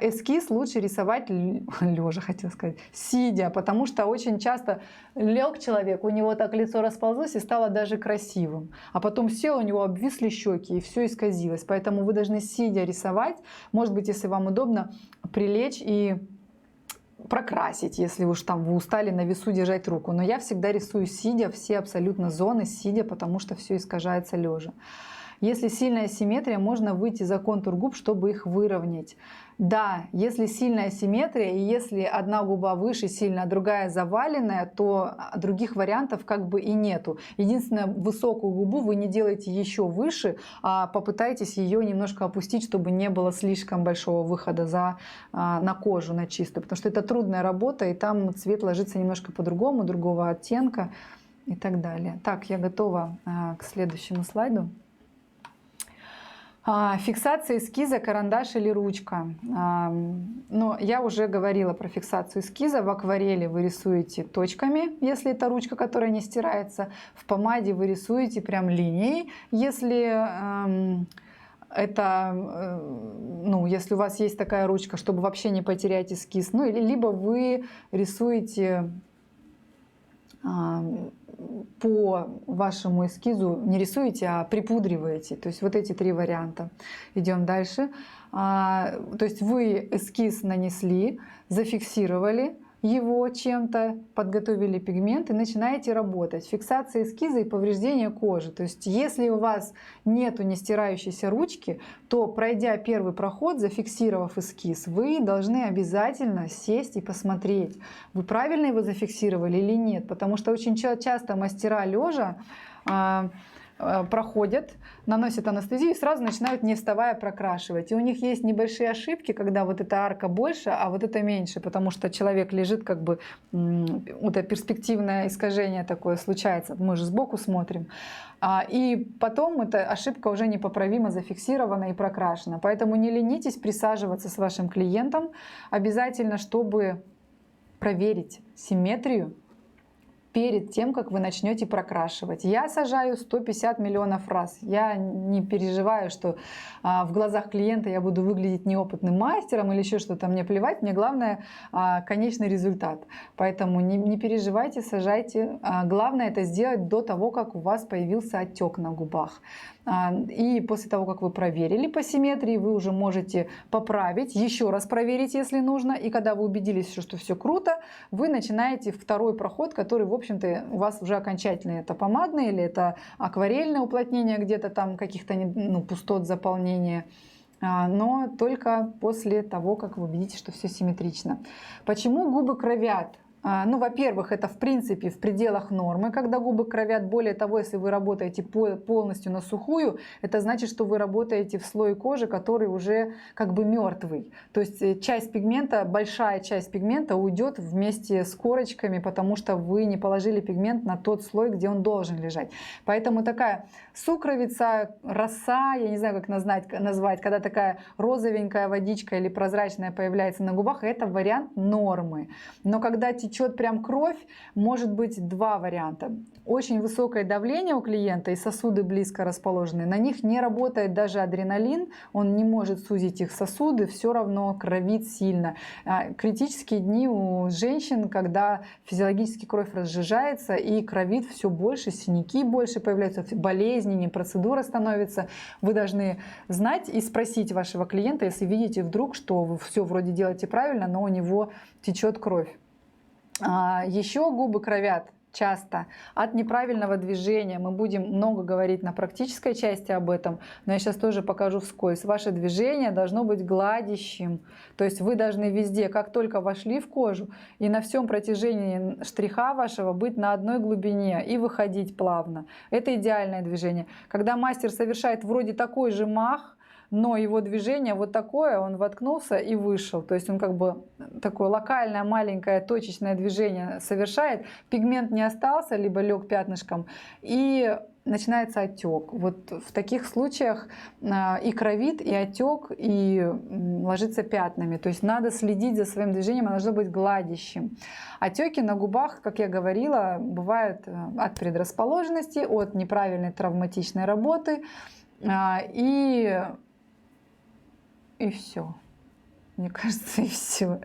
S1: Эскиз лучше рисовать лежа, хотела сказать, сидя, потому что очень часто лег человек, у него так лицо расползлось и стало даже красивым, а потом сел, у него обвисли щеки и все исказилось. Поэтому вы должны сидя рисовать, может быть, если вам удобно, прилечь и прокрасить, если уж там вы устали на весу держать руку. Но я всегда рисую сидя, все абсолютно зоны сидя, потому что все искажается лежа. Если сильная асимметрия, можно выйти за контур губ, чтобы их выровнять. Да, если сильная асимметрия, и если одна губа выше сильно, а другая заваленная, то других вариантов как бы и нету. Единственное, высокую губу вы не делаете еще выше, а попытайтесь ее немножко опустить, чтобы не было слишком большого выхода на кожу, на чистую. Потому что это трудная работа, и там цвет ложится немножко по-другому, другого оттенка и так далее. Так, я готова к следующему слайду. Фиксация эскиза, карандаш или ручка. Но я уже говорила про фиксацию эскиза. В акварели вы рисуете точками, если это ручка, которая не стирается. В помаде вы рисуете прям линией, если если у вас есть такая ручка, чтобы вообще не потерять эскиз. Ну, либо вы рисуете по вашему эскизу, не рисуете, а припудриваете. То есть вот эти 3 варианта. Идем дальше. То есть вы эскиз нанесли, зафиксировали, его чем-то, подготовили пигмент и начинаете работать. Фиксация эскиза и повреждение кожи. То есть если у вас нету нестирающейся ручки, то пройдя первый проход, зафиксировав эскиз, вы должны обязательно сесть и посмотреть, вы правильно его зафиксировали или нет. Потому что очень часто мастера лежа проходят, наносят анестезию и сразу начинают не вставая прокрашивать. И у них есть небольшие ошибки, когда вот эта арка больше, а вот это меньше, потому что человек лежит как бы, вот это перспективное искажение такое случается, мы же сбоку смотрим. И потом эта ошибка уже непоправимо зафиксирована и прокрашена. Поэтому не ленитесь присаживаться с вашим клиентом обязательно, чтобы проверить симметрию перед тем, как вы начнете прокрашивать. Я сажаю 150 миллионов раз. Я не переживаю, что в глазах клиента я буду выглядеть неопытным мастером или еще что-то. Мне плевать, мне главное конечный результат. Поэтому не переживайте, сажайте. Главное это сделать до того, как у вас появился отек на губах. И после того, как вы проверили по симметрии, вы уже можете поправить, еще раз проверить, если нужно. И когда вы убедились, что все круто, вы начинаете второй проход, который, в общем-то, у вас уже окончательный. Это помадный или это акварельное уплотнение, где-то там каких-то пустот заполнения. Но только после того, как вы убедитесь, что все симметрично. Почему губы кровят? Во-первых, это в принципе в пределах нормы, когда губы кровят. Более того, если вы работаете полностью на сухую, это значит, что вы работаете в слое кожи, который уже как бы мертвый. То есть часть пигмента, большая часть пигмента уйдет вместе с корочками, потому что вы не положили пигмент на тот слой, где он должен лежать. Поэтому такая сукровица, роса, я не знаю, как назвать, когда такая розовенькая водичка или прозрачная появляется на губах, это вариант нормы. Но когда течет прям кровь, может быть два варианта. Очень высокое давление у клиента и сосуды близко расположены. На них не работает даже адреналин, он не может сузить их сосуды, все равно кровит сильно. Критические дни у женщин, когда физиологически кровь разжижается и кровит все больше, синяки больше появляются, болезненнее, процедура становится. Вы должны знать и спросить вашего клиента, если видите вдруг, что вы все вроде делаете правильно, но у него течет кровь. Еще губы кровят часто от неправильного движения. Мы будем много говорить на практической части об этом, но я сейчас тоже покажу вскользь. Ваше движение должно быть гладящим. То есть вы должны везде, как только вошли в кожу, и на всем протяжении штриха вашего быть на одной глубине и выходить плавно. Это идеальное движение. Когда мастер совершает вроде такой же мах, но его движение вот такое, он воткнулся и вышел. То есть он как бы такое локальное, маленькое, точечное движение совершает. Пигмент не остался, либо лег пятнышком, и начинается отек. Вот в таких случаях и кровит, и отек, и ложится пятнами. То есть надо следить за своим движением, оно должно быть гладящим. Отеки на губах, как я говорила, бывают от предрасположенности, от неправильной травматичной работы. И все. Мне кажется, и все.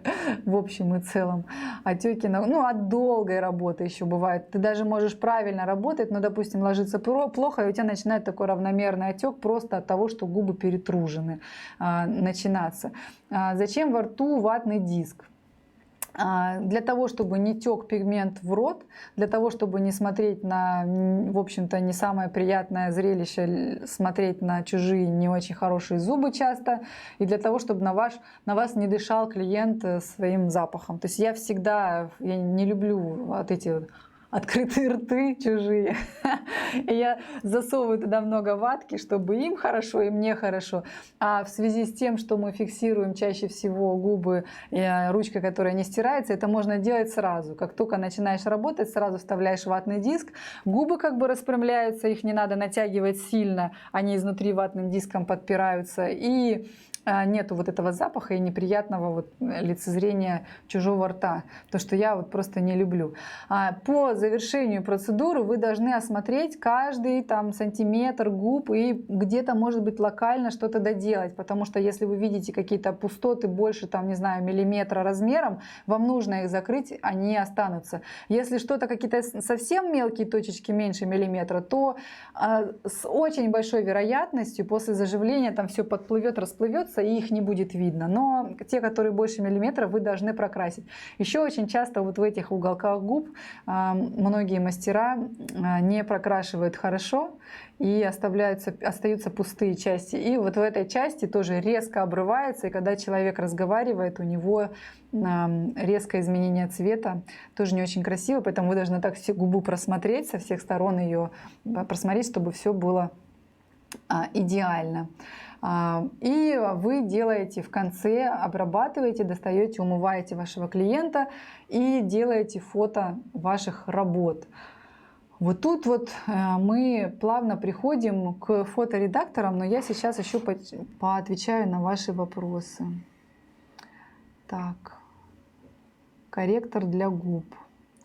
S1: В общем и целом. Отеки, от долгой работы еще бывает. Ты даже можешь правильно работать, но, допустим, ложится плохо, и у тебя начинает такой равномерный отек просто от того, что губы перетружены начинаться. Зачем во рту ватный диск? Для того, чтобы не тек пигмент в рот, для того, чтобы не смотреть на, в общем-то, не самое приятное зрелище, смотреть на чужие не очень хорошие зубы часто, и для того, чтобы на вас не дышал клиент своим запахом. То есть я не люблю вот эти открытые рты чужие. И я засовываю туда много ватки, чтобы им хорошо, и мне хорошо. А в связи с тем, что мы фиксируем чаще всего губы ручкой, которая не стирается, это можно делать сразу. Как только начинаешь работать, сразу вставляешь ватный диск, губы как бы распрямляются, их не надо натягивать сильно, они изнутри ватным диском подпираются, и нету вот этого запаха и неприятного лицезрения чужого рта, то, что я просто не люблю. По завершению процедуры вы должны осмотреть каждый там сантиметр губ и где-то, может быть, локально что-то доделать, потому что если вы видите какие-то пустоты больше, там, не знаю, миллиметра размером, вам нужно их закрыть, они останутся. Если что-то, какие-то совсем мелкие точечки меньше миллиметра, то с очень большой вероятностью после заживления там все подплывет, расплывется и их не будет видно. Но те, которые больше миллиметра, вы должны прокрасить. Еще очень часто вот в этих уголках губ многие мастера не прокрашивают хорошо и остаются пустые части. И вот в этой части тоже резко обрывается, и когда человек разговаривает, у него резкое изменение цвета, тоже не очень красиво, поэтому вы должны так всю губу просмотреть, со всех сторон ее просмотреть, чтобы все было идеально. И вы делаете в конце, обрабатываете, достаете, умываете вашего клиента и делаете фото ваших работ. Вот тут вот мы плавно приходим к фоторедакторам, но я сейчас еще поотвечаю на ваши вопросы. Так, корректор для губ.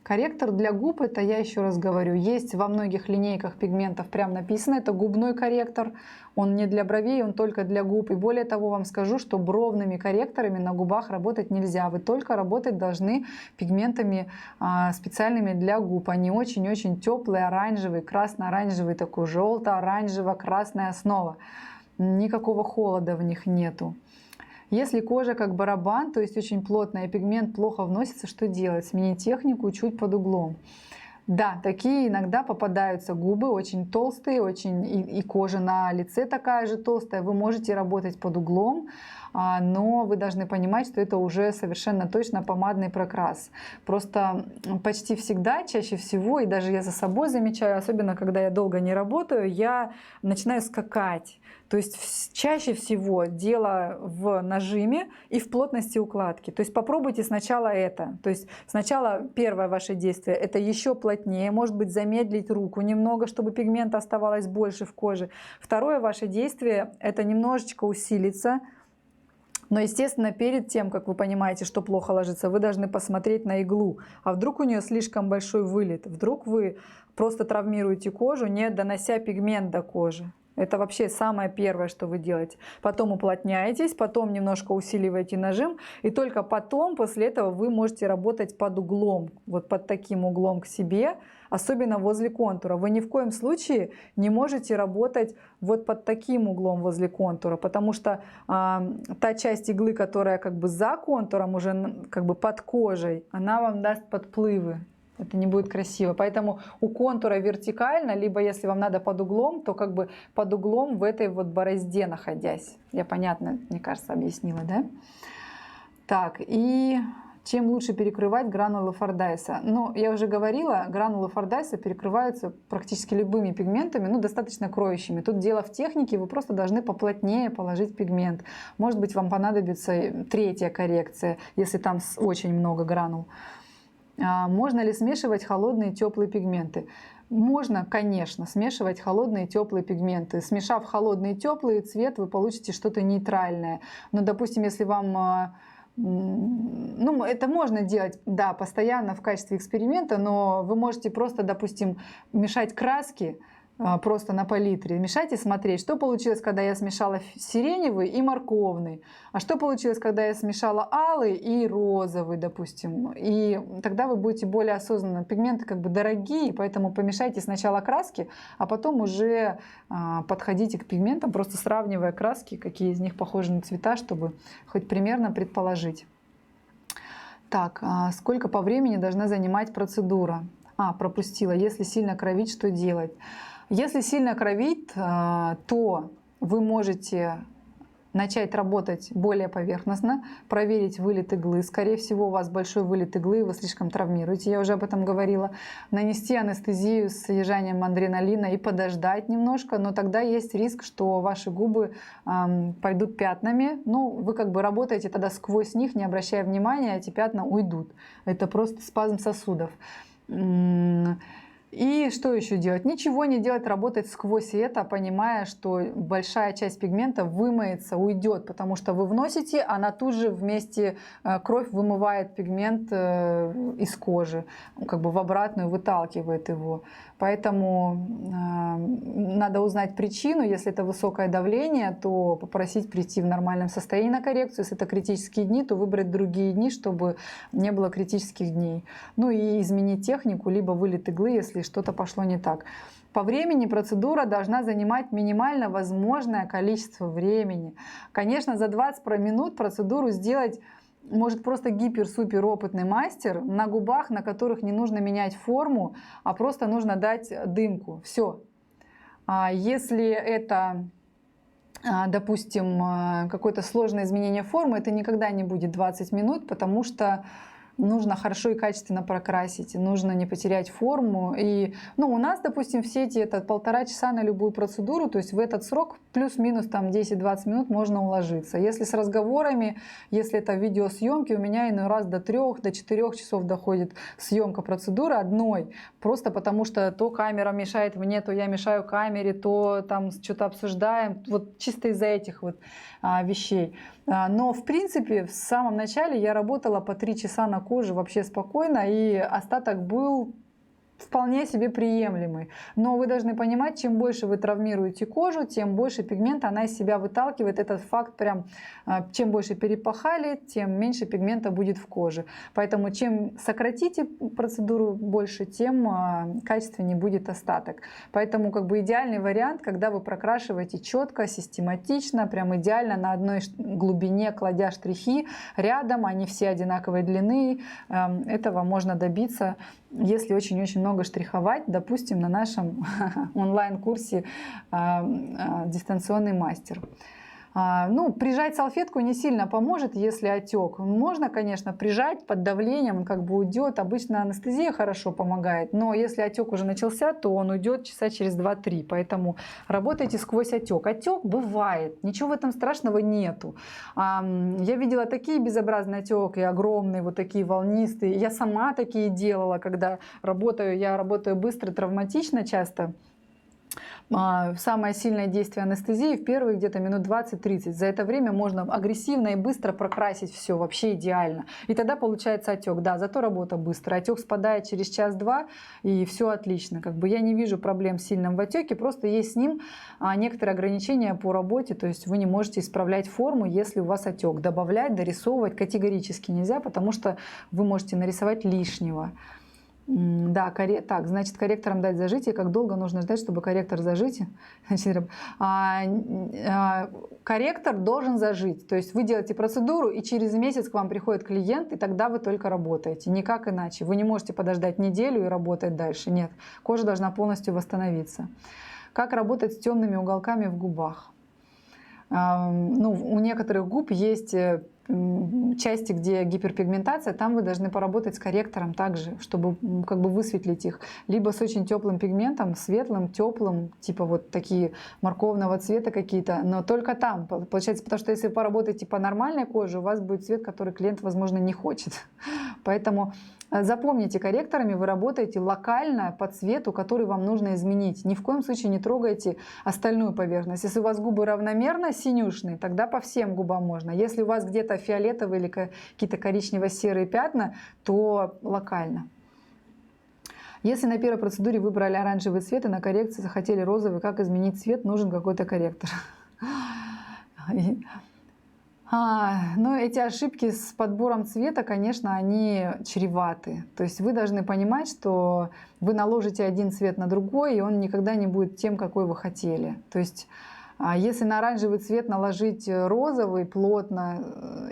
S1: Корректор для губ, это я еще раз говорю, есть во многих линейках пигментов, прям написано, это губной корректор. Он не для бровей, он только для губ. И более того, вам скажу, что бровными корректорами на губах работать нельзя. Вы только работать должны пигментами специальными для губ. Они очень-очень теплые, оранжевые, красно-оранжевый, такой желто-оранжево-красная основа. Никакого холода в них нету. Если кожа как барабан, то есть очень плотная, и пигмент плохо вносится, что делать? Сменить технику чуть под углом. Да, такие иногда попадаются губы, очень толстые, и кожа на лице такая же толстая. Вы можете работать под углом, но вы должны понимать, что это уже совершенно точно помадный прокрас. Просто почти всегда, чаще всего, и даже я за собой замечаю, особенно когда я долго не работаю, я начинаю скакать. То есть чаще всего дело в нажиме и в плотности укладки. То есть попробуйте сначала это. То есть сначала первое ваше действие — это еще плотнее, может быть, замедлить руку немного, чтобы пигмента оставалось больше в коже. Второе ваше действие — это немножечко усилиться. Но, естественно, перед тем, как вы понимаете, что плохо ложится, вы должны посмотреть на иглу. А вдруг у нее слишком большой вылет? Вдруг вы просто травмируете кожу, не донося пигмент до кожи? Это вообще самое первое, что вы делаете. Потом уплотняетесь, потом немножко усиливаете нажим, и только потом, после этого, вы можете работать под углом, вот под таким углом к себе, особенно возле контура. Вы ни в коем случае не можете работать вот под таким углом возле контура, потому что та часть иглы, которая как бы за контуром, уже как бы под кожей, она вам даст подплывы. Это не будет красиво. Поэтому у контура вертикально, либо если вам надо под углом, то как бы под углом в этой вот борозде находясь. Я понятно, мне кажется, объяснила, да? Так, и чем лучше перекрывать гранулы Фордайса? Ну, я уже говорила, гранулы Фордайса перекрываются практически любыми пигментами, ну, достаточно кроющими. Тут дело в технике, вы просто должны поплотнее положить пигмент. Может быть, вам понадобится третья коррекция, если там очень много гранул. Можно ли смешивать холодные и теплые пигменты? Можно, конечно, смешивать холодные и теплые пигменты. Смешав холодный и теплый цвет, вы получите что-то нейтральное. Но, допустим, если вам... Ну, это можно делать, да, постоянно в качестве эксперимента, но вы можете просто, допустим, мешать краски, просто на палитре, мешать и смотреть, что получилось, когда я смешала сиреневый и морковный, а что получилось, когда я смешала алый и розовый, допустим. И тогда вы будете более осознанно. Пигменты как бы дорогие, поэтому помешайте сначала краски, а потом уже подходите к пигментам, просто сравнивая краски, какие из них похожи на цвета, чтобы хоть примерно предположить. Так, сколько по времени должна занимать процедура? Пропустила. Если сильно кровить, что делать? Если сильно кровит, то вы можете начать работать более поверхностно, проверить вылет иглы. Скорее всего, у вас большой вылет иглы, вы слишком травмируете, я уже об этом говорила. Нанести анестезию с содержанием адреналина и подождать немножко, но тогда есть риск, что ваши губы пойдут пятнами. Ну, вы как бы работаете тогда сквозь них, не обращая внимания, эти пятна уйдут. Это просто спазм сосудов. И что еще делать? Ничего не делать, работать сквозь это, понимая, что большая часть пигмента вымоется, уйдет, потому что вы вносите, она тут же вместе, кровь вымывает пигмент из кожи, как бы в обратную выталкивает его. Поэтому надо узнать причину. Если это высокое давление, то попросить прийти в нормальном состоянии на коррекцию. Если это критические дни, то выбрать другие дни, чтобы не было критических дней. Ну и изменить технику, либо вылет иглы, если что-то пошло не так. По времени процедура должна занимать минимально возможное количество времени. Конечно, за 20 минут процедуру сделать может просто гипер-супер опытный мастер на губах, на которых не нужно менять форму, а просто нужно дать дымку. Все. Если это, допустим, какое-то сложное изменение формы, это никогда не будет 20 минут, потому что нужно хорошо и качественно прокрасить, нужно не потерять форму. И, у нас, допустим, в сети это 1,5 часа на любую процедуру, то есть в этот срок плюс-минус там 10-20 минут можно уложиться. Если с разговорами, если это видеосъемки, у меня иной раз до 3, до 4 часов доходит съемка процедуры одной, просто потому что то камера мешает мне, то я мешаю камере, то там что-то обсуждаем, вот чисто из-за этих вот вещей. Но в принципе в самом начале я работала по 3 часа на коже вообще спокойно, и остаток был вполне себе приемлемый. Но вы должны понимать, чем больше вы травмируете кожу, тем больше пигмента она из себя выталкивает. Этот факт прям, чем больше перепахали, тем меньше пигмента будет в коже. Поэтому чем сократите процедуру больше, тем качественнее будет остаток. Поэтому как бы идеальный вариант, когда вы прокрашиваете четко, систематично, прям идеально на одной глубине, кладя штрихи рядом, они все одинаковой длины. Этого можно добиться, если очень-очень много штриховать, допустим, на нашем онлайн-курсе «Дистанционный мастер». Прижать салфетку не сильно поможет, если отек. Можно, конечно, прижать под давлением, он как бы уйдет. Обычно анестезия хорошо помогает, но если отек уже начался, то он уйдет часа через 2-3. Поэтому работайте сквозь отек. Отек бывает, ничего в этом страшного нету. Я видела такие безобразные отеки, огромные, вот такие волнистые. Я сама такие делала, когда работаю. Я работаю быстро, травматично часто. Самое сильное действие анестезии в первые где-то минут 20-30. За это время можно агрессивно и быстро прокрасить все, вообще идеально. И тогда получается отек. Да, зато работа быстро. Отек спадает через час-два, и все отлично. Как бы я не вижу проблем сильным в отеке, просто есть с ним некоторые ограничения по работе. То есть вы не можете исправлять форму, если у вас отек. Добавлять, дорисовывать категорически нельзя, потому что вы можете нарисовать лишнего. Да, так, значит, корректором дать зажитие. Как долго нужно ждать, чтобы корректор зажить? Корректор должен зажить. То есть вы делаете процедуру, и через месяц к вам приходит клиент, и тогда вы только работаете. Никак иначе. Вы не можете подождать неделю и работать дальше. Нет, кожа должна полностью восстановиться. Как работать с темными уголками в губах? У некоторых губ есть части, где гиперпигментация, там вы должны поработать с корректором также, чтобы как бы высветлить их. Либо с очень теплым пигментом, светлым, теплым, типа вот такие морковного цвета какие-то, но только там. Получается, потому что если вы поработаете по нормальной коже, у вас будет цвет, который клиент, возможно, не хочет. Поэтому запомните, корректорами вы работаете локально по цвету, который вам нужно изменить. Ни в коем случае не трогайте остальную поверхность. Если у вас губы равномерно синюшные, тогда по всем губам можно. Если у вас где-то фиолетовые или какие-то коричнево-серые пятна, то локально. Если на первой процедуре выбрали оранжевый цвет и на коррекции захотели розовый, как изменить цвет? Нужен какой-то корректор. Но эти ошибки с подбором цвета, конечно, они чреваты. То есть вы должны понимать, что вы наложите один цвет на другой, и он никогда не будет тем, какой вы хотели. То есть если на оранжевый цвет наложить розовый плотно,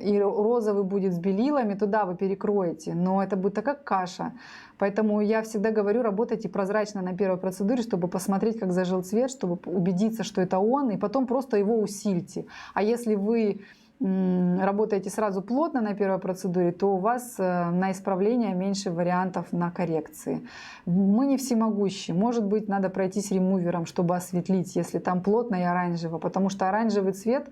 S1: и розовый будет с белилами, то да, вы перекроете, но это будет такая каша. Поэтому я всегда говорю, работайте прозрачно на первой процедуре, чтобы посмотреть, как зажил цвет, чтобы убедиться, что это он, и потом просто его усильте. А если вы работаете сразу плотно на первой процедуре, то у вас на исправление меньше вариантов на коррекции. Мы не всемогущи. Может быть, надо пройтись ремувером, чтобы осветлить, если там плотно и оранжево, потому что оранжевый цвет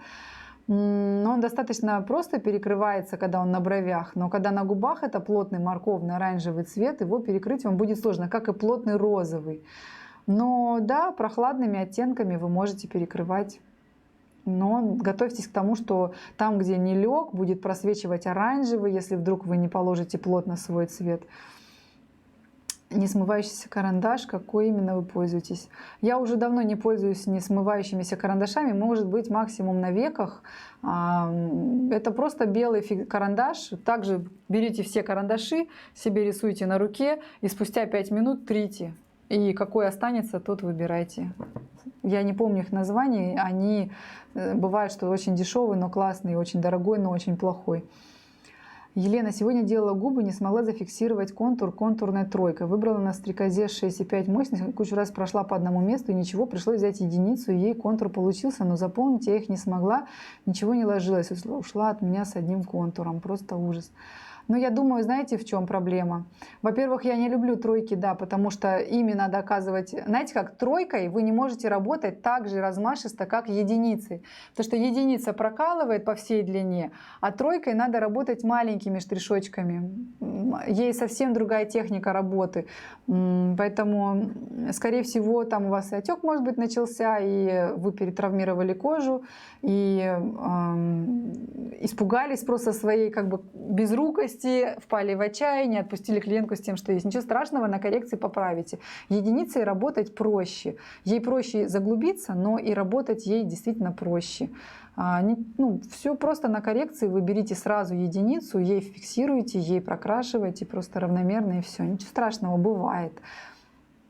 S1: Но он достаточно просто перекрывается, когда он на бровях, но когда на губах это плотный морковный оранжевый цвет, его перекрыть вам будет сложно, как и плотный розовый. Но да, прохладными оттенками вы можете перекрывать. Но готовьтесь к тому, что там, где не лег, будет просвечивать оранжевый, если вдруг вы не положите плотно свой цвет. Несмывающийся карандаш, какой именно вы пользуетесь? Я уже давно не пользуюсь несмывающимися карандашами, может быть максимум на веках. Это просто белый карандаш. Также берите все карандаши, себе рисуйте на руке и спустя 5 минут трите. И какой останется, тот выбирайте. Я не помню их названий, они бывают, что очень дешевый, но классный, очень дорогой, но очень плохой. Елена, сегодня делала губы, не смогла зафиксировать контур контурной тройкой. Выбрала на стрекозе 6,5 мощность, кучу раз прошла по одному месту и ничего, пришлось взять единицу, и ей контур получился, но заполнить я их не смогла, ничего не ложилось, ушла от меня с одним контуром, просто ужас. Но я думаю, знаете, в чем проблема? Во-первых, я не люблю тройки, да, потому что ими надо оказывать... Знаете, как тройкой вы не можете работать так же размашисто, как единицей. Потому что единица прокалывает по всей длине, а тройкой надо работать маленькими штришочками. Ей совсем другая техника работы. Поэтому, скорее всего, там у вас и отек, может быть, начался, и вы перетравмировали кожу, и испугались просто своей как бы безрукости, впали в отчаяние, отпустили клиентку с тем, что есть. Ничего страшного, на коррекции поправите. Единицей работать проще. Ей проще заглубиться, но и работать ей действительно проще. Все просто на коррекции вы берите сразу единицу, ей фиксируете, ей прокрашиваете просто равномерно и все. Ничего страшного, бывает.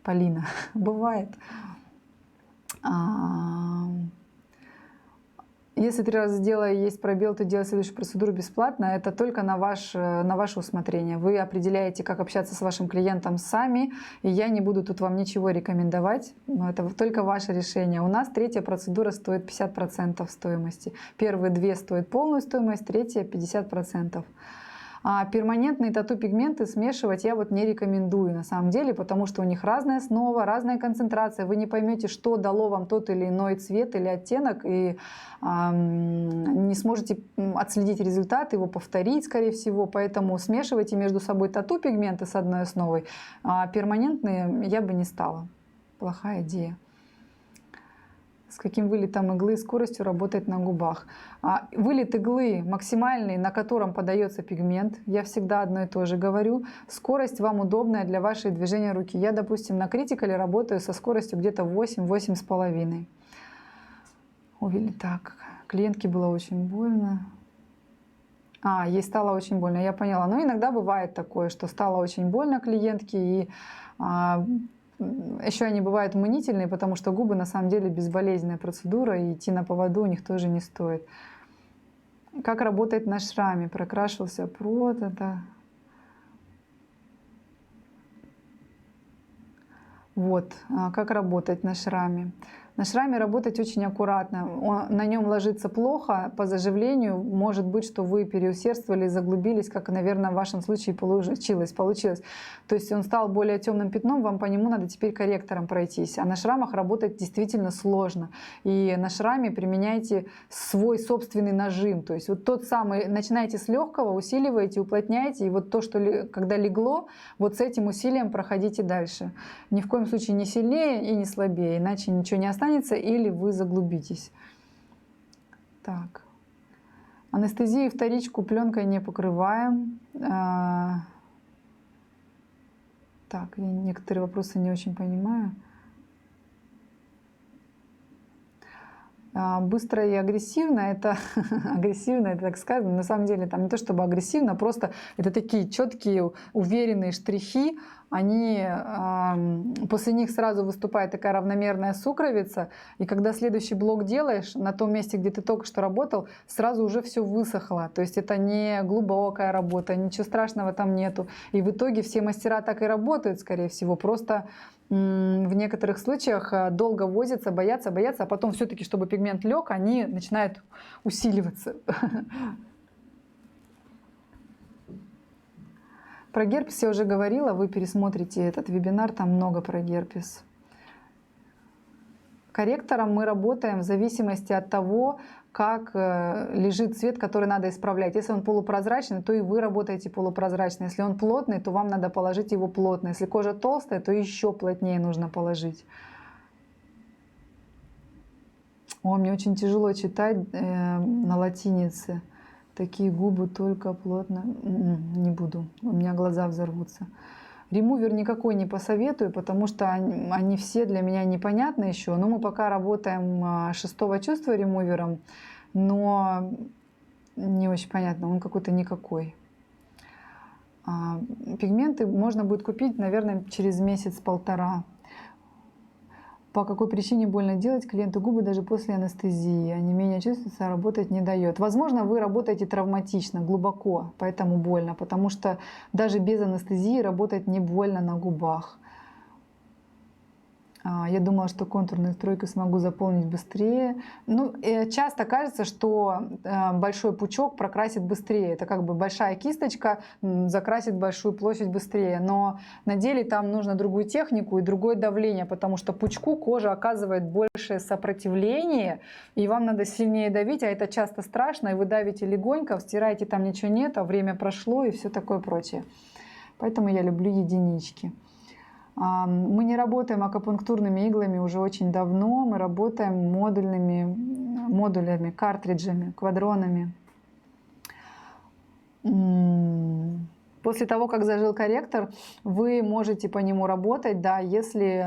S1: Полина, бывает. Если 3 раза сделая есть пробел, то делать следующую процедуру бесплатно. Это только на ваше усмотрение. Вы определяете, как общаться с вашим клиентом сами, и я не буду тут вам ничего рекомендовать. Это только ваше решение. У нас 3-я процедура стоит 50% стоимости. Первые 2 стоят полную стоимость, 3-я 50%. А перманентные тату-пигменты смешивать я вот не рекомендую на самом деле, потому что у них разная основа, разная концентрация. Вы не поймете, что дало вам тот или иной цвет или оттенок, и не сможете отследить результат, его повторить, скорее всего. Поэтому смешивайте между собой тату-пигменты с одной основой, а перманентные я бы не стала. Плохая идея. С каким вылетом иглы и скоростью работать на губах. Вылет иглы максимальный, на котором подается пигмент. Я всегда одно и то же говорю. Скорость вам удобная для вашей движения руки. Я, допустим, на критикале работаю со скоростью где-то 8-8,5. Так, клиентке было очень больно. Ей стало очень больно, я поняла. Но иногда бывает такое, что стало очень больно клиентке, и еще они бывают мнительные, потому что губы на самом деле безболезненная процедура, и идти на поводу у них тоже не стоит. Как работает на шраме? Прокрашивался прод, это... Вот, как работать на шраме. На шраме работать очень аккуратно. На нем ложится плохо по заживлению. Может быть, что вы переусердствовали, заглубились, как, наверное, в вашем случае получилось. То есть он стал более темным пятном, вам по нему надо теперь корректором пройтись. А на шрамах работать действительно сложно. И на шраме применяйте свой собственный нажим. То есть вот тот самый, начинайте с легкого, усиливаете, уплотняете. И вот то, что когда легло, вот с этим усилием проходите дальше. Ни в коем случае не сильнее и не слабее, иначе ничего не останется. Или вы заглубитесь. Так. Анестезию вторичку пленкой не покрываем. Так, я некоторые вопросы не очень понимаю. Быстро и агрессивно, это агрессивно, это так сказано. На самом деле там не то чтобы агрессивно, просто это такие четкие, уверенные штрихи. После них сразу выступает такая равномерная сукровица, и когда следующий блок делаешь, на том месте, где ты только что работал, сразу уже все высохло. То есть это не глубокая работа, ничего страшного там нету. И в итоге все мастера так и работают, скорее всего. Просто в некоторых случаях долго возятся, боятся, а потом все-таки, чтобы пигмент лег, они начинают усиливаться. Про герпес я уже говорила, вы пересмотрите этот вебинар, там много про герпес. Корректором мы работаем в зависимости от того, как лежит цвет, который надо исправлять. Если он полупрозрачный, то и вы работаете полупрозрачно. Если он плотный, то вам надо положить его плотно. Если кожа толстая, то еще плотнее нужно положить. О, мне очень тяжело читать на латинице. Такие губы только плотно. Не буду, у меня глаза взорвутся. Ремувер никакой не посоветую, потому что они все для меня непонятны еще. Но мы пока работаем шестого чувства ремувером, но не очень понятно, он какой-то никакой. Пигменты можно будет купить, наверное, через месяц-полтора. По какой причине больно делать клиенту губы даже после анестезии? Онемение чувствуется, а работать не дает. Возможно, вы работаете травматично, глубоко, поэтому больно. Потому что даже без анестезии работать не больно на губах. Я думала, что контурной стройкой смогу заполнить быстрее. Ну, часто кажется, что большой пучок прокрасит быстрее. Это как бы большая кисточка закрасит большую площадь быстрее. Но на деле там нужно другую технику и другое давление, потому что пучку кожа оказывает большее сопротивление, и вам надо сильнее давить, а это часто страшно, и вы давите легонько, стираете, там ничего нет, а время прошло и все такое прочее. Поэтому я люблю единички. Мы не работаем акупунктурными иглами уже очень давно, мы работаем модулями, картриджами, квадронами. После того, как зажил корректор, вы можете по нему работать, да, если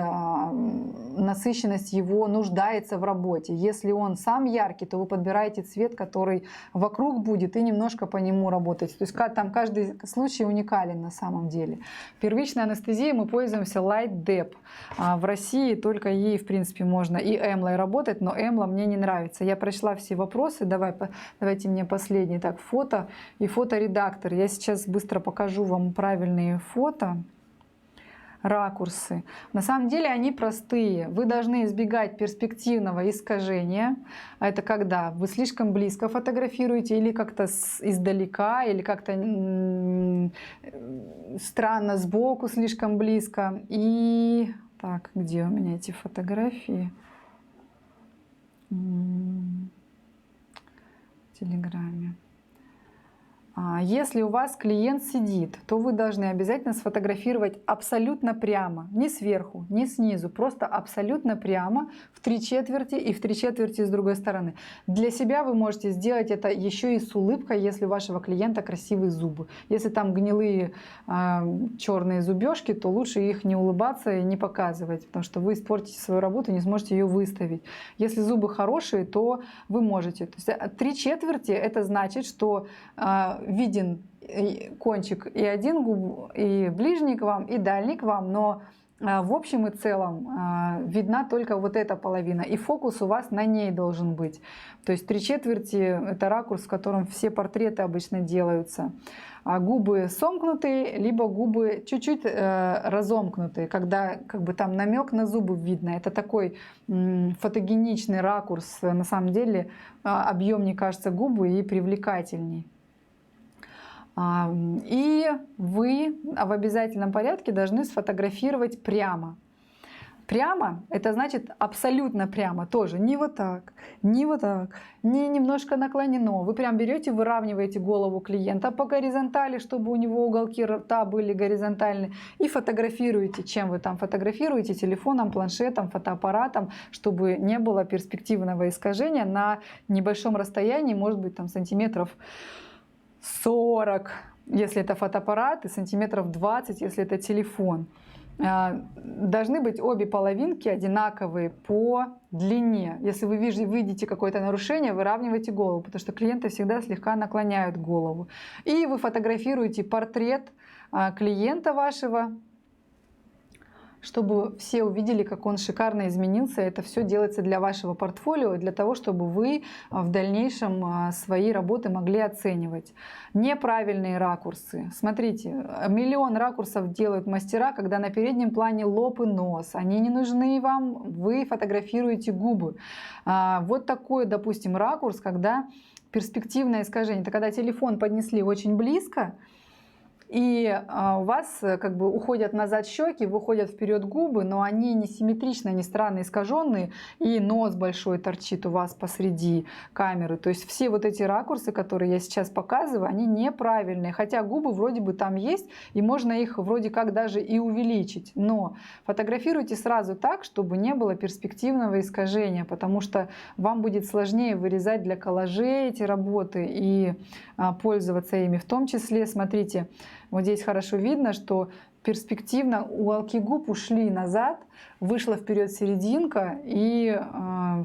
S1: насыщенность его нуждается в работе. Если он сам яркий, то вы подбираете цвет, который вокруг будет, и немножко по нему работаете. То есть там каждый случай уникален на самом деле. Первичной анестезией мы пользуемся Light Dep. В России только ей, в принципе, можно и эмлой работать, но эмла мне не нравится. Я прочла все вопросы. Давайте мне последний. Так, фото и фоторедактор. Я сейчас быстро покажу вам правильные фото, ракурсы. На самом деле они простые. Вы должны избегать перспективного искажения. А это когда вы слишком близко фотографируете или как-то издалека, или как-то странно сбоку слишком близко. И так, где у меня эти фотографии? В Телеграме. Если у вас клиент сидит, то вы должны обязательно сфотографировать абсолютно прямо, не сверху, не снизу, просто абсолютно прямо в 3/4 и в 3/4 с другой стороны. Для себя вы можете сделать это еще и с улыбкой, если у вашего клиента красивые зубы. Если там гнилые черные зубежки, то лучше их не улыбаться и не показывать, потому что вы испортите свою работу и не сможете ее выставить. Если зубы хорошие, то вы можете. То есть 3/4 это значит, что виден кончик и один губ, и ближний к вам, и дальний к вам, но в общем и целом видна только вот эта половина, и фокус у вас на ней должен быть. То есть 3/4 это ракурс, в котором все портреты обычно делаются. Губы сомкнутые, либо губы чуть-чуть разомкнутые, когда как бы там намек на зубы видно. Это такой фотогеничный ракурс, на самом деле объемнее кажется губы и привлекательней. И вы в обязательном порядке должны сфотографировать прямо. Прямо — это значит абсолютно прямо тоже. Не вот так, не вот так, не немножко наклонено. Вы прям берете, выравниваете голову клиента по горизонтали, чтобы у него уголки рта были горизонтальны, и фотографируете. Чем вы там фотографируете? Телефоном, планшетом, фотоаппаратом, чтобы не было перспективного искажения на небольшом расстоянии, может быть там сантиметров 40, если это фотоаппарат, и сантиметров 20, если это телефон. Должны быть обе половинки одинаковые по длине. Если вы видите какое-то нарушение, выравнивайте голову, потому что клиенты всегда слегка наклоняют голову. И вы фотографируете портрет клиента вашего, чтобы все увидели, как он шикарно изменился. Это все делается для вашего портфолио, для того, чтобы вы в дальнейшем свои работы могли оценивать. Неправильные ракурсы. Смотрите, миллион ракурсов делают мастера, когда на переднем плане лоб и нос. Они не нужны вам, вы фотографируете губы. Вот такой, допустим, ракурс, когда перспективное искажение. Это когда телефон поднесли очень близко, И у вас как бы уходят назад щеки, выходят вперед губы, но они не симметричные, они странно искаженные, и нос большой торчит у вас посреди камеры. То есть все вот эти ракурсы, которые я сейчас показываю, они неправильные. Хотя губы вроде бы там есть, и можно их вроде как даже и увеличить. Но фотографируйте сразу так, чтобы не было перспективного искажения, потому что вам будет сложнее вырезать для коллажей эти работы и пользоваться ими. В том числе, смотрите, вот здесь хорошо видно, что перспективно уголки губ ушли назад, вышла вперед серединка, и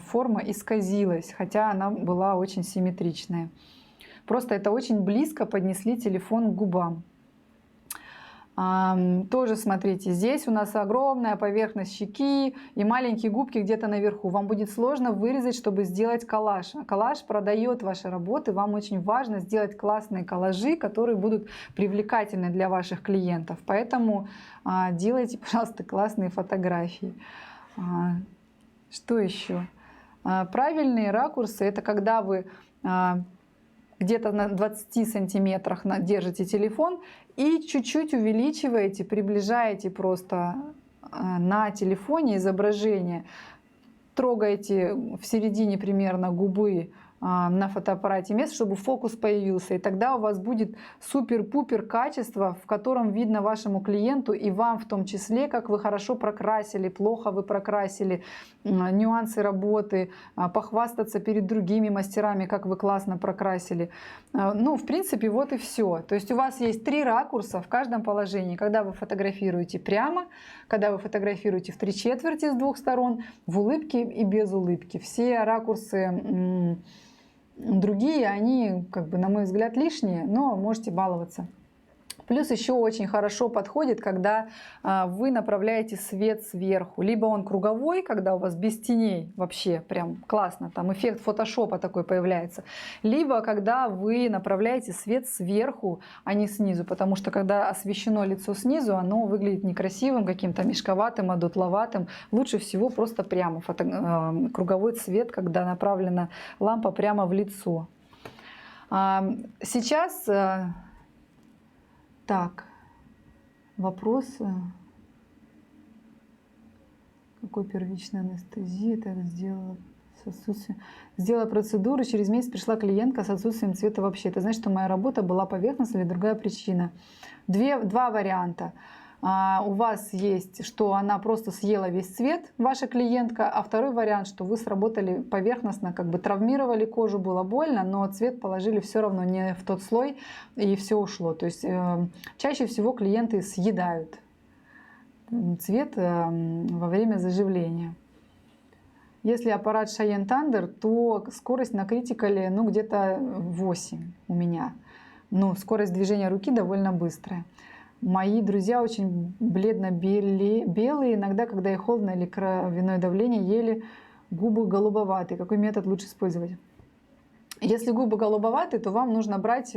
S1: форма исказилась, хотя она была очень симметричная. Просто это очень близко поднесли телефон к губам. Тоже смотрите, здесь у нас огромная поверхность щеки и маленькие губки где-то наверху. Вам будет сложно вырезать, чтобы сделать коллаж. Коллаж продает ваши работы. Вам очень важно сделать классные коллажи, которые будут привлекательны для ваших клиентов. Поэтому делайте, пожалуйста, классные фотографии. Что еще? Правильные ракурсы — это когда вы где-то на 20 сантиметрах держите телефон и чуть-чуть увеличиваете, приближаете просто на телефоне изображение. Трогаете в середине примерно губы на фотоаппарате место, чтобы фокус появился. И тогда у вас будет супер-пупер качество, в котором видно вашему клиенту и вам в том числе, как вы хорошо прокрасили, плохо вы прокрасили, нюансы работы, похвастаться перед другими мастерами, как вы классно прокрасили. Ну, в принципе, вот и все. То есть у вас есть 3 ракурса в каждом положении. Когда вы фотографируете прямо, когда вы фотографируете в 3/4 с 2 сторон, в улыбке и без улыбки. Все ракурсы другие, они, как бы, на мой взгляд, лишние, но можете баловаться. Плюс еще очень хорошо подходит, когда вы направляете свет сверху. Либо он круговой, когда у вас без теней, вообще прям классно, там эффект фотошопа такой появляется. Либо когда вы направляете свет сверху, а не снизу. Потому что когда освещено лицо снизу, оно выглядит некрасивым, каким-то мешковатым, одутловатым. Лучше всего просто прямо круговой цвет, когда направлена лампа прямо в лицо. Сейчас... Так, вопрос, какой первичной анестезии так сделала с отсутствием. Сделала процедуру, через месяц пришла клиентка с отсутствием цвета вообще. Это значит, что моя работа была поверхностная или другая причина. Два варианта. У вас есть, что она просто съела весь цвет, ваша клиентка, а второй вариант, что вы сработали поверхностно, как бы травмировали кожу, было больно, но цвет положили все равно не в тот слой, и все ушло. То есть чаще всего клиенты съедают цвет во время заживления. Если аппарат Cheyenne Thunder, то скорость на критикале где-то 8 у меня. Но скорость движения руки довольно быстрая. Мои друзья очень бледно-белые, иногда, когда их холодно или кровяное давление, ели губы голубоватые. Какой метод лучше использовать? Если губы голубоватые, то вам нужно брать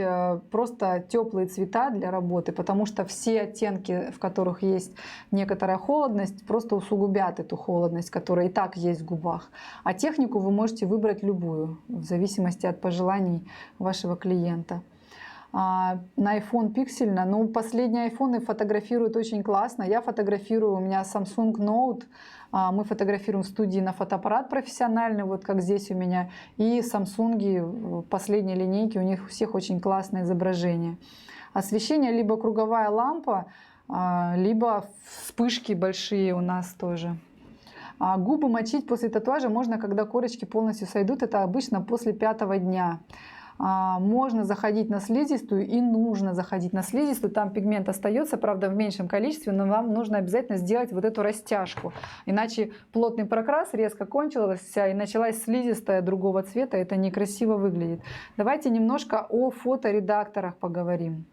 S1: просто теплые цвета для работы, потому что все оттенки, в которых есть некоторая холодность, просто усугубят эту холодность, которая и так есть в губах. А технику вы можете выбрать любую, в зависимости от пожеланий вашего клиента. На iPhone пиксельно, но последние айфоны фотографируют очень классно. Я фотографирую, у меня Samsung Note, мы фотографируем в студии на фотоаппарат профессиональный, вот как здесь у меня, и Samsung последней линейки, у них у всех очень классное изображение. Освещение либо круговая лампа, либо вспышки большие у нас тоже. Губы мочить после татуажа можно, когда корочки полностью сойдут, это обычно после 5-го дня. Можно заходить на слизистую и нужно заходить на слизистую. Там пигмент остается, правда, в меньшем количестве, но вам нужно обязательно сделать вот эту растяжку. Иначе плотный прокрас резко кончился и началась слизистая другого цвета. Это некрасиво выглядит. Давайте немножко о фоторедакторах поговорим.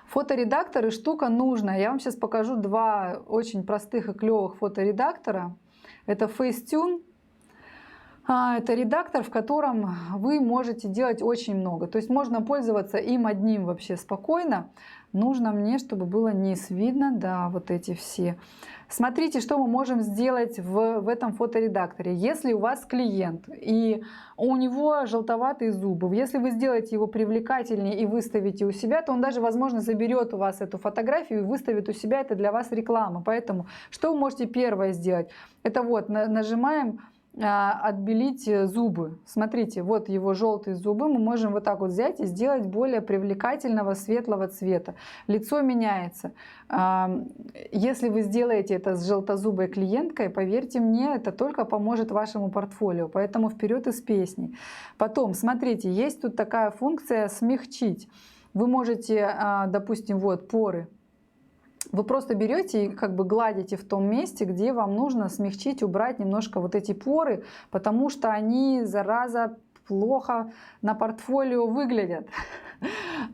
S1: Фоторедакторы штука нужная. Я вам сейчас покажу 2 очень простых и клевых фоторедактора. Это Facetune. Это редактор, в котором вы можете делать очень много. То есть можно пользоваться им одним вообще спокойно. Нужно мне, чтобы было низ видно, да, вот эти все. Смотрите, что мы можем сделать в этом фоторедакторе. Если у вас клиент и у него желтоватые зубы, если вы сделаете его привлекательнее и выставите у себя, то он даже, возможно, заберет у вас эту фотографию и выставит у себя. Это для вас реклама. Поэтому что вы можете первое сделать? Это вот нажимаем отбелить зубы. Смотрите, вот его желтые зубы. Мы можем вот так вот взять и сделать более привлекательного светлого цвета. Лицо меняется. Если вы сделаете это с желтозубой клиенткой, поверьте мне, это только поможет вашему портфолио. Поэтому вперед из песни. Потом, смотрите, есть тут такая функция смягчить. Вы можете, допустим, вот поры. Вы просто берете и как бы гладите в том месте, где вам нужно смягчить, убрать немножко вот эти поры, потому что они, зараза, плохо на портфолио выглядят.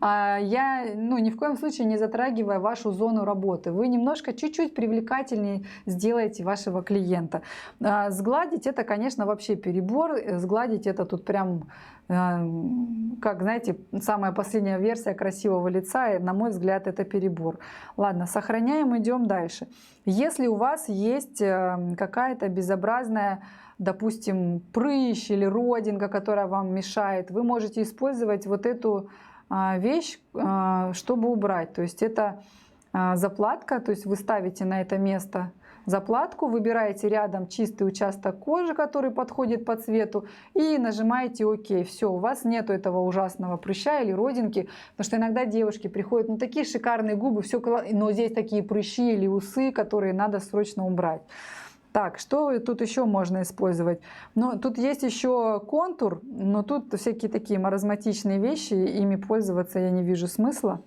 S1: Я ни в коем случае не затрагивая вашу зону работы. Вы немножко, чуть-чуть привлекательнее сделаете вашего клиента. Сгладить это, конечно, вообще перебор. Сгладить это тут прям, как, знаете, самая последняя версия красивого лица. И, на мой взгляд, это перебор. Ладно, сохраняем, идем дальше. Если у вас есть какая-то безобразная, допустим, прыщ или родинка, которая вам мешает, вы можете использовать вот эту вещь, чтобы убрать. То есть это заплатка, то есть вы ставите на это место заплатку, выбираете рядом чистый участок кожи, который подходит по цвету, и нажимаете ОК. Все, у вас нету этого ужасного прыща или родинки, потому что иногда девушки приходят, такие шикарные губы, все, но здесь такие прыщи или усы, которые надо срочно убрать. Так, что тут еще можно использовать? Тут есть еще контур, но тут всякие такие маразматичные вещи, ими пользоваться я не вижу смысла.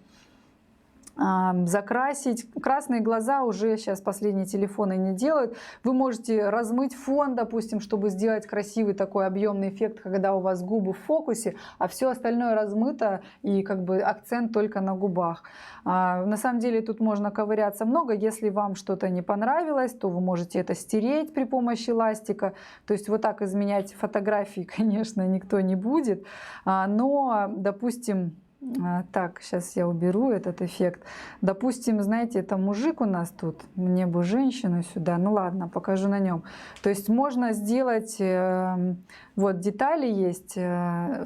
S1: Закрасить. Красные глаза уже сейчас последние телефоны не делают. Вы можете размыть фон, допустим, чтобы сделать красивый такой объемный эффект, когда у вас губы в фокусе, а все остальное размыто и как бы акцент только на губах. На самом деле тут можно ковыряться много. Если вам что-то не понравилось, то вы можете это стереть при помощи ластика. То есть вот так изменять фотографии, конечно, никто не будет. Но, допустим, так, сейчас я уберу этот эффект. Допустим, знаете, это мужик у нас тут, мне бы женщину сюда, ну ладно, покажу на нем. То есть можно сделать, вот детали есть,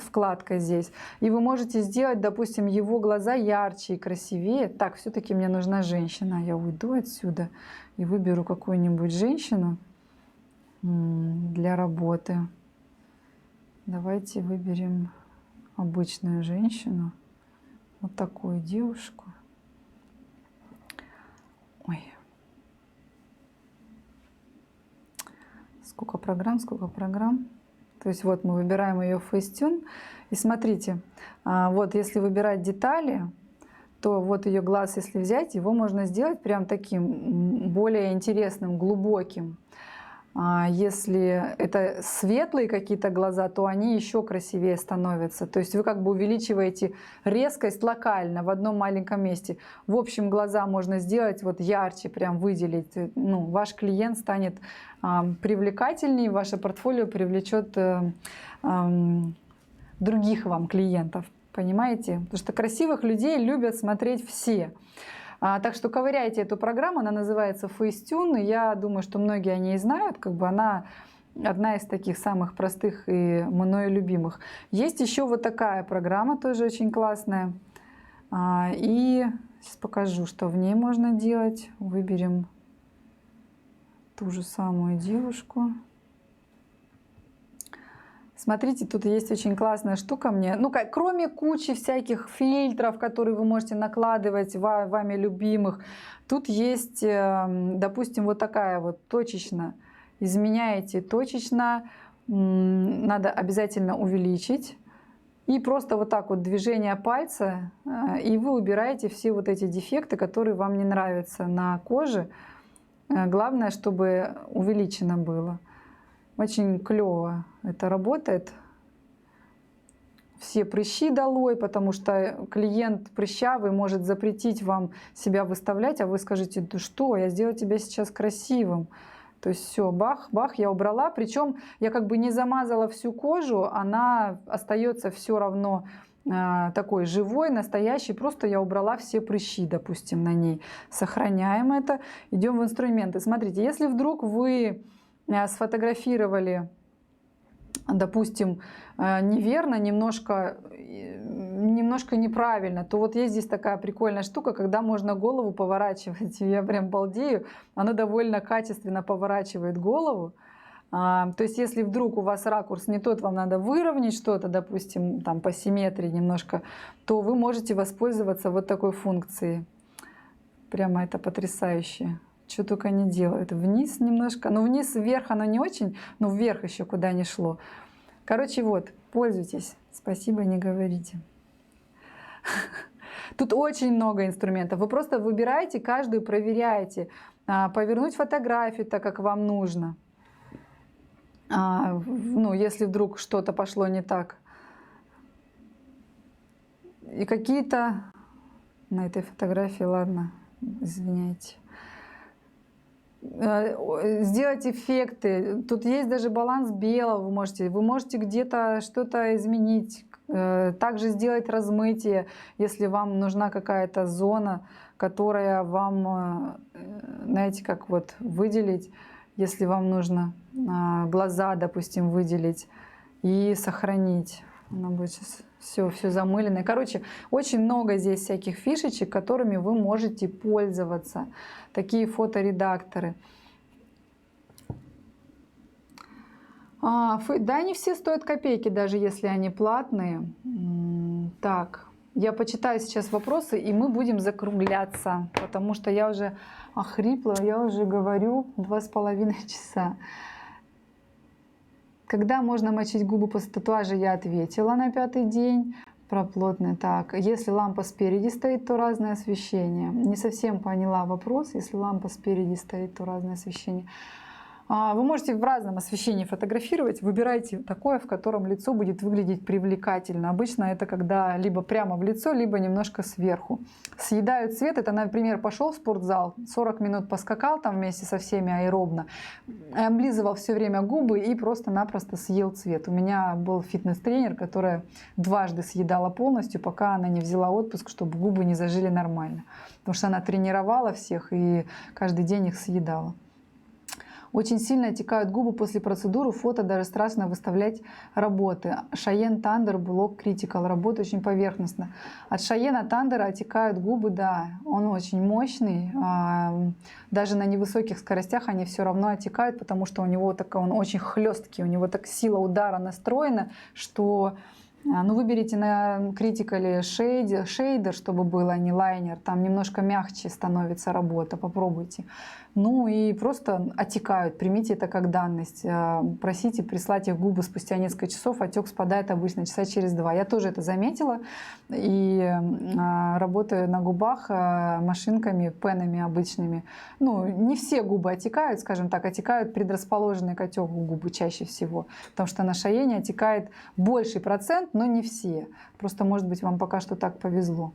S1: вкладка здесь, и вы можете сделать, допустим, его глаза ярче и красивее. Так, все-таки мне нужна женщина, я уйду отсюда и выберу какую-нибудь женщину для работы. Давайте выберем обычную женщину. Вот такую девушку. Ой. Сколько программ, сколько программ. То есть вот мы выбираем ее в Facetune. И смотрите, вот если выбирать детали, то вот ее глаз, если взять, его можно сделать прям таким более интересным, глубоким. Если это светлые какие-то глаза, то они еще красивее становятся. То есть вы как бы увеличиваете резкость локально в одном маленьком месте. В общем, глаза можно сделать вот ярче, прям выделить. Ваш клиент станет привлекательнее, ваше портфолио привлечет других вам клиентов. Понимаете? Потому что красивых людей любят смотреть все. Так что ковыряйте эту программу, она называется Facetune. Я думаю, что многие о ней знают, как бы она одна из таких самых простых и мною любимых. Есть еще вот такая программа, тоже очень классная. И сейчас покажу, что в ней можно делать. Выберем ту же самую девушку. Смотрите, тут есть очень классная штука мне. Кроме кучи всяких фильтров, которые вы можете накладывать, вами любимых, тут есть, допустим, вот такая вот точечно. Изменяете точечно, надо обязательно увеличить. И просто вот так вот движение пальца, и вы убираете все вот эти дефекты, которые вам не нравятся на коже. Главное, чтобы увеличено было. Очень клево это работает. Все прыщи долой, потому что клиент прыщавый может запретить вам себя выставлять, а вы скажете: да что, я сделаю тебя сейчас красивым. То есть все, бах, я убрала. Причем я как бы не замазала всю кожу, она остается все равно такой живой, настоящий. Просто я убрала все прыщи, допустим, на ней. Сохраняем это. Идем в инструменты. Смотрите, если вдруг вы сфотографировали, допустим, неверно, немножко неправильно, то вот есть здесь такая прикольная штука, когда можно голову поворачивать. Я прям балдею. Она довольно качественно поворачивает голову. То есть если вдруг у вас ракурс не тот, вам надо выровнять что-то, допустим, там по симметрии немножко, то вы можете воспользоваться вот такой функцией. Прямо это потрясающе. Что только не делают. Вниз немножко, ну вниз, вверх оно не очень, но вверх еще куда не шло. Короче, вот, пользуйтесь. Спасибо, не говорите. Тут очень много инструментов. Вы просто выбираете каждую, проверяете. Повернуть фотографию так, как вам нужно. Ну, если вдруг что-то пошло не так. И какие-то... На этой фотографии, ладно, извиняйте. Сделать эффекты. Тут есть даже баланс белого. Вы можете где-то что-то изменить. Также сделать размытие, если вам нужна какая-то зона, которая вам, знаете, как вот выделить, если вам нужно глаза, допустим, выделить и сохранить. Она будет сейчас все замыленное. Короче, очень много здесь всяких фишечек, которыми вы можете пользоваться. Такие фоторедакторы. Да, они все стоят копейки, даже если они платные. Так, я почитаю сейчас вопросы, и мы будем закругляться, потому что я уже охрипла, я уже говорю 2,5 часа. Когда можно мочить губы после татуажа, я ответила на 5-й день. Про плотный. Так, если лампа спереди стоит, то разное освещение. Не совсем поняла вопрос. Если лампа спереди стоит, то разное освещение. Вы можете в разном освещении фотографировать. Выбирайте такое, в котором лицо будет выглядеть привлекательно. Обычно это когда либо прямо в лицо, либо немножко сверху. Съедают цвет. Это, например, пошел в спортзал, 40 минут поскакал там вместе со всеми аэробно, облизывал все время губы и просто-напросто съел цвет. У меня был фитнес-тренер, которая дважды съедала полностью, пока она не взяла отпуск, чтобы губы не зажили нормально. Потому что она тренировала всех и каждый день их съедала. Очень сильно отекают губы после процедуры, фото даже страшно выставлять работы. Шайен Тандер, блок Critical, работает очень поверхностно. От Шайена Тандера отекают губы, да, он очень мощный. Даже на невысоких скоростях они все равно отекают, потому что у него он очень хлесткий, у него так сила удара настроена, что... Ну, выберите на Critical шейдер, чтобы был, а не лайнер. Там немножко мягче становится работа, попробуйте. Ну и просто отекают, примите это как данность. Просите прислать их губы спустя несколько часов, отек спадает обычно часа через 2. Я тоже это заметила и работаю на губах машинками, пенами обычными. Ну, не все губы отекают, скажем так, отекают предрасположенные к отеку губы чаще всего, потому что на Шайене отекает больший процент, но не все. Просто, может быть, вам пока что так повезло.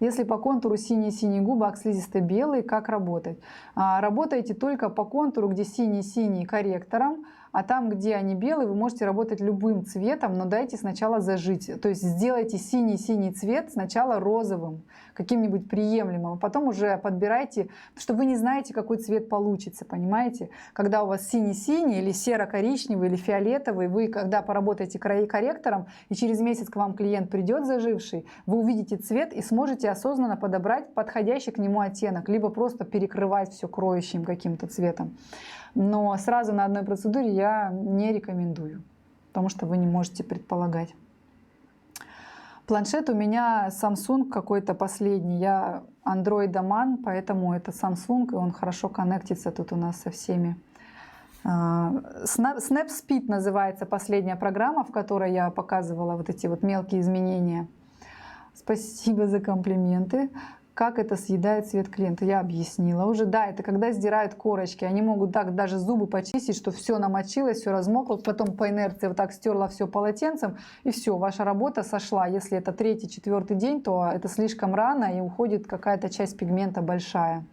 S1: Если по контуру синие-синие губы, а слизисто белые, как работать? Работаете только по контуру, где синий-синий корректором, а там, где они белые, вы можете работать любым цветом, но дайте сначала зажить. То есть сделайте синий-синий цвет сначала розовым, каким-нибудь приемлемым, а потом уже подбирайте, потому что вы не знаете, какой цвет получится, понимаете? Когда у вас синий-синий или серо-коричневый или фиолетовый, вы когда поработаете корректором, и через месяц к вам клиент придет заживший, вы увидите цвет и сможете осознанно подобрать подходящий к нему оттенок, либо просто перекрывать все кроющим каким-то цветом. Но сразу на одной процедуре я не рекомендую, потому что вы не можете предполагать. Планшет у меня Samsung какой-то последний. Я андроидоман, поэтому это Samsung, и он хорошо коннектится тут у нас со всеми. SnapSpeed называется последняя программа, в которой я показывала вот эти вот мелкие изменения. Спасибо за комплименты. Как это съедает цвет клиента? Я объяснила уже. Да, это когда сдирают корочки. Они могут так даже зубы почистить, что все намочилось, все размокло. Потом по инерции вот так стерла все полотенцем, и все, ваша работа сошла. Если это 3-4 день, то это слишком рано, и уходит какая-то часть пигмента большая.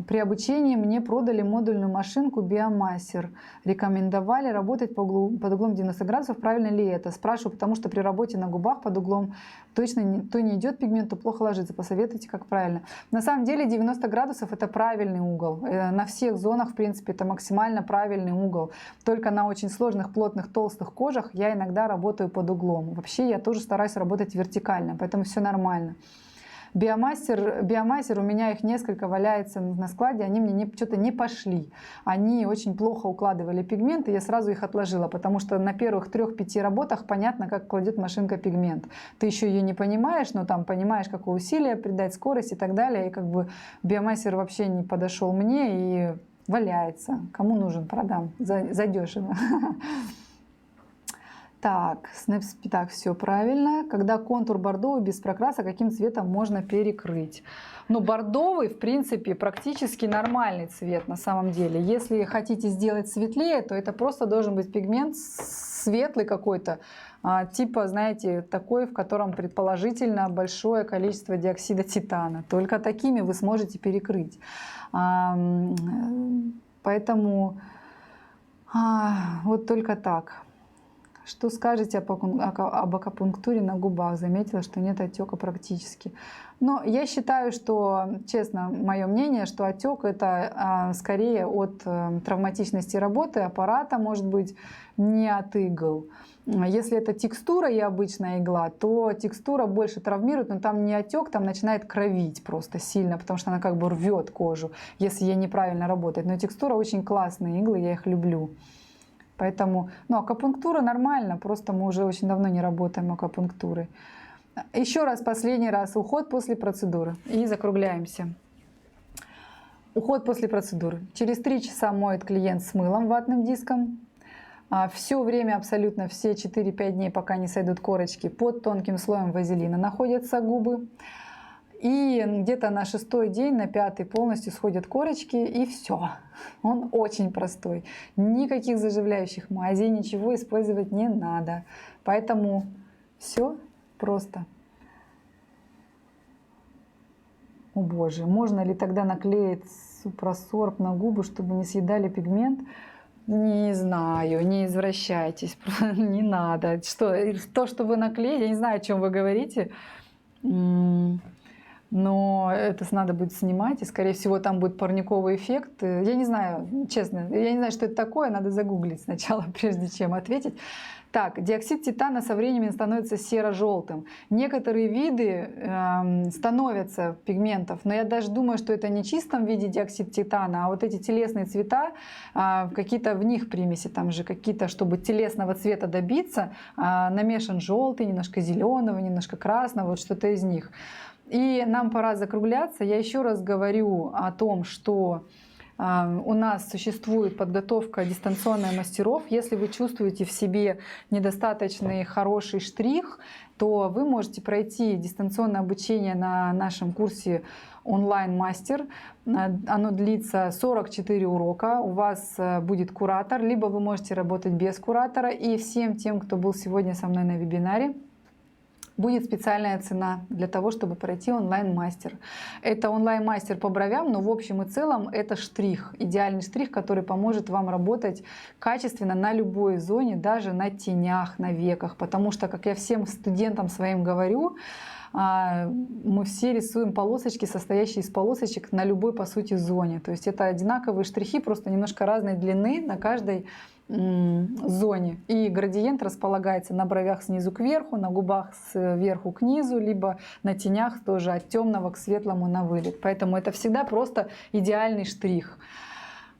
S1: При обучении мне продали модульную машинку Биомастер. Рекомендовали работать под углом 90 градусов. Правильно ли это? Спрашиваю, потому что при работе на губах под углом точно то не идет пигмент, то плохо ложится. Посоветуйте, как правильно. На самом деле 90 градусов это правильный угол. На всех зонах, в принципе, это максимально правильный угол. Только на очень сложных, плотных, толстых кожах я иногда работаю под углом. Вообще я тоже стараюсь работать вертикально, поэтому все нормально. Биомастер, у меня их несколько валяется на складе, они мне что-то не пошли. Они очень плохо укладывали пигмент, и я сразу их отложила, потому что на первых 3-5 работах понятно, как кладет машинка пигмент. Ты еще ее не понимаешь, но там понимаешь, какое усилие придать, скорость и так далее. И как бы Биомастер вообще не подошел мне и валяется. Кому нужен, продам задешево. Так, все правильно. Когда контур бордовый без прокраса, каким цветом можно перекрыть? Ну, бордовый, в принципе, практически нормальный цвет на самом деле. Если хотите сделать светлее, то это просто должен быть пигмент светлый какой-то, типа, знаете, такой, в котором предположительно большое количество диоксида титана. Только такими вы сможете перекрыть. Поэтому вот только так. Что скажете об акупунктуре на губах? Заметила, что нет отека практически. Но я считаю, что, честно, мое мнение, что отек это скорее от травматичности работы аппарата, может быть, не от игл. Если это текстура и обычная игла, то текстура больше травмирует, но там не отек, там начинает кровить просто сильно, потому что она как бы рвет кожу, если ей неправильно работает. Но текстура очень классные иглы, я их люблю. Поэтому, акупунктура нормально, просто мы уже очень давно не работаем акупунктурой. Еще раз, последний раз, уход после процедуры. И закругляемся. Уход после процедуры. Через 3 часа моет клиент с мылом, ватным диском. Все время, абсолютно все 4-5 дней, пока не сойдут корочки, под тонким слоем вазелина находятся губы. И где-то на 6-й день, на 5-й полностью сходят корочки, и все. Он очень простой. Никаких заживляющих мазей, ничего использовать не надо. Поэтому все просто. О боже, можно ли тогда наклеить супросорб на губы, чтобы не съедали пигмент? Не знаю, не извращайтесь, не надо. То, что вы наклеили, я не знаю, о чем вы говорите. Но это надо будет снимать, и, скорее всего, там будет парниковый эффект. Я не знаю, честно, я не знаю, что это такое, надо загуглить сначала, прежде чем ответить. Так, диоксид титана со временем становится серо-желтым. Некоторые виды становятся пигментов, но я даже думаю, что это не в чистом виде диоксид титана, а вот эти телесные цвета, какие-то в них примеси, там же какие-то, чтобы телесного цвета добиться, намешан желтый, немножко зеленого, немножко красного, вот что-то из них. И нам пора закругляться. Я еще раз говорю о том, что у нас существует подготовка дистанционная мастеров. Если вы чувствуете в себе недостаточный хороший штрих, то вы можете пройти дистанционное обучение на нашем курсе онлайн-мастер. Оно длится 44 урока. У вас будет куратор, либо вы можете работать без куратора. И всем тем, кто был сегодня со мной на вебинаре, будет специальная цена для того, чтобы пройти онлайн-мастер. Это онлайн-мастер по бровям, но в общем и целом это штрих, идеальный штрих, который поможет вам работать качественно на любой зоне, даже на тенях, на веках. Потому что, как я всем студентам своим говорю, мы все рисуем полосочки, состоящие из полосочек на любой, по сути, зоне. То есть это одинаковые штрихи, просто немножко разной длины на каждой зоне. И градиент располагается на бровях снизу к верху, на губах сверху к низу, либо на тенях тоже от темного к светлому на вылет. Поэтому это всегда просто идеальный штрих.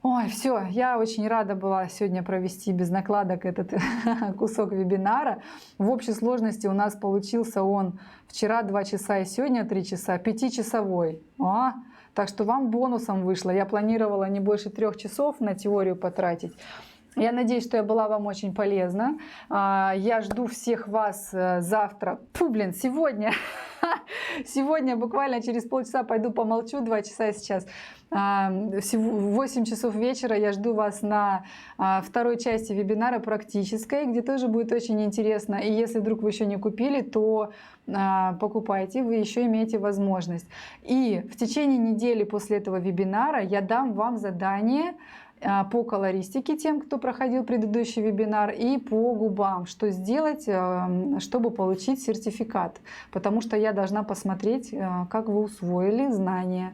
S1: Ой, все, я очень рада была сегодня провести без накладок этот кусок вебинара. В общей сложности у нас получился он вчера 2 часа и сегодня 3 часа, 5-часовой. Так что вам бонусом вышло. Я планировала не больше 3 часов на теорию потратить. Я надеюсь, что я была вам очень полезна. Я жду всех вас завтра. Сегодня Сегодня буквально через полчаса пойду помолчу, 2 часа сейчас. В 8 часов вечера я жду вас на второй части вебинара практической, где тоже будет очень интересно. И если вдруг вы еще не купили, то покупайте, вы еще имеете возможность. И в течение недели после этого вебинара я дам вам задание по колористике тем, кто проходил предыдущий вебинар, и по губам, что сделать, чтобы получить сертификат. Потому что я должна посмотреть, как вы усвоили знания.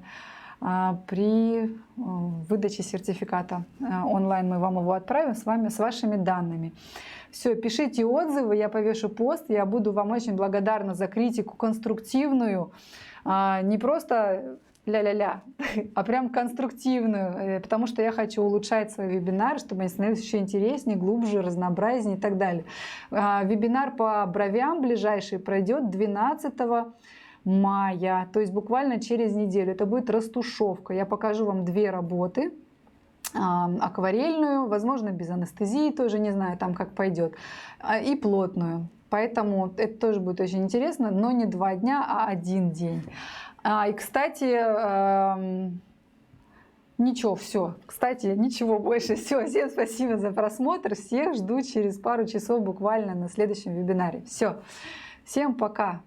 S1: При выдаче сертификата онлайн мы вам его отправим с вашими данными. Все, пишите отзывы, я повешу пост, я буду вам очень благодарна за критику конструктивную, не просто ля-ля-ля, а прям конструктивную, потому что я хочу улучшать свой вебинар, чтобы они становились еще интереснее, глубже, разнообразнее и так далее. Вебинар по бровям ближайший пройдет 12 мая, то есть буквально через неделю. Это будет растушевка. Я покажу вам 2 работы. Акварельную, возможно, без анестезии, тоже не знаю, там как пойдет, и плотную. Поэтому это тоже будет очень интересно, но не 2 дня, а 1 день. И, кстати, ничего, все. Кстати, ничего больше. Все, всем спасибо за просмотр. Всех жду через пару часов буквально на следующем вебинаре. Все, всем пока.